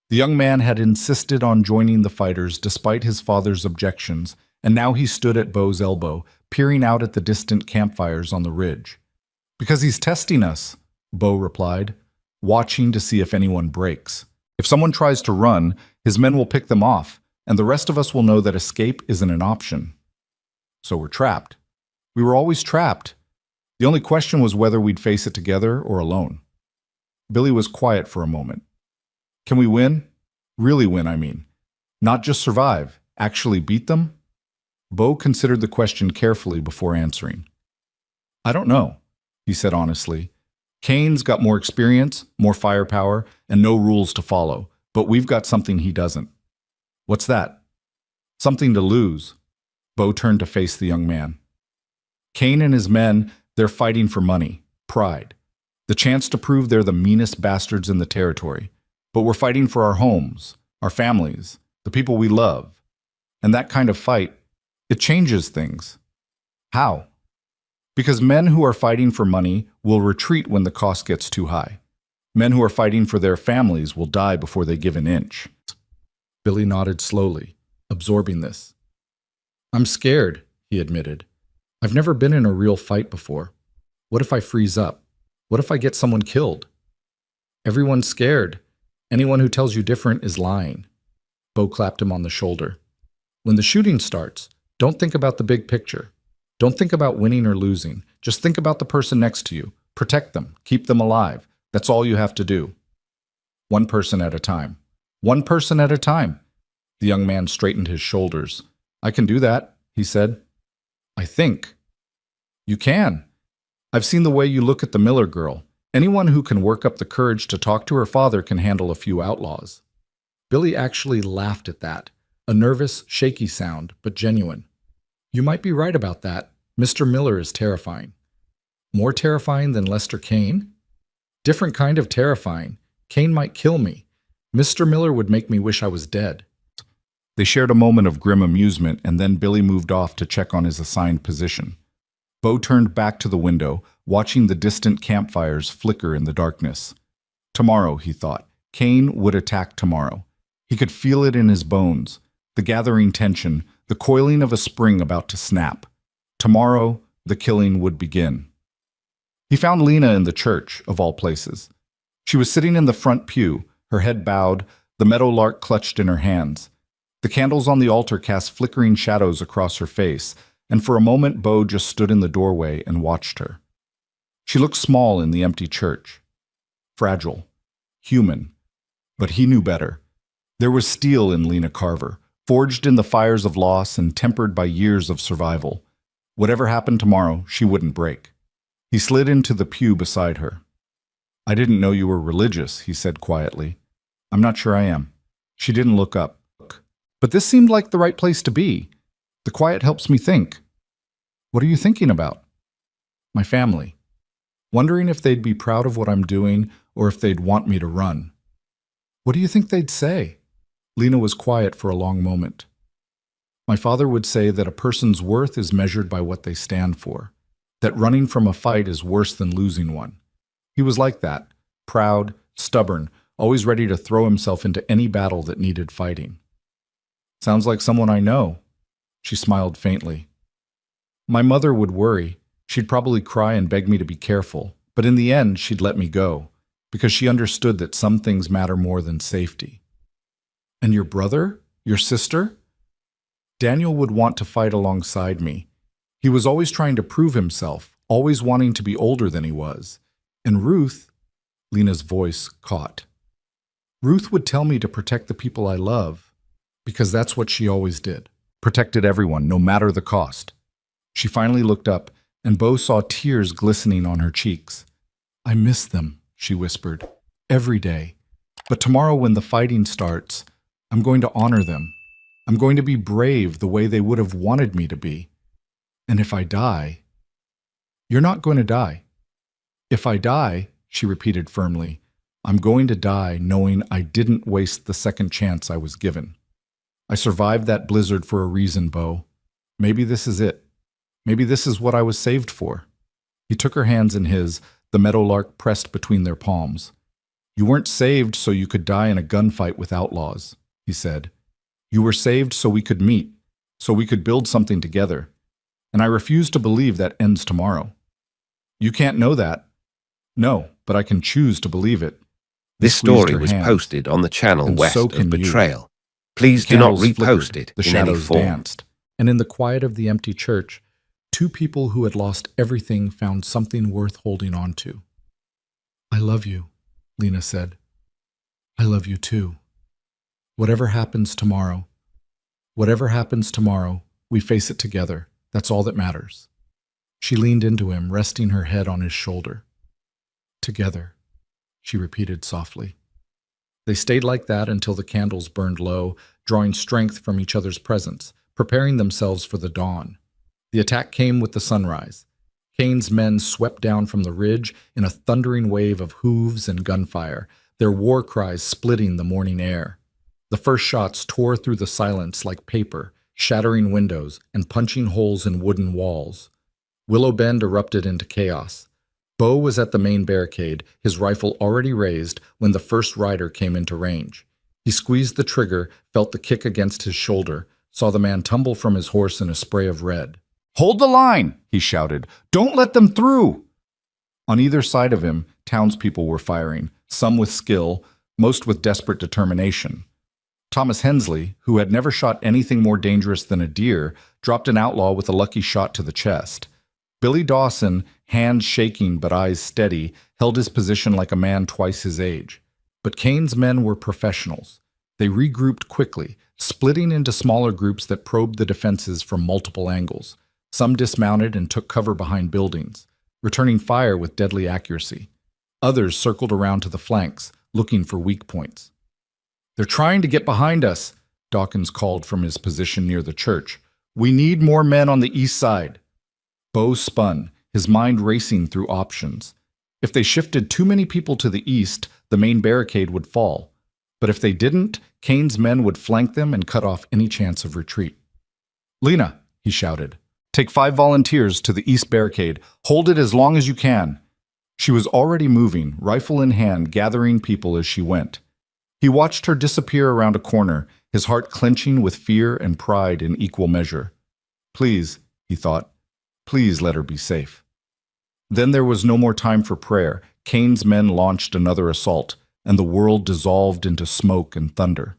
The young man had insisted on joining the fighters despite his father's objections, and now he stood at Bo's elbow, peering out at the distant campfires on the ridge. "Because he's testing us," Bo replied, "watching to see if anyone breaks. If someone tries to run, his men will pick them off, and the rest of us will know that escape isn't an option. So we're trapped. We were always trapped. The only question was whether we'd face it together or alone." Billy was quiet for a moment. "Can we win? Really win, I mean. Not just survive, actually beat them?" Bo considered the question carefully before answering. "I don't know," he said honestly. "Kane's got more experience, more firepower, and no rules to follow, but we've got something he doesn't." "What's that?" "Something to lose." Bo turned to face the young man. "Kane and his men, they're fighting for money, pride, the chance to prove they're the meanest bastards in the territory. But we're fighting for our homes, our families, the people we love. And that kind of fight, it changes things." "How?" "Because men who are fighting for money will retreat when the cost gets too high. Men who are fighting for their families will die before they give an inch. Billy nodded slowly, absorbing this. I'm scared, he admitted. I've never been in a real fight before. What if I freeze up? What if I get someone killed? Everyone's scared. Anyone who tells you different is lying. Bo clapped him on the shoulder. When the shooting starts, don't think about the big picture. Don't think about winning or losing. Just think about the person next to you. Protect them. Keep them alive. That's all you have to do. One person at a time. One person at a time. The young man straightened his shoulders. I can do that, he said. I think. You can. I've seen the way you look at the Miller girl. Anyone who can work up the courage to talk to her father can handle a few outlaws. Billy actually laughed at that, a nervous, shaky sound, but genuine. You might be right about that. Mr. Miller is terrifying. More terrifying than Lester Kane? Different kind of terrifying. Kane might kill me. Mr. Miller would make me wish I was dead. They shared a moment of grim amusement, and then Billy moved off to check on his assigned position. Bo turned back to the window, watching the distant campfires flicker in the darkness. Tomorrow, he thought. Kane would attack tomorrow. He could feel it in his bones, the gathering tension, the coiling of a spring about to snap. Tomorrow, the killing would begin. He found Lena in the church, of all places. She was sitting in the front pew, her head bowed, the meadowlark clutched in her hands. The candles on the altar cast flickering shadows across her face, and for a moment Bo just stood in the doorway and watched her. She looked small in the empty church. Fragile. Human. But he knew better. There was steel in Lena Carver, forged in the fires of loss and tempered by years of survival. Whatever happened tomorrow, she wouldn't break. He slid into the pew beside her. I didn't know you were religious, he said quietly. I'm not sure I am. She didn't look up. But this seemed like the right place to be. The quiet helps me think. What are you thinking about? My family. Wondering if they'd be proud of what I'm doing or if they'd want me to run. What do you think they'd say? Lena was quiet for a long moment. My father would say that a person's worth is measured by what they stand for, that running from a fight is worse than losing one. He was like that, proud, stubborn, always ready to throw himself into any battle that needed fighting. Sounds like someone I know. She smiled faintly. My mother would worry. She'd probably cry and beg me to be careful, but in the end she'd let me go, because she understood that some things matter more than safety. And your brother? Your sister? Daniel would want to fight alongside me. He was always trying to prove himself, always wanting to be older than he was. And Ruth, Lena's voice caught. Ruth would tell me to protect the people I love, because that's what she always did. Protected everyone, no matter the cost. She finally looked up, and Bo saw tears glistening on her cheeks. I miss them, she whispered, every day. But tomorrow when the fighting starts, I'm going to honor them. I'm going to be brave the way they would have wanted me to be. And if I die, you're not going to die. If I die, she repeated firmly, I'm going to die knowing I didn't waste the second chance I was given. I survived that blizzard for a reason, Bo. Maybe this is it. Maybe this is what I was saved for. He took her hands in his, the meadowlark pressed between their palms. You weren't saved so you could die in a gunfight with outlaws, he said. You were saved so we could meet, so we could build something together. And I refuse to believe that ends tomorrow. You can't know that. No, but I can choose to believe it. This story was posted on the channel west of Betrayal. Please do not repost it. The shadows danced, and in the quiet of the empty church, two people who had lost everything found something worth holding on to. I love you, Lena said. I love you too. Whatever happens tomorrow, we face it together. That's all that matters. She leaned into him, resting her head on his shoulder. Together, she repeated softly. They stayed like that until the candles burned low, drawing strength from each other's presence, preparing themselves for the dawn. The attack came with the sunrise. Kane's men swept down from the ridge in a thundering wave of hooves and gunfire, their war cries splitting the morning air. The first shots tore through the silence like paper, shattering windows and punching holes in wooden walls. Willow Bend erupted into chaos. Bo was at the main barricade, his rifle already raised, when the first rider came into range. He squeezed the trigger, felt the kick against his shoulder, saw the man tumble from his horse in a spray of red. "Hold the line!" he shouted. "Don't let them through!" On either side of him, townspeople were firing, some with skill, most with desperate determination. Thomas Hensley, who had never shot anything more dangerous than a deer, dropped an outlaw with a lucky shot to the chest. Billy Dawson, hands shaking but eyes steady, held his position like a man twice his age. But Kane's men were professionals. They regrouped quickly, splitting into smaller groups that probed the defenses from multiple angles. Some dismounted and took cover behind buildings, returning fire with deadly accuracy. Others circled around to the flanks, looking for weak points. "They're trying to get behind us," Dawkins called from his position near the church. "We need more men on the east side." Bo spun, his mind racing through options. If they shifted too many people to the east, the main barricade would fall. But if they didn't, Kane's men would flank them and cut off any chance of retreat. "Lena," he shouted, "take 5 volunteers to the east barricade. Hold it as long as you can." She was already moving, rifle in hand, gathering people as she went. He watched her disappear around a corner, his heart clenching with fear and pride in equal measure. Please, he thought, please let her be safe. Then there was no more time for prayer. Kane's men launched another assault, and the world dissolved into smoke and thunder.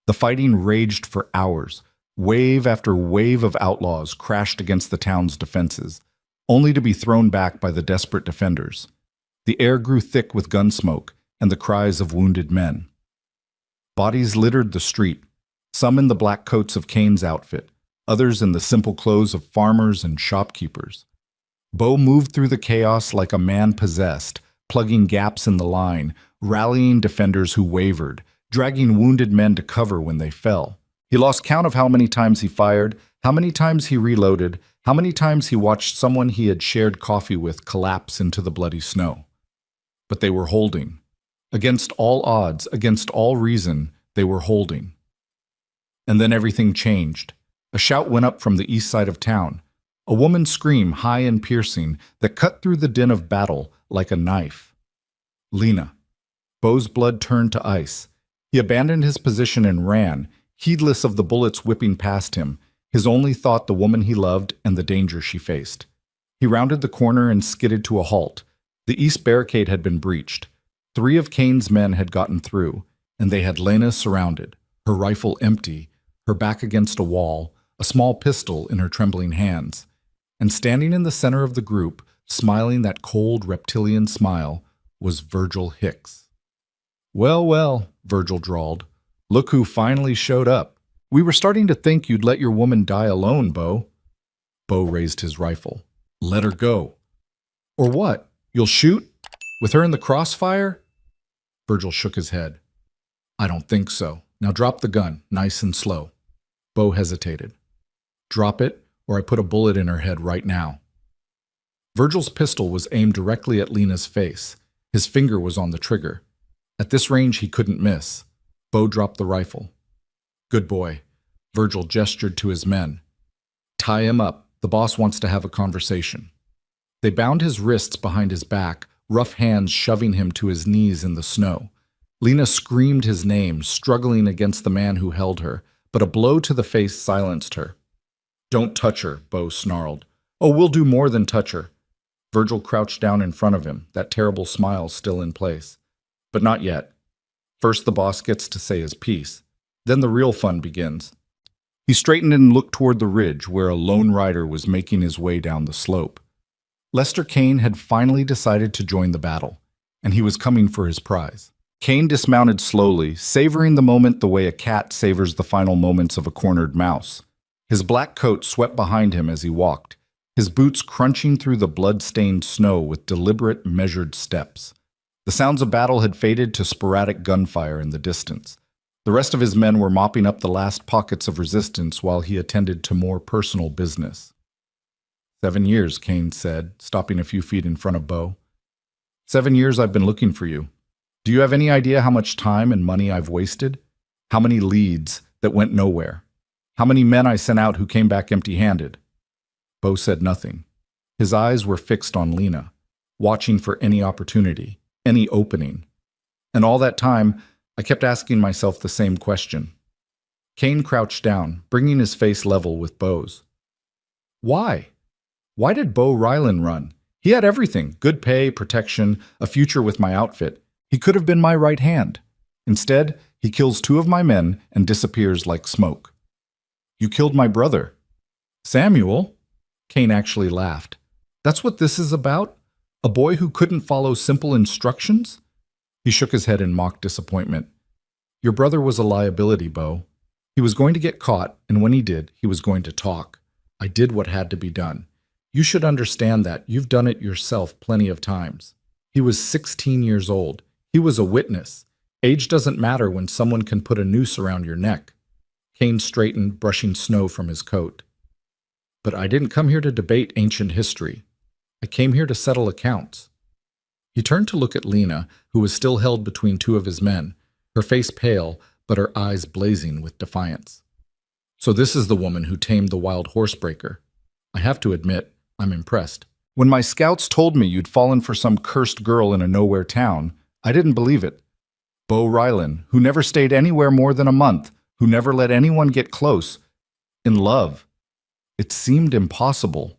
The fighting raged for hours. Wave after wave of outlaws crashed against the town's defenses, only to be thrown back by the desperate defenders. The air grew thick with gun smoke and the cries of wounded men. Bodies littered the street, some in the black coats of Kane's outfit, others in the simple clothes of farmers and shopkeepers. Bo moved through the chaos like a man possessed, plugging gaps in the line, rallying defenders who wavered, dragging wounded men to cover when they fell. He lost count of how many times he fired, how many times he reloaded, how many times he watched someone he had shared coffee with collapse into the bloody snow. But they were holding. Against all odds, against all reason, they were holding. And then everything changed. A shout went up from the east side of town. A woman's scream, high and piercing, that cut through the din of battle like a knife. Lena. Bo's blood turned to ice. He abandoned his position and ran, heedless of the bullets whipping past him, his only thought the woman he loved and the danger she faced. He rounded the corner and skidded to a halt. The east barricade had been breached. 3 of Kane's men had gotten through, and they had Lena surrounded, her rifle empty, her back against a wall, a small pistol in her trembling hands. And standing in the center of the group, smiling that cold reptilian smile, was Virgil Hicks. "Well, well," Virgil drawled. "Look who finally showed up. We were starting to think you'd let your woman die alone, Bo." Bo raised his rifle. "Let her go." "Or what? You'll shoot? With her in the crossfire?" Virgil shook his head. "I don't think so. Now drop the gun, nice and slow." Bo hesitated. "Drop it, or I put a bullet in her head right now." Virgil's pistol was aimed directly at Lena's face. His finger was on the trigger. At this range, he couldn't miss. Bo dropped the rifle. "Good boy." Virgil gestured to his men. "Tie him up. The boss wants to have a conversation." They bound his wrists behind his back, rough hands shoving him to his knees in the snow. Lena screamed his name, struggling against the man who held her, but a blow to the face silenced her. "Don't touch her," Bo snarled. "Oh, we'll do more than touch her." Virgil crouched down in front of him, that terrible smile still in place. "But not yet. First the boss gets to say his piece. Then the real fun begins." He straightened and looked toward the ridge where a lone rider was making his way down the slope. Lester Kane had finally decided to join the battle, and he was coming for his prize. Kane dismounted slowly, savoring the moment the way a cat savors the final moments of a cornered mouse. His black coat swept behind him as he walked, his boots crunching through the blood-stained snow with deliberate, measured steps. The sounds of battle had faded to sporadic gunfire in the distance. The rest of his men were mopping up the last pockets of resistance while he attended to more personal business. 7 years, Kane said, stopping a few feet in front of Bo. 7 years I've been looking for you. Do you have any idea how much time and money I've wasted? How many leads that went nowhere? How many men I sent out who came back empty-handed?" Bo said nothing. His eyes were fixed on Lena. watching for any opportunity, any opening. And all that time, I kept asking myself the same question. Kane crouched down, bringing his face level with Bo's. Why? Why did Bo Rylan run? He had everything, good pay, protection, a future with my outfit. He could have been my right hand. Instead, he kills 2 of my men and disappears like smoke. You killed my brother. Samuel? Kane actually laughed. That's what this is about? A boy who couldn't follow simple instructions? He shook his head in mock disappointment. Your brother was a liability, Bo. He was going to get caught, and when he did, he was going to talk. I did what had to be done. You should understand that. You've done it yourself plenty of times. He was 16 years old. He was a witness. Age doesn't matter when someone can put a noose around your neck. Kane straightened, brushing snow from his coat. But I didn't come here to debate ancient history. I came here to settle accounts. He turned to look at Lena, who was still held between 2 of his men, her face pale, but her eyes blazing with defiance. So this is the woman who tamed the wild horsebreaker. I have to admit, I'm impressed. When my scouts told me you'd fallen for some cursed girl in a nowhere town, I didn't believe it. Bo Rylan, who never stayed anywhere more than a month, who never let anyone get close. In love. It seemed impossible.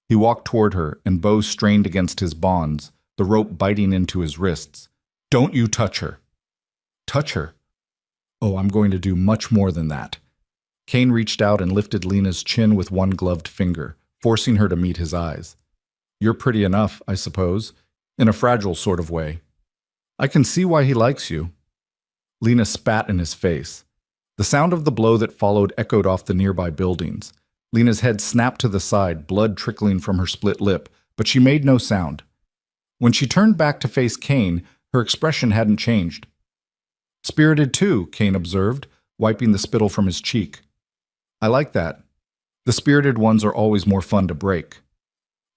He walked toward her, and Bo strained against his bonds, the rope biting into his wrists. Don't you touch her. Touch her? Oh, I'm going to do much more than that. Kane reached out and lifted Lena's chin with one gloved finger, forcing her to meet his eyes. You're pretty enough, I suppose, in a fragile sort of way. I can see why he likes you. Lena spat in his face. The sound of the blow that followed echoed off the nearby buildings. Lena's head snapped to the side, blood trickling from her split lip, but she made no sound. When she turned back to face Kane, her expression hadn't changed. Spirited too, Kane observed, wiping the spittle from his cheek. I like that. The spirited ones are always more fun to break.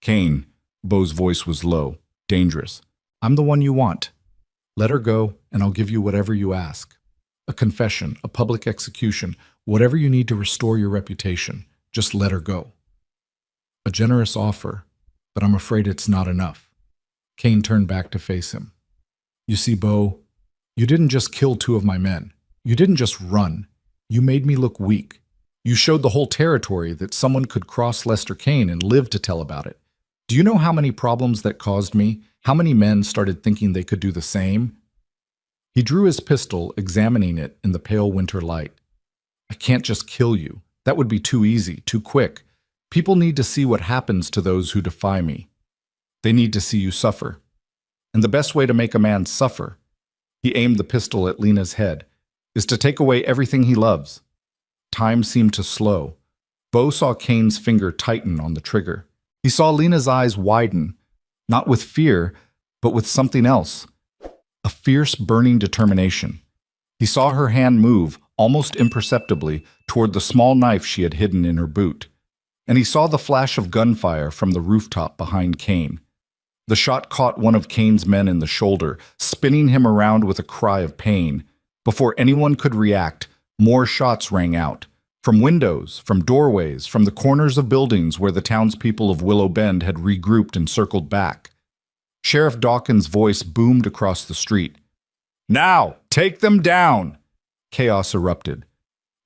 Kane, Bo's voice was low, dangerous. I'm the one you want. Let her go, and I'll give you whatever you ask. A confession, a public execution, whatever you need to restore your reputation. Just let her go. A generous offer, but I'm afraid it's not enough. Kane turned back to face him. You see, Bo, you didn't just kill 2 of my men. You didn't just run. You made me look weak. You showed the whole territory that someone could cross Lester Kane and live to tell about it. Do you know how many problems that caused me? How many men started thinking they could do the same? He drew his pistol, examining it in the pale winter light. I can't just kill you. That would be too easy, too quick. People need to see what happens to those who defy me. They need to see you suffer. And the best way to make a man suffer, he aimed the pistol at Lena's head, is to take away everything he loves. Time seemed to slow. Bo saw Kane's finger tighten on the trigger. He saw Lena's eyes widen, not with fear, but with something else. A fierce, burning determination. He saw her hand move, almost imperceptibly, toward the small knife she had hidden in her boot. And he saw the flash of gunfire from the rooftop behind Kane. The shot caught one of Kane's men in the shoulder, spinning him around with a cry of pain. Before anyone could react, more shots rang out. From windows, from doorways, from the corners of buildings where the townspeople of Willow Bend had regrouped and circled back. Sheriff Dawkins' voice boomed across the street. Now, take them down! Chaos erupted.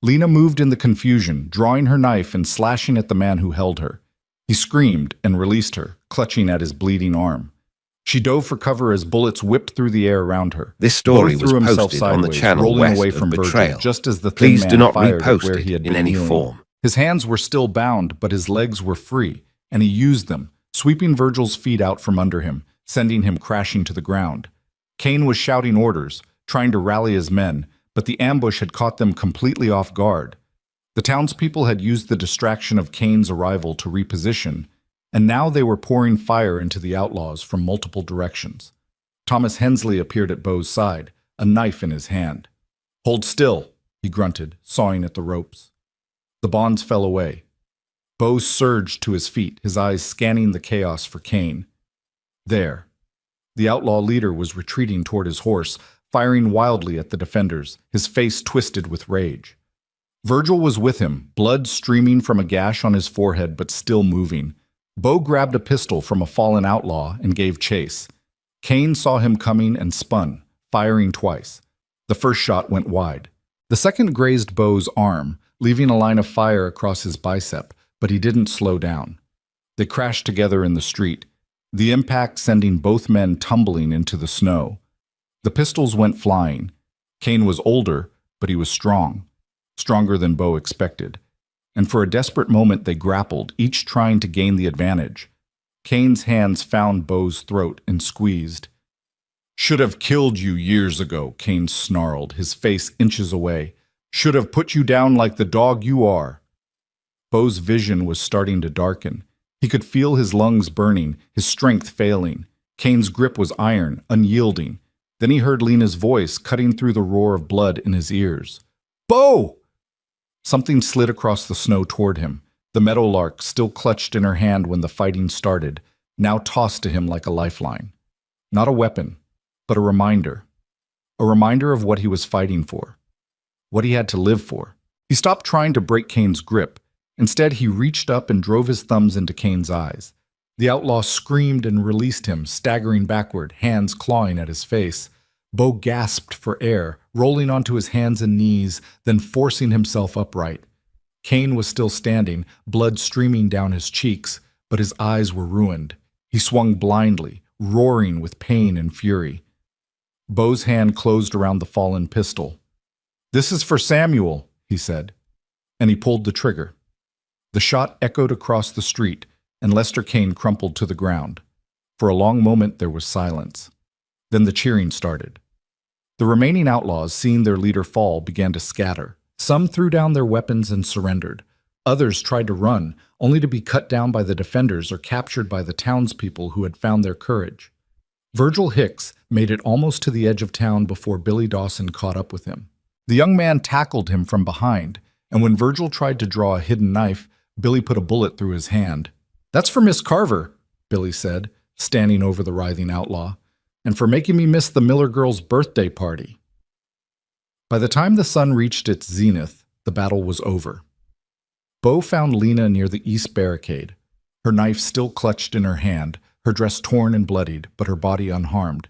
Lena moved in the confusion, drawing her knife and slashing at the man who held her. He screamed and released her, clutching at his bleeding arm. She dove for cover as bullets whipped through the air around her. This story was himself posted on the sideways, channel rolling west away of from Virgil, Betrayal. just as the thin Please man do not fired at repost where it he had in been any kneeling. form. His hands were still bound, but his legs were free, and he used them, sweeping Virgil's feet out from under him, sending him crashing to the ground. Kane was shouting orders, trying to rally his men, but the ambush had caught them completely off guard. The townspeople had used the distraction of Kane's arrival to reposition, and now they were pouring fire into the outlaws from multiple directions. Thomas Hensley appeared at Bo's side, a knife in his hand. Hold still, he grunted, sawing at the ropes. The bonds fell away. Bo surged to his feet, his eyes scanning the chaos for Kane. There. The outlaw leader was retreating toward his horse, firing wildly at the defenders, his face twisted with rage. Virgil was with him, blood streaming from a gash on his forehead but still moving. Bo grabbed a pistol from a fallen outlaw and gave chase. Kane saw him coming and spun, firing twice. The first shot went wide. The second grazed Bo's arm, leaving a line of fire across his bicep, but he didn't slow down. They crashed together in the street, the impact sending both men tumbling into the snow. The pistols went flying. Kane was older, but he was strong, stronger than Bo expected. And for a desperate moment they grappled, each trying to gain the advantage. Kane's hands found Bo's throat and squeezed. "Should have killed you years ago," Kane snarled, his face inches away. "Should have put you down like the dog you are." Bo's vision was starting to darken. He could feel his lungs burning, his strength failing. Kane's grip was iron, unyielding. Then he heard Lena's voice cutting through the roar of blood in his ears. "Bo!" Something slid across the snow toward him. The meadowlark, still clutched in her hand when the fighting started, now tossed to him like a lifeline. Not a weapon, but a reminder. A reminder of what he was fighting for, what he had to live for. He stopped trying to break Kane's grip. Instead, he reached up and drove his thumbs into Kane's eyes. The outlaw screamed and released him, staggering backward, hands clawing at his face. Bo gasped for air, rolling onto his hands and knees, then forcing himself upright. Kane was still standing, blood streaming down his cheeks, but his eyes were ruined. He swung blindly, roaring with pain and fury. Bo's hand closed around the fallen pistol. "This is for Samuel," he said, and he pulled the trigger. The shot echoed across the street, and Lester Kane crumpled to the ground. For a long moment there was silence. Then the cheering started. The remaining outlaws, seeing their leader fall, began to scatter. Some threw down their weapons and surrendered. Others tried to run, only to be cut down by the defenders or captured by the townspeople who had found their courage. Virgil Hicks made it almost to the edge of town before Billy Dawson caught up with him. The young man tackled him from behind, and when Virgil tried to draw a hidden knife, Billy put a bullet through his hand. "That's for Miss Carver," Billy said, standing over the writhing outlaw, "and for making me miss the Miller girl's birthday party." By the time the sun reached its zenith, the battle was over. Bo found Lena near the east barricade, her knife still clutched in her hand, her dress torn and bloodied, but her body unharmed.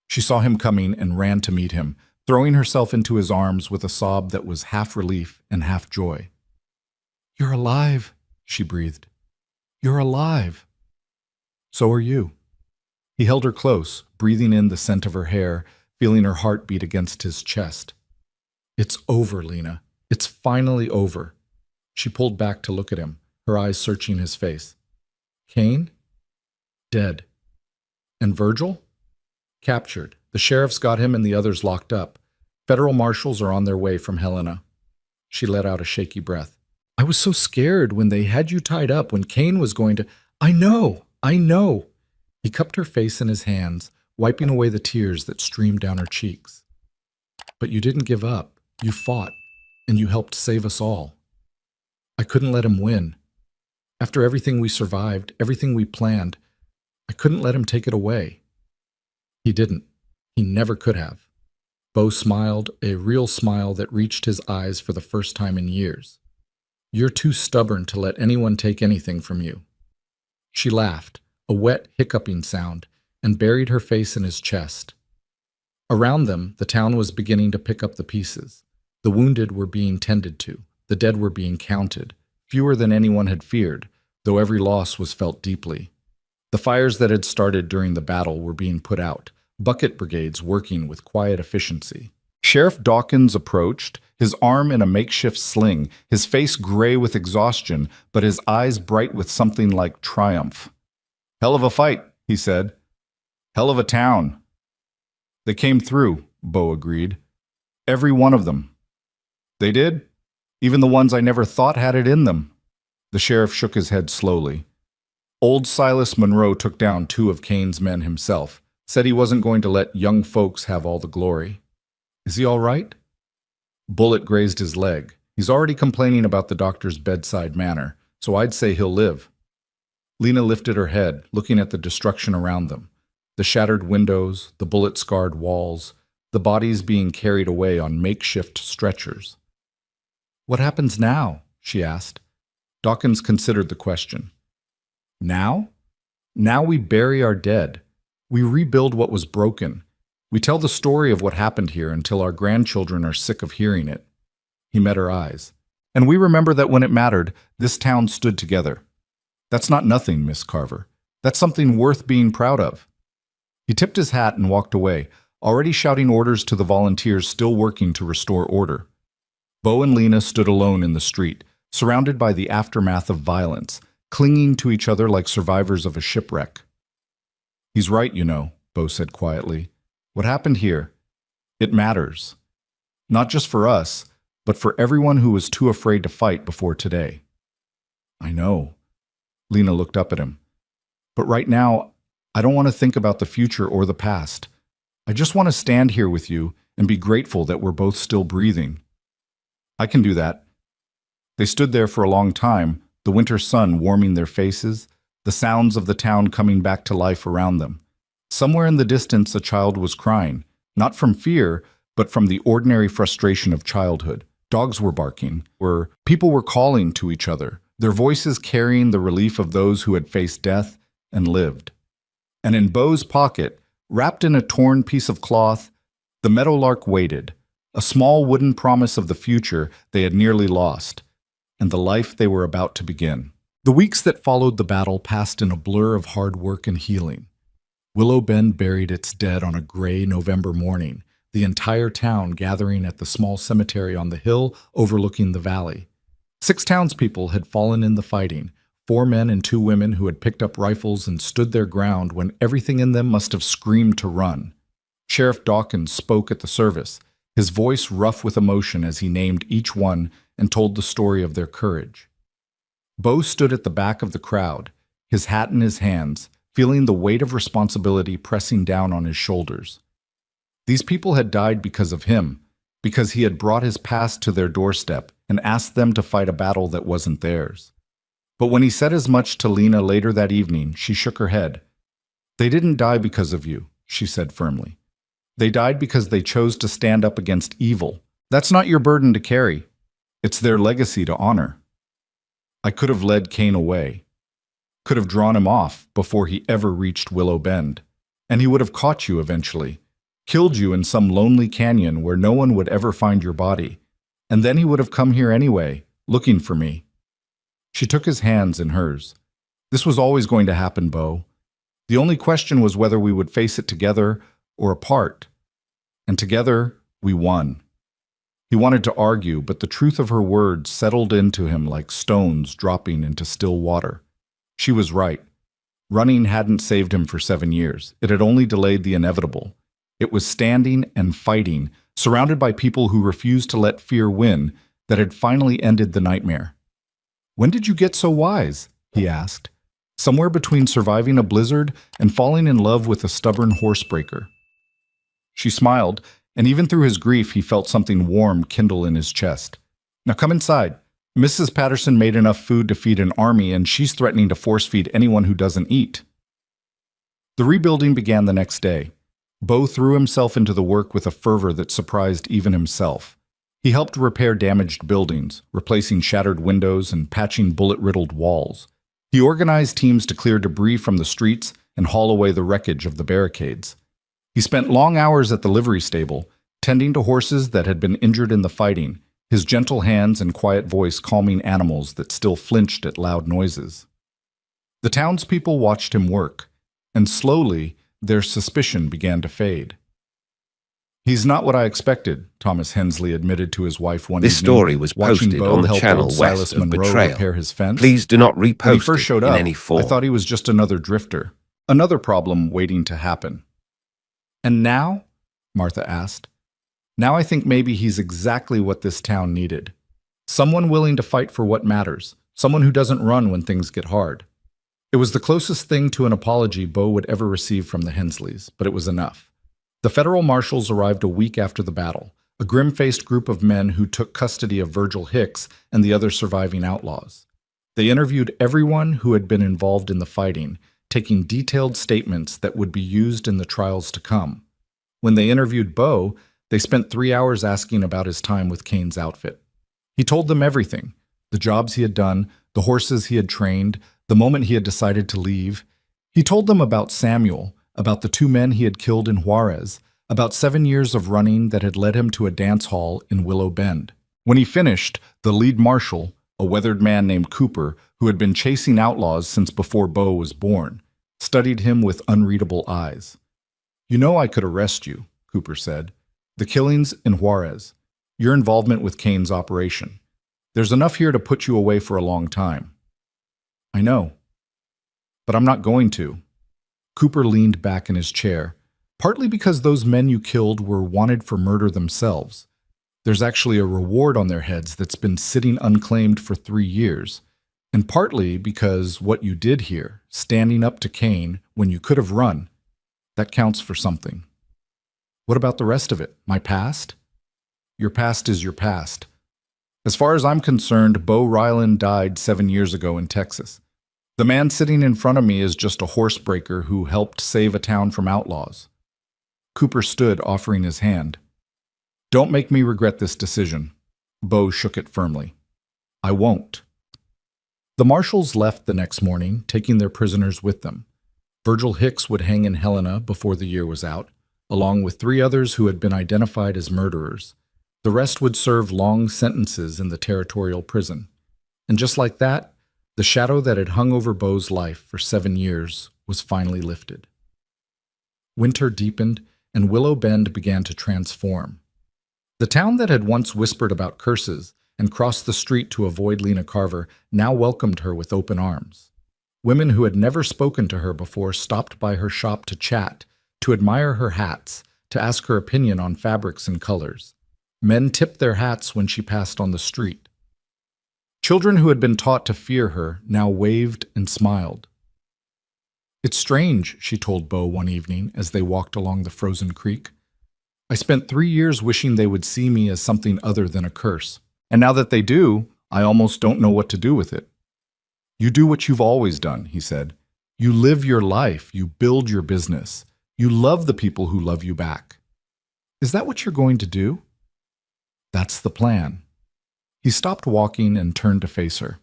She saw him coming and ran to meet him, throwing herself into his arms with a sob that was half relief and half joy. "You're alive," she breathed. "You're alive." "So are you." He held her close, breathing in the scent of her hair, feeling her heart beat against his chest. "It's over, Lena. It's finally over." She pulled back to look at him, her eyes searching his face. "Kane? Dead. And Virgil? Captured. The sheriff's got him and the others locked up. Federal marshals are on their way from Helena." She let out a shaky breath. "I was so scared when they had you tied up, when Kane was going to—" I know. He cupped her face in his hands, wiping away the tears that streamed down her cheeks. "But you didn't give up. You fought, and you helped save us all. I couldn't let him win. After everything we survived, everything we planned, I couldn't let him take it away." He didn't. He never could have. Bo smiled, a real smile that reached his eyes for the first time in years. "You're too stubborn to let anyone take anything from you." She laughed, a wet, hiccuping sound, and buried her face in his chest. Around them, the town was beginning to pick up the pieces. The wounded were being tended to. The dead were being counted, fewer than anyone had feared, though every loss was felt deeply. The fires that had started during the battle were being put out, bucket brigades working with quiet efficiency. Sheriff Dawkins approached, his arm in a makeshift sling, his face gray with exhaustion, but his eyes bright with something like triumph. "Hell of a fight," he said. "Hell of a town." "They came through," Bo agreed. "Every one of them." "They did? Even the ones I never thought had it in them." The sheriff shook his head slowly. "Old Silas Monroe took down 2 of Kane's men himself, said he wasn't going to let young folks have all the glory." "Is he all right?" "Bullet grazed his leg. He's already complaining about the doctor's bedside manner, so I'd say he'll live." Lena lifted her head, looking at the destruction around them. The shattered windows, the bullet-scarred walls, the bodies being carried away on makeshift stretchers. "What happens now?" she asked. Dawkins considered the question. Now? Now we bury our dead. We rebuild what was broken. We tell the story of what happened here until our grandchildren are sick of hearing it. He met her eyes. And we remember that when it mattered, this town stood together. That's not nothing, Miss Carver. That's something worth being proud of. He tipped his hat and walked away, already shouting orders to the volunteers still working to restore order. Bo and Lena stood alone in the street, surrounded by the aftermath of violence, clinging to each other like survivors of a shipwreck. He's right, you know, Bo said quietly. What happened here? It matters. Not just for us, but for everyone who was too afraid to fight before today. I know. Lena looked up at him. But right now, I don't want to think about the future or the past. I just want to stand here with you and be grateful that we're both still breathing. I can do that. They stood there for a long time, the winter sun warming their faces, the sounds of the town coming back to life around them. Somewhere in the distance, a child was crying, not from fear, but from the ordinary frustration of childhood. Dogs were barking, people were calling to each other, their voices carrying the relief of those who had faced death and lived. And in Bo's pocket, wrapped in a torn piece of cloth, the meadowlark waited, a small wooden promise of the future they had nearly lost, and the life they were about to begin. The weeks that followed the battle passed in a blur of hard work and healing. Willow Bend buried its dead on a gray November morning, the entire town gathering at the small cemetery on the hill overlooking the valley. 6 townspeople had fallen in the fighting, 4 men and 2 women who had picked up rifles and stood their ground when everything in them must have screamed to run. Sheriff Dawkins spoke at the service, his voice rough with emotion as he named each one and told the story of their courage. Bo stood at the back of the crowd, his hat in his hands, feeling the weight of responsibility pressing down on his shoulders. These people had died because of him, because he had brought his past to their doorstep and asked them to fight a battle that wasn't theirs. But when he said as much to Lena later that evening, she shook her head. They didn't die because of you, she said firmly. They died because they chose to stand up against evil. That's not your burden to carry. It's their legacy to honor. I could have led Cain away, could have drawn him off before he ever reached Willow Bend, and he would have caught you eventually, killed you in some lonely canyon where no one would ever find your body, and then he would have come here anyway, looking for me. She took his hands in hers. This was always going to happen, Bo. The only question was whether we would face it together or apart. And together, we won. He wanted to argue, but the truth of her words settled into him like stones dropping into still water. She was right. Running hadn't saved him for 7 years. It had only delayed the inevitable. It was standing and fighting, surrounded by people who refused to let fear win, that had finally ended the nightmare. When did you get so wise? He asked. Somewhere between surviving a blizzard and falling in love with a stubborn horsebreaker. She smiled, and even through his grief, he felt something warm kindle in his chest. Now come inside. Mrs. Patterson made enough food to feed an army, and she's threatening to force-feed anyone who doesn't eat. The rebuilding began the next day. Bo threw himself into the work with a fervor that surprised even himself. He helped repair damaged buildings, replacing shattered windows and patching bullet-riddled walls. He organized teams to clear debris from the streets and haul away the wreckage of the barricades. He spent long hours at the livery stable, tending to horses that had been injured in the fighting, his gentle hands and quiet voice calming animals that still flinched at loud noises. The townspeople watched him work, and slowly their suspicion began to fade. He's not what I expected, Thomas Hensley admitted to his wife one evening. This story was posted on the channel west of Betrayal. Repair his fence. Please do not repost when he first showed up, in any form. I thought he was just another drifter, another problem waiting to happen. And now? Martha asked. Now I think maybe he's exactly what this town needed. Someone willing to fight for what matters, someone who doesn't run when things get hard. It was the closest thing to an apology Bo would ever receive from the Hensleys, but it was enough. The federal marshals arrived a week after the battle, a grim-faced group of men who took custody of Virgil Hicks and the other surviving outlaws. They interviewed everyone who had been involved in the fighting, taking detailed statements that would be used in the trials to come. When they interviewed Bo, they spent 3 hours asking about his time with Cain's outfit. He told them everything, the jobs he had done, the horses he had trained, The moment he had decided to leave, he told them about Samuel, about the 2 men he had killed in Juarez, about 7 years of running that had led him to a dance hall in Willow Bend. When he finished, the lead marshal, a weathered man named Cooper, who had been chasing outlaws since before Bo was born, studied him with unreadable eyes. "You know I could arrest you," Cooper said. "The killings in Juarez, your involvement with Kane's operation. There's enough here to put you away for a long time." "I know. But I'm not going to." Cooper leaned back in his chair, partly because those men you killed were wanted for murder themselves. There's actually a reward on their heads that's been sitting unclaimed for 3 years, and partly because what you did here, standing up to Kane when you could have run, that counts for something. What about the rest of it? My past? Your past is your past. As far as I'm concerned, Bo Ryland died 7 years ago in Texas. The man sitting in front of me is just a horsebreaker who helped save a town from outlaws. Cooper stood, offering his hand. "Don't make me regret this decision." Bo shook it firmly. "I won't." The marshals left the next morning, taking their prisoners with them. Virgil Hicks would hang in Helena before the year was out, along with 3 others who had been identified as murderers. The rest would serve long sentences in the territorial prison. And just like that, the shadow that had hung over Bo's life for 7 years was finally lifted. Winter deepened, and Willow Bend began to transform. The town that had once whispered about curses and crossed the street to avoid Lena Carver now welcomed her with open arms. Women who had never spoken to her before stopped by her shop to chat, to admire her hats, to ask her opinion on fabrics and colors. Men tipped their hats when she passed on the street. Children who had been taught to fear her now waved and smiled. "It's strange," she told Bo one evening as they walked along the frozen creek. "I spent 3 years wishing they would see me as something other than a curse. And now that they do, I almost don't know what to do with it." "You do what you've always done," he said. "You live your life. You build your business. You love the people who love you back." "Is that what you're going to do?" "That's the plan." He stopped walking and turned to face her.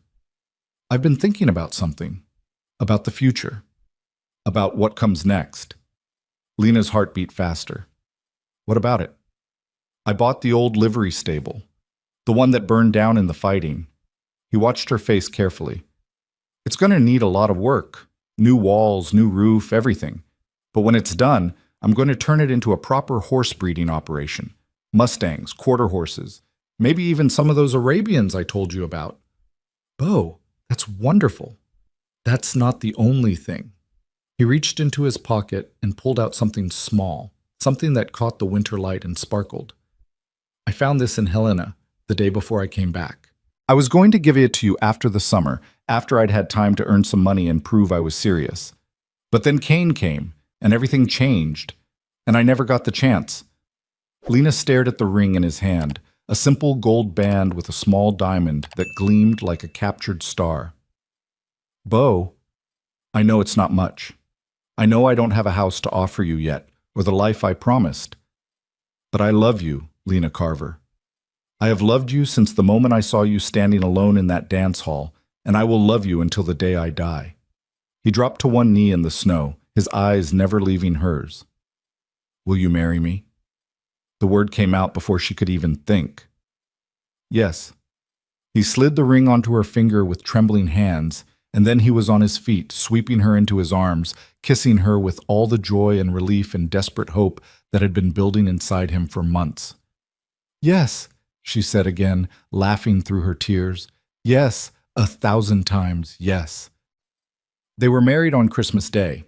"I've been thinking about something. About the future. About what comes next." Lena's heart beat faster. "What about it?" "I bought the old livery stable. The one that burned down in the fighting." He watched her face carefully. "It's going to need a lot of work. New walls, new roof, everything. But when it's done, I'm going to turn it into a proper horse breeding operation. Mustangs, quarter horses, maybe even some of those Arabians I told you about." "Bo, that's wonderful." "That's not the only thing." He reached into his pocket and pulled out something small, something that caught the winter light and sparkled. "I found this in Helena the day before I came back. I was going to give it to you after the summer, after I'd had time to earn some money and prove I was serious. But then Kane came, and everything changed, and I never got the chance." Lena stared at the ring in his hand, a simple gold band with a small diamond that gleamed like a captured star. "Bo, I know it's not much. I know I don't have a house to offer you yet, or the life I promised. But I love you, Lena Carver. I have loved you since the moment I saw you standing alone in that dance hall, and I will love you until the day I die." He dropped to one knee in the snow, his eyes never leaving hers. "Will you marry me?" The word came out before she could even think. "Yes." He slid the ring onto her finger with trembling hands, and then he was on his feet, sweeping her into his arms, kissing her with all the joy and relief and desperate hope that had been building inside him for months. "Yes," she said again, laughing through her tears. "Yes, 1,000 times, yes." They were married on Christmas Day.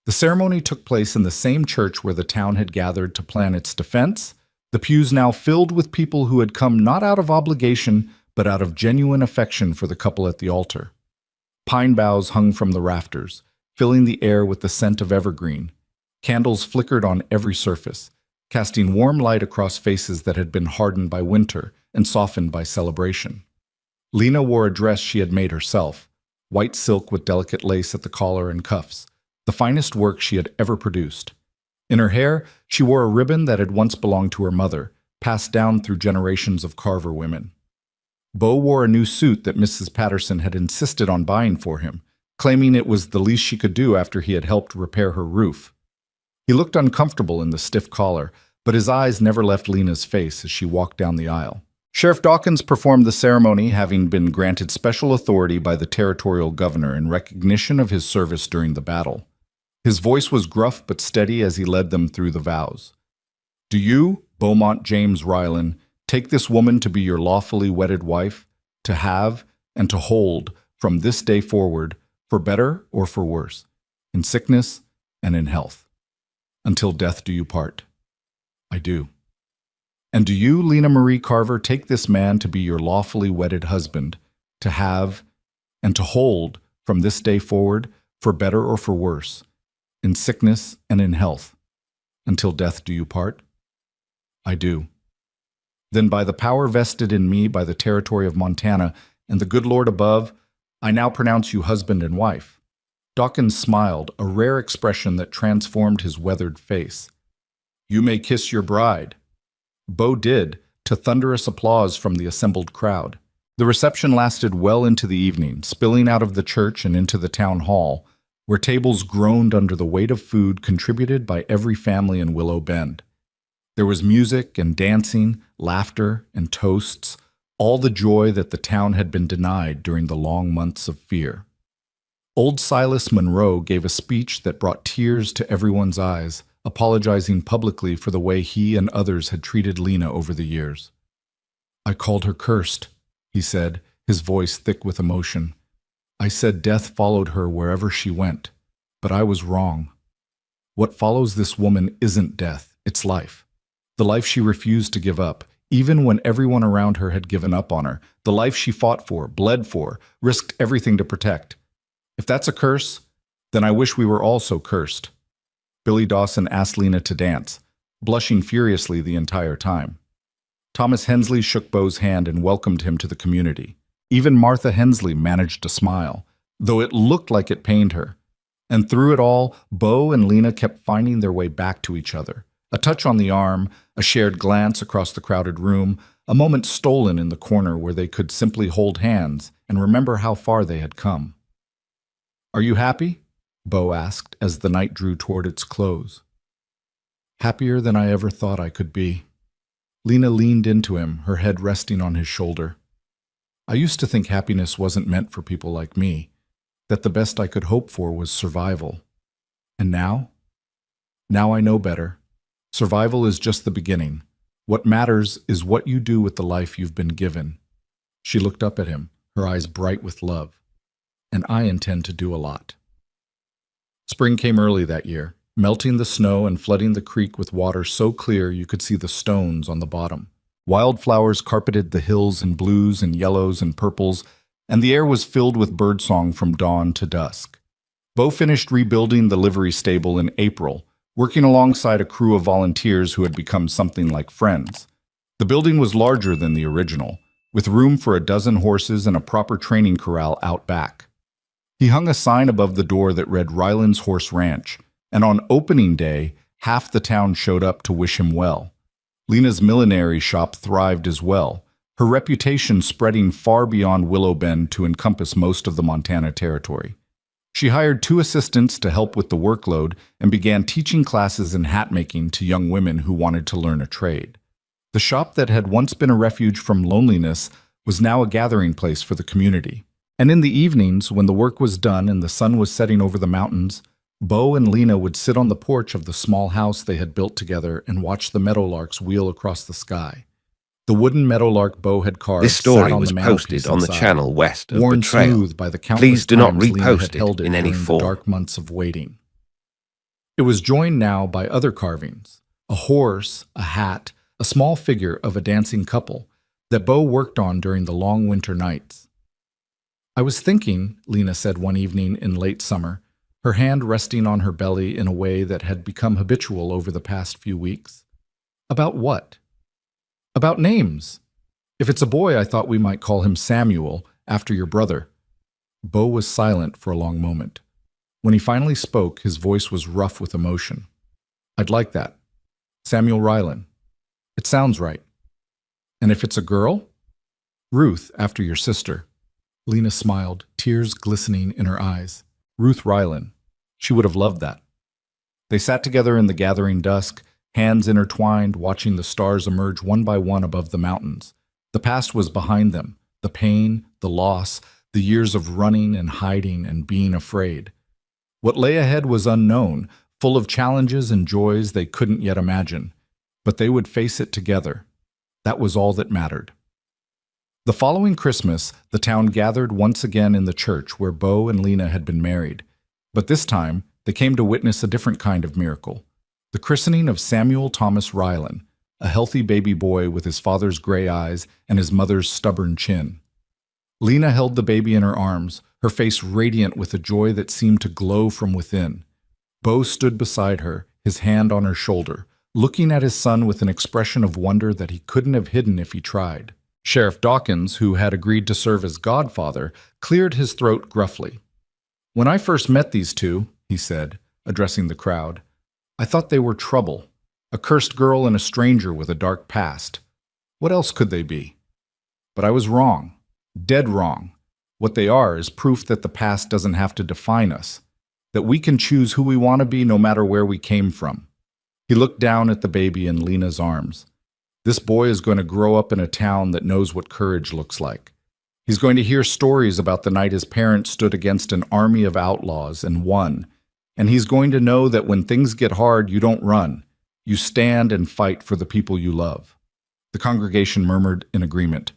The ceremony took place in the same church where the town had gathered to plan its defense, the pews now filled with people who had come not out of obligation, but out of genuine affection for the couple at the altar. Pine boughs hung from the rafters, filling the air with the scent of evergreen. Candles flickered on every surface, casting warm light across faces that had been hardened by winter and softened by celebration. Lena wore a dress she had made herself, white silk with delicate lace at the collar and cuffs, the finest work she had ever produced. In her hair, she wore a ribbon that had once belonged to her mother, passed down through generations of Carver women. Bo wore a new suit that Mrs. Patterson had insisted on buying for him, claiming it was the least she could do after he had helped repair her roof. He looked uncomfortable in the stiff collar, but his eyes never left Lena's face as she walked down the aisle. Sheriff Dawkins performed the ceremony, having been granted special authority by the territorial governor in recognition of his service during the battle. His voice was gruff but steady as he led them through the vows. Do you, Beaumont James Ryland, take this woman to be your lawfully wedded wife, to have and to hold from this day forward, for better or for worse, in sickness and in health? Until death do you part. I do. And do you, Lena Marie Carver, take this man to be your lawfully wedded husband, to have and to hold from this day forward, for better or for worse, in sickness and in health? Until death do you part? I do. Then by the power vested in me by the territory of Montana and the good Lord above, I now pronounce you husband and wife. Dawkins smiled, a rare expression that transformed his weathered face. You may kiss your bride. Beau did, to thunderous applause from the assembled crowd. The reception lasted well into the evening, spilling out of the church and into the town hall, where tables groaned under the weight of food contributed by every family in Willow Bend. There was music and dancing, laughter and toasts, all the joy that the town had been denied during the long months of fear. Old Silas Monroe gave a speech that brought tears to everyone's eyes, apologizing publicly for the way he and others had treated Lena over the years. I called her cursed, he said, his voice thick with emotion. I said death followed her wherever she went, but I was wrong. What follows this woman isn't death, it's life. The life she refused to give up, even when everyone around her had given up on her. The life she fought for, bled for, risked everything to protect. If that's a curse, then I wish we were all so cursed. Billy Dawson asked Lena to dance, blushing furiously the entire time. Thomas Hensley shook Beau's hand and welcomed him to the community. Even Martha Hensley managed to smile, though it looked like it pained her. And through it all, Beau and Lena kept finding their way back to each other. A touch on the arm, a shared glance across the crowded room, a moment stolen in the corner where they could simply hold hands and remember how far they had come. Are you happy? Beau asked as the night drew toward its close. Happier than I ever thought I could be. Lena leaned into him, her head resting on his shoulder. I used to think happiness wasn't meant for people like me, that the best I could hope for was survival. And now? Now I know better. Survival is just the beginning. What matters is what you do with the life you've been given. She looked up at him, her eyes bright with love. And I intend to do a lot. Spring came early that year, melting the snow and flooding the creek with water so clear you could see the stones on the bottom. Wildflowers carpeted the hills in blues and yellows and purples, and the air was filled with birdsong from dawn to dusk. Beau finished rebuilding the livery stable in April, working alongside a crew of volunteers who had become something like friends. The building was larger than the original, with room for a dozen horses and a proper training corral out back. He hung a sign above the door that read Ryland's Horse Ranch, and on opening day, half the town showed up to wish him well. Lena's millinery shop thrived as well, her reputation spreading far beyond Willow Bend to encompass most of the Montana Territory. She hired 2 assistants to help with the workload and began teaching classes in hat making to young women who wanted to learn a trade. The shop that had once been a refuge from loneliness was now a gathering place for the community. And in the evenings, when the work was done and the sun was setting over the mountains, Beau and Lena would sit on the porch of the small house they had built together and watch the meadowlarks wheel across the sky. The wooden meadowlark Beau had carved This story sat on was the posted on the inside, channel west of worn Betrayal. smooth by the countless Please do not times Lena had repost held it in any during form. the dark months of waiting. It was joined now by other carvings, a horse, a hat, a small figure of a dancing couple that Beau worked on during the long winter nights. I was thinking, Lena said one evening in late summer, her hand resting on her belly in a way that had become habitual over the past few weeks. About what? About names. If it's a boy, I thought we might call him Samuel, after your brother. Beau was silent for a long moment. When he finally spoke, his voice was rough with emotion. I'd like that. Samuel Ryland. It sounds right. And if it's a girl? Ruth, after your sister. Lena smiled, tears glistening in her eyes. Ruth Rylan. She would have loved that. They sat together in the gathering dusk, hands intertwined, watching the stars emerge one by one above the mountains. The past was behind them, the pain, the loss, the years of running and hiding and being afraid. What lay ahead was unknown, full of challenges and joys they couldn't yet imagine. But they would face it together. That was all that mattered. The following Christmas, the town gathered once again in the church where Bo and Lena had been married. But this time, they came to witness a different kind of miracle. The christening of Samuel Thomas Rylan, a healthy baby boy with his father's gray eyes and his mother's stubborn chin. Lena held the baby in her arms, her face radiant with a joy that seemed to glow from within. Bo stood beside her, his hand on her shoulder, looking at his son with an expression of wonder that he couldn't have hidden if he tried. Sheriff Dawkins, who had agreed to serve as godfather, cleared his throat gruffly. "When I first met these two," he said, addressing the crowd, "I thought they were trouble, a cursed girl and a stranger with a dark past. What else could they be? But I was wrong, dead wrong. What they are is proof that the past doesn't have to define us, that we can choose who we want to be no matter where we came from." He looked down at the baby in Lena's arms. This boy is going to grow up in a town that knows what courage looks like. He's going to hear stories about the night his parents stood against an army of outlaws and won. And he's going to know that when things get hard, you don't run. You stand and fight for the people you love. The congregation murmured in agreement.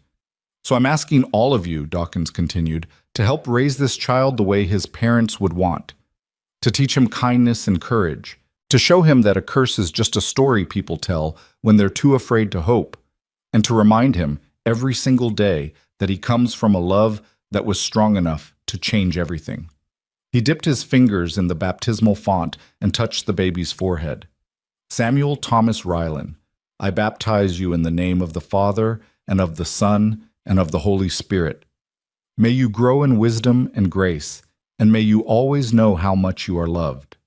"So I'm asking all of you," Dawkins continued, "to help raise this child the way his parents would want, to teach him kindness and courage, to show him that a curse is just a story people tell when they're too afraid to hope, and to remind him every single day that he comes from a love that was strong enough to change everything." He dipped his fingers in the baptismal font and touched the baby's forehead. "Samuel Thomas Rylan, I baptize you in the name of the Father and of the Son and of the Holy Spirit. May you grow in wisdom and grace, and may you always know how much you are loved."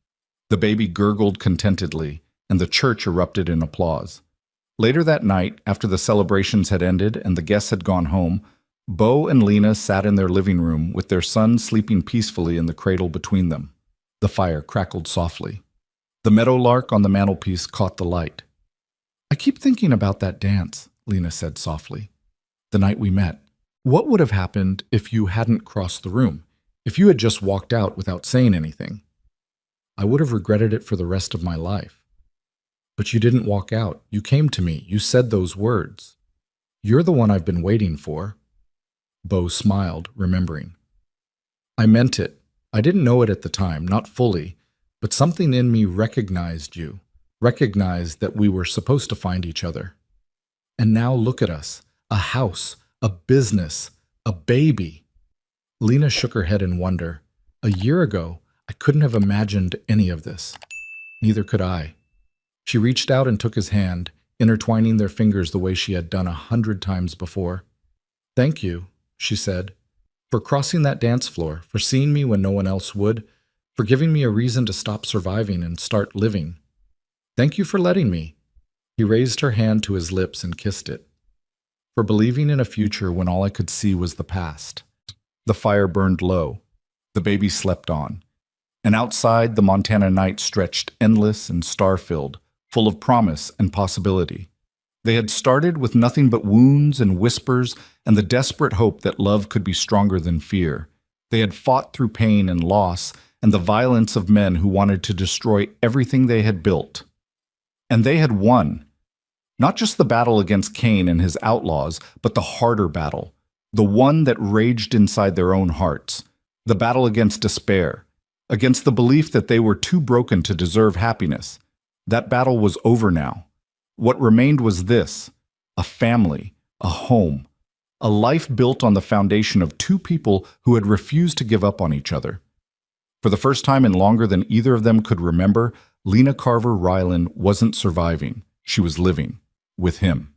The baby gurgled contentedly, and the church erupted in applause. Later that night, after the celebrations had ended and the guests had gone home, Bo and Lena sat in their living room with their son sleeping peacefully in the cradle between them. The fire crackled softly. The meadowlark on the mantelpiece caught the light. "I keep thinking about that dance," Lena said softly. "The night we met. What would have happened if you hadn't crossed the room? If you had just walked out without saying anything? I would have regretted it for the rest of my life. But you didn't walk out. You came to me. You said those words. You're the one I've been waiting for." Bo smiled, remembering. "I meant it. I didn't know it at the time, not fully, but something in me recognized you, recognized that we were supposed to find each other. And now look at us, a house, a business, a baby." Lena shook her head in wonder. "A year ago, I couldn't have imagined any of this. Neither could I." She reached out and took his hand, intertwining their fingers the way she had done 100 times before. "Thank you," she said, "for crossing that dance floor, for seeing me when no one else would, for giving me a reason to stop surviving and start living. Thank you for letting me." He raised her hand to his lips and kissed it. "For believing in a future when all I could see was the past." The fire burned low. The baby slept on. And outside, the Montana night stretched endless and star-filled, full of promise and possibility. They had started with nothing but wounds and whispers and the desperate hope that love could be stronger than fear. They had fought through pain and loss and the violence of men who wanted to destroy everything they had built. And they had won. Not just the battle against Cain and his outlaws, but the harder battle, the one that raged inside their own hearts, the battle against despair, against the belief that they were too broken to deserve happiness. That battle was over now. What remained was this: a family, a home, a life built on the foundation of two people who had refused to give up on each other. For the first time in longer than either of them could remember, Lena Carver Rylan wasn't surviving. She was living with him.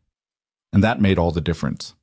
And that made all the difference.